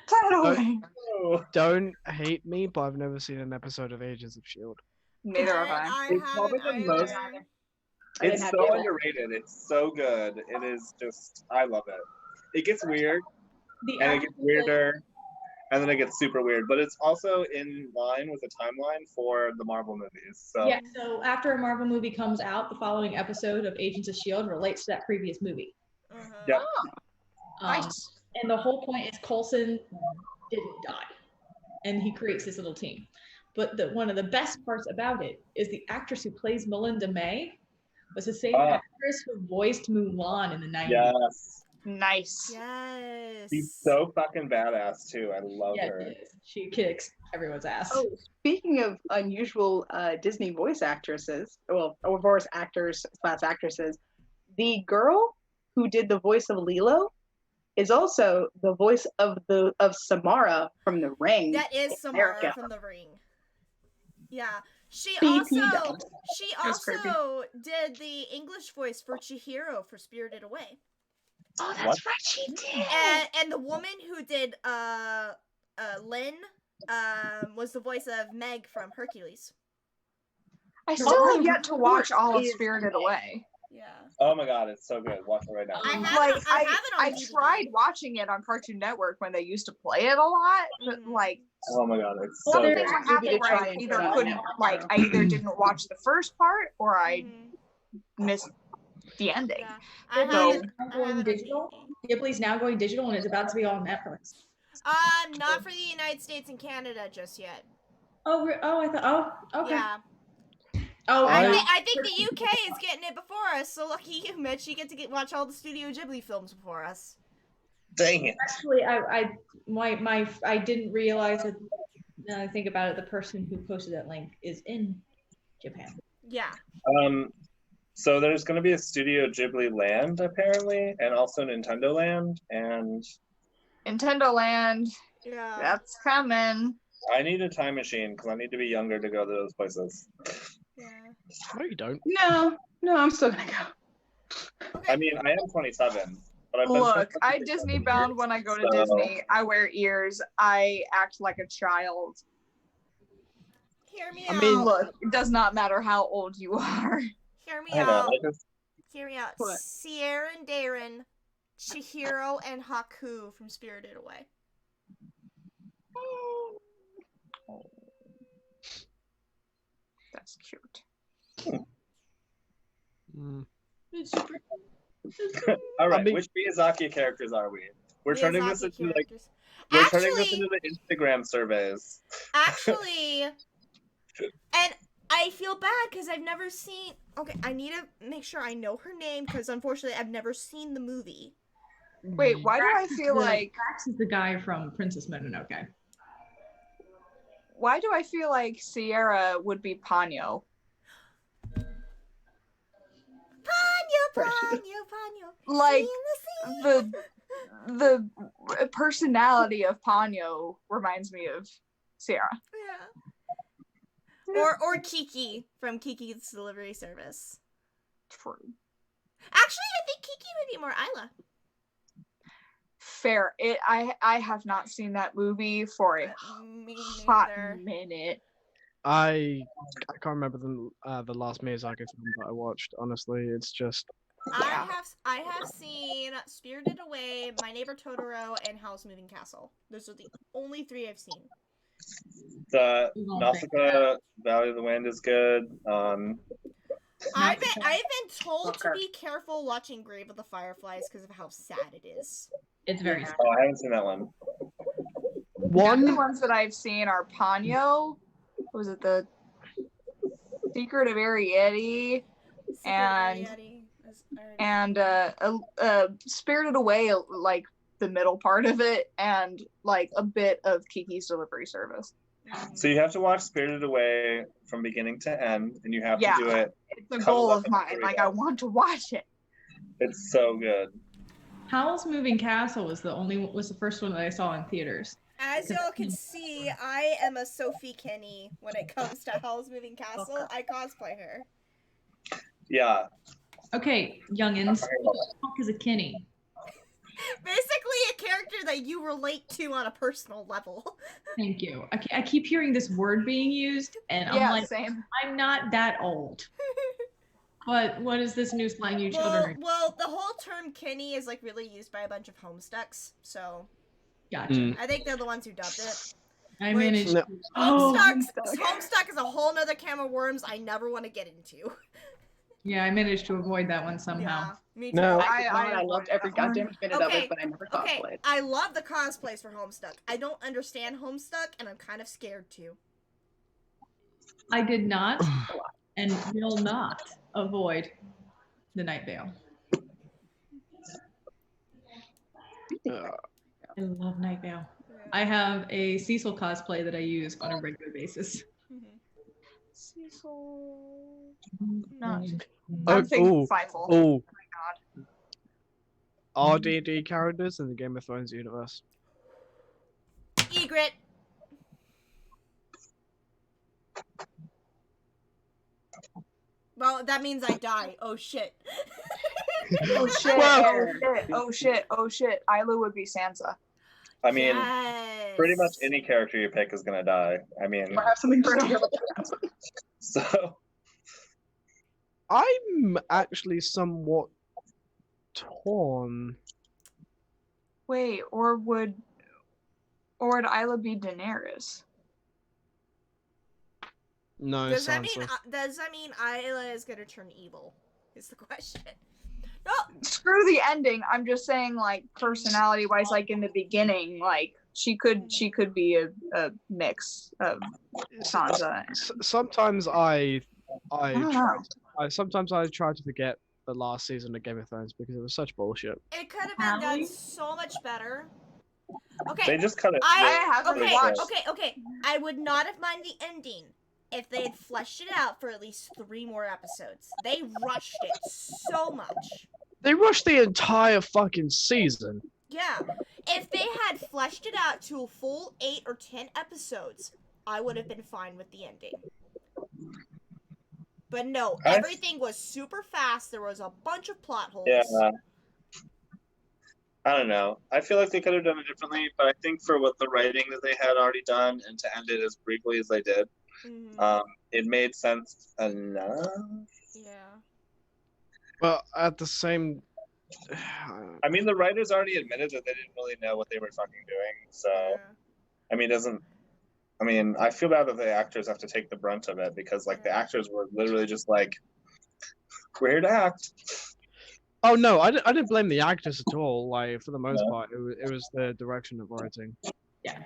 Time away. Oh. Don't hate me, but I've never seen an episode of Agents of Shield. Neither have I. It's probably the most. It's have so cable. underrated. It's so good. It is just, I love it. It gets weird, and it gets weirder, and then it gets super weird. But it's also in line with the timeline for the Marvel movies. So Yeah, so after a Marvel movie comes out, the following episode of Agents of S.H.I.E.L.D. relates to that previous movie. yeah. Nice. And the whole point is Coulson didn't die, and he creates this little team. But one of the best parts about it is the actress who plays Melinda May was the same actress who voiced Mulan in the 90s. Yes. Nice. Yes. She's so fucking badass too. I love Yeah, her. she kicks everyone's ass. Oh, speaking of unusual Disney voice actresses, well, or voice actors / actresses, the girl who did the voice of Lilo is also the voice of Samara from The Ring. That is in Samara America. from The Ring. Yeah. She BP also dogs. That's creepy. did the English voice for Chihiro for Spirited Away. Oh, that's What? right, she did. And the woman who did Lynn was the voice of Meg from Hercules. I still have Oh, yet to watch all of is- Spirited Away. Yeah. Oh my god, it's so good. Watch it right now. I have Like it, I have it on I DVD. tried watching it on Cartoon Network when they used to play it a lot, but like Oh my god, it's so something good. There's a movie happened to where try I and either put on couldn't Netflix. like I either didn't watch the first part or I Mhm. missed the ending. Yeah. I have So- it. Now I have going it on digital. DVD. Ghibli's now going digital, and it's about to be on Netflix. Not for the United States and Canada just yet. I thought. Oh, okay. Yeah. Oh, I think the UK is getting it before us, so lucky you, Mitch. You get to watch all the Studio Ghibli films before us. Dang it. actually, I didn't realize that. Now I think about it, the person who posted that link is in Japan. Yeah. So there's going to be a Studio Ghibli Land apparently, and also Nintendo Land, and Nintendo Land, Yeah. that's coming. I need a time machine because I need to be younger to go to those places. Yeah. No, you don't. No, I'm still gonna go. I mean, I am 27, but I've been Look, I Disney bound when I go to So- Disney. I wear ears. I act like a child. Hear me I out. mean- Look, it does not matter how old you are. Hear me I know. out. I just Hear me out. What? Sierra and Darren, Chihiro and Haku from Spirited Away. That's cute. Mm. It's super. All right, mean- which Miyazaki characters are we? We're turning this Miyazaki into characters. we're turning this Actually- into the Instagram surveys. Actually, and I feel bad because I've never seen. Okay, I need to make sure I know her name because unfortunately I've never seen the movie. Wait, why do I feel like Drax is the guy from Princess Mononoke. why do I feel like Sierra would be Ponyo? Ponyo. Like in the sea. the personality of Ponyo reminds me of Sierra. Yeah. Or Kiki from Kiki's Delivery Service. True. Actually, I think Kiki would be more Isla. Fair. I have not seen that movie for a Me hot neither. minute. I can't remember the last Miyazaki film that I watched. Honestly, it's just I have seen Spirited Away, My Neighbor Totoro, and Howl's Moving Castle. Those are the only 3 I've seen. The You won't Nausicaa Valley of the Wind is good. I've been told to be careful watching Grave of the Fireflies because of how sad it is. It's very sad. Oh, I haven't seen that one. The only one. ones that I've seen are Ponyo. Was it the Secret of Arrietty? And- And Spirited Away, like the middle part of it, and like a bit of Kiki's Delivery Service. So you have to watch Spirited Away from beginning to end, and you have Yeah. to do it. It's a Cut goal it of up mine. into Like three. I want to watch it. It's so good. Howl's Moving Castle was the first one that I saw in theaters. As y'all can see, I am a Sophie Kenny when it comes to Howl's Moving Castle. I cosplay her. Yeah. Okay, youngins, who the fuck is a Kenny? Basically, a character that you relate to on a personal level. Thank you. I keep hearing this word being used, and I'm Yeah, like, same. I'm not that old. But what is this new slang you children are? Well, the whole term Kenny is like really used by a bunch of Homestucks, so Gotcha. Mm. I think they're the ones who dubbed it. I Which- managed. No. Homestuck is a whole nother can of worms I never want to get into. Yeah, I managed to avoid that one somehow. Yeah, me too. No. I loved every goddamn minute of Okay, it, but I never Okay, cosplayed. I love the cosplays for Homestuck. I don't understand Homestuck, and I'm kind of scared too. I did not and will not avoid the Night Vale. I love Night Vale. I have a Cecil cosplay that I use on a regular basis. Cecil. No. Oh, I'm thinking ooh, Fievel. oh, God. RDD characters in the Game of Thrones universe. Egret. Well, that means I die. Oh shit. Oh shit! Whoa. Oh shit! Oh shit! Oh shit! Isla would be Sansa. I mean, Yes. pretty much any character you pick is gonna die. I mean, I have something to say about that. so I'm actually somewhat torn. Wait, or would Isla be Daenerys? No, Does that Sansa. mean Isla is gonna turn evil? Is the question. No. Screw the ending. I'm just saying, like, personality-wise, like in the beginning, like she could be a mix of Sansa. Sometimes I I don't know. sometimes I try to forget the last season of Game of Thrones because it was such bullshit. It could have been done so much better. Okay. they just cut it. I haven't really watched. short. Okay. I would not have minded the ending if they had fleshed it out for at least 3 more episodes. They rushed it so much. They rushed the entire fucking season. Yeah. If they had fleshed it out to a full 8 or 10 episodes, I would have been fine with the ending. But no, I- everything was super fast. There was a bunch of plot holes. Yeah. I don't know. I feel like they could have done it differently, but I think for what the writing that they had already done and to end it as briefly as they did, Mhm. it made sense enough. Yeah. But at the same, I mean, the writers already admitted that they didn't really know what they were fucking doing. So, Yeah. I mean, I feel bad that the actors have to take the brunt of it because, like, the actors were literally just like, "We're here to act." Oh no, I didn't blame the actors at all. Like for the most part, it was the direction of writing. Yeah.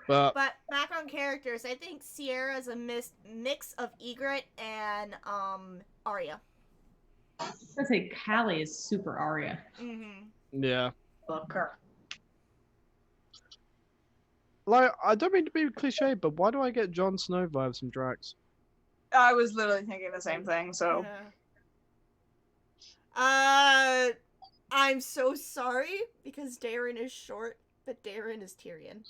But But back on characters, I think Sierra is a mix of Egret and Arya. I'd say Callie is super Arya. Mm-hmm. yeah, Love her. like I don't mean to be cliche, but why do I get Jon Snow vibes from Drax? I was literally thinking the same thing. So I'm so sorry because Darren is short, but Darren is Tyrion.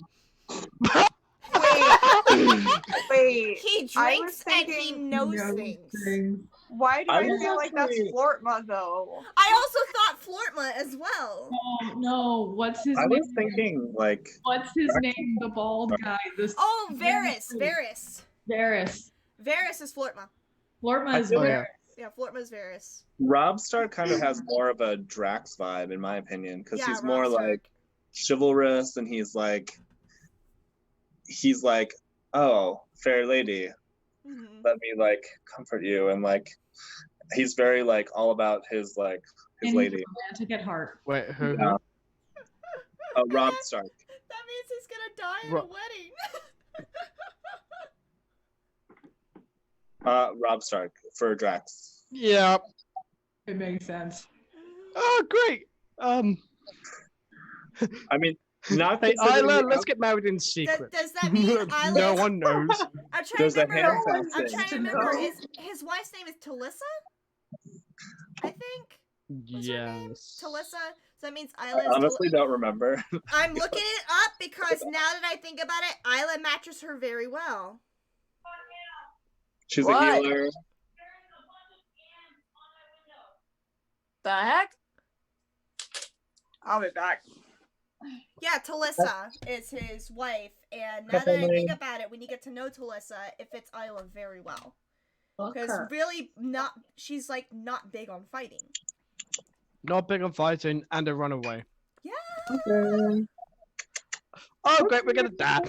Wait. He I was drinks and he thinking- knows things. Why do I I was feel like that's actually- Flortma though? I also thought Flortma as well. Oh no, what's his I name? was thinking like What's his name? The bald guy. This Oh, Varys. Varys. Varys is Flortma. Flortma I is feel like- Varys. Yeah, Flortma is Varys. Rob Stark kind of has more of a Drax vibe in my opinion because Yeah, he's Robb more Stark. like chivalrous and he's like, oh, fair lady, Mhm. let me like comfort you, and like he's very like all about his like his And lady. he's romantic at heart. Wait, who? Yeah. Rob Stark. That means he's gonna die at Ro- a wedding. Rob Stark for Drax. Yeah. It makes sense. Oh, great. I mean, not Hey, considering Isla, the let's get married in Does, secret. does that mean Isla? No one knows. I'm trying There's to a remember. hand I'm fencing. trying to remember. His wife's name is Talissa. I think. What's her name? Yes. Talissa. So that means I Isla is honestly don't remember. I'm looking it up because now that I think about it, Isla matches her very well. She's What? a healer. The heck? I'll be back. Yeah, Talissa is his wife, and now that I think about it, when you get to know Talissa, it fits Isla very well. Because really, she's like not big on fighting. Not big on fighting and a runaway. Yeah. Oh, great, we're gonna die.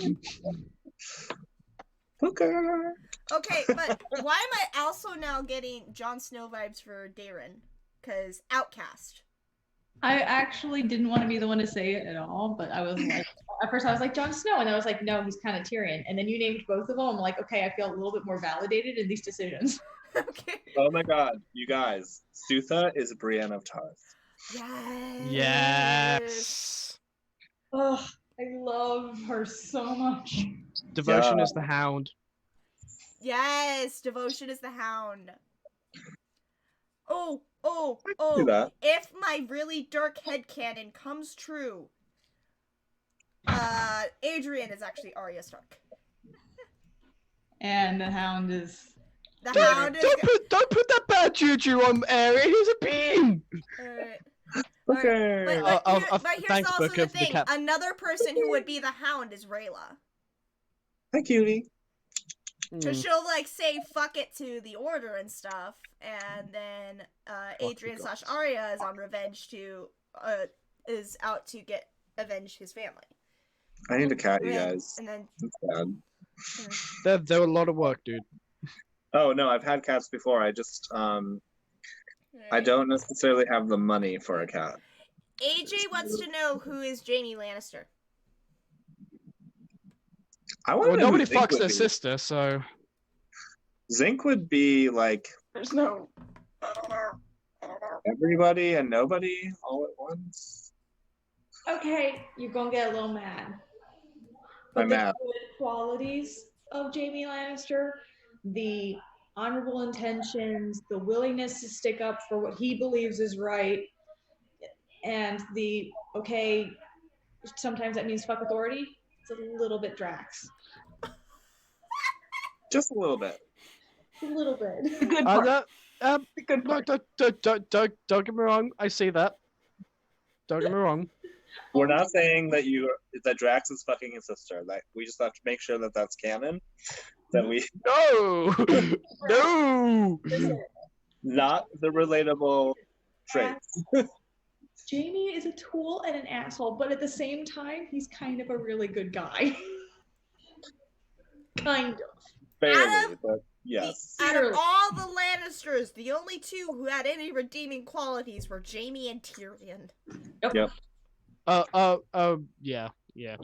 Okay, but why am I also now getting Jon Snow vibes for Darren? Because Outcast. I actually didn't want to be the one to say it at all, but I was like, at first I was like Jon Snow, and I was like, no, he's kind of Tyrion. And then you named both of them. I'm like, okay, I feel a little bit more validated in these decisions. Okay. Oh my god, you guys. Sutha is Brienne of Tarth. Yes. Yes. Oh, I love her so much. Devotion Yeah. is the hound. Yes, Devotion is the Hound. Oh, do that. if my really dark headcanon comes true, Adrian is actually Arya Stark. And the Hound is. The Hound is... Don't put that bad juju on Aaron. He's a bean. Alright. Okay. But, I'll- here's thanks, also Booker, the for the thing. cap. Another person who would be the Hound is Rayla. Hi, cutie. Because she'll, like, say fuck it to the Order and stuff, and then Adrian / Arya is on revenge to, is out to avenge his family. I need a cat, you And then- guys. And then, It's bad. They're a lot of work, dude. Oh no, I've had cats before. I just I don't necessarily have the money for a cat. AJ wants to know who is Jaime Lannister. I want Well, to know who nobody Zinc fucks would their be. sister, so Zinc would be like There's no. everybody and nobody all at once. Okay, you're gonna get a little mad. I'm the mad. good qualities of Jaime Lannister, the honorable intentions, the willingness to stick up for what he believes is right, and the okay, sometimes that means fuck authority. It's a little bit Drax. Just a little bit. A little bit. Good part. Good look, part. don't get me wrong. I see that. Don't get me wrong. We're not saying that Drax is fucking his sister. Like we just have to make sure that that's canon. That we No, no. not the relatable traits. Jaime is a tool and an asshole, but at the same time, he's kind of a really good guy. Kind of. Barely, but Yes. Out of all the Lannisters, the only two who had any redeeming qualities were Jaime and Tyrion. Yep. Yeah. Yeah,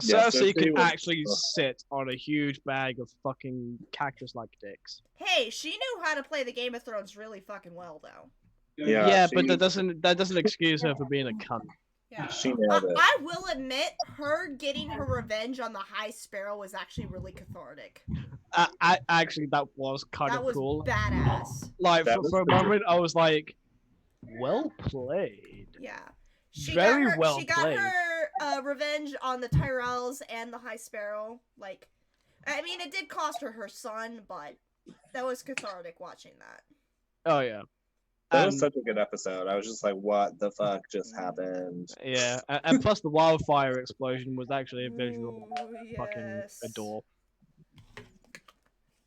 Cersei Cersei can was- actually sit on a huge bag of fucking cactus-like dicks. Hey, she knew how to play the Game of Thrones really fucking well, though. Yeah, but she- that doesn't excuse her for being a cunt. Yeah. She nailed it. I will admit, her getting her revenge on the High Sparrow was actually really cathartic. Actually, that was kind That of was cool. badass. Like That for, was for a pretty moment, I was like, "Well played." Yeah. She Very got her, well She got played. her revenge on the Tyrells and the High Sparrow. Like, I mean, it did cost her her son, but that was cathartic watching that. Oh yeah. That was such a good episode. I was just like, what the fuck just happened? Yeah, and plus the wildfire explosion was actually a visual Ooh, fucking yes. adore.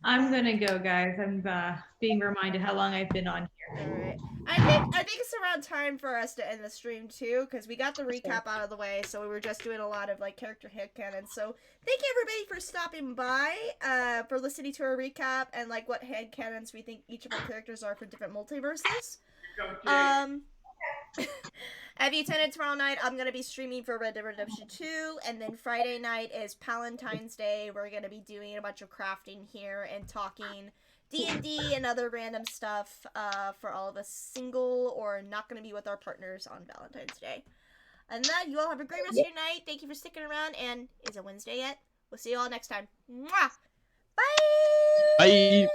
I'm gonna go, guys. I'm being reminded how long I've been on here. Alright. I think it's around time for us to end the stream too, because we got the recap out of the way, so we were just doing a lot of like character headcanons. So thank you everybody for stopping by, for listening to our recap and like what headcanons we think each of our characters are for different multiverses. If you tune in tomorrow night, I'm gonna be streaming for Red Dead Redemption 2, and then Friday night is Palentine's Day. We're gonna be doing a bunch of crafting here and talking D&D and other random stuff for all of us single or not gonna be with our partners on Valentine's Day. And then you all have a great rest of your night. Thank you for sticking around, and is it Wednesday yet? We'll see you all next time. Mwah! Bye! Bye.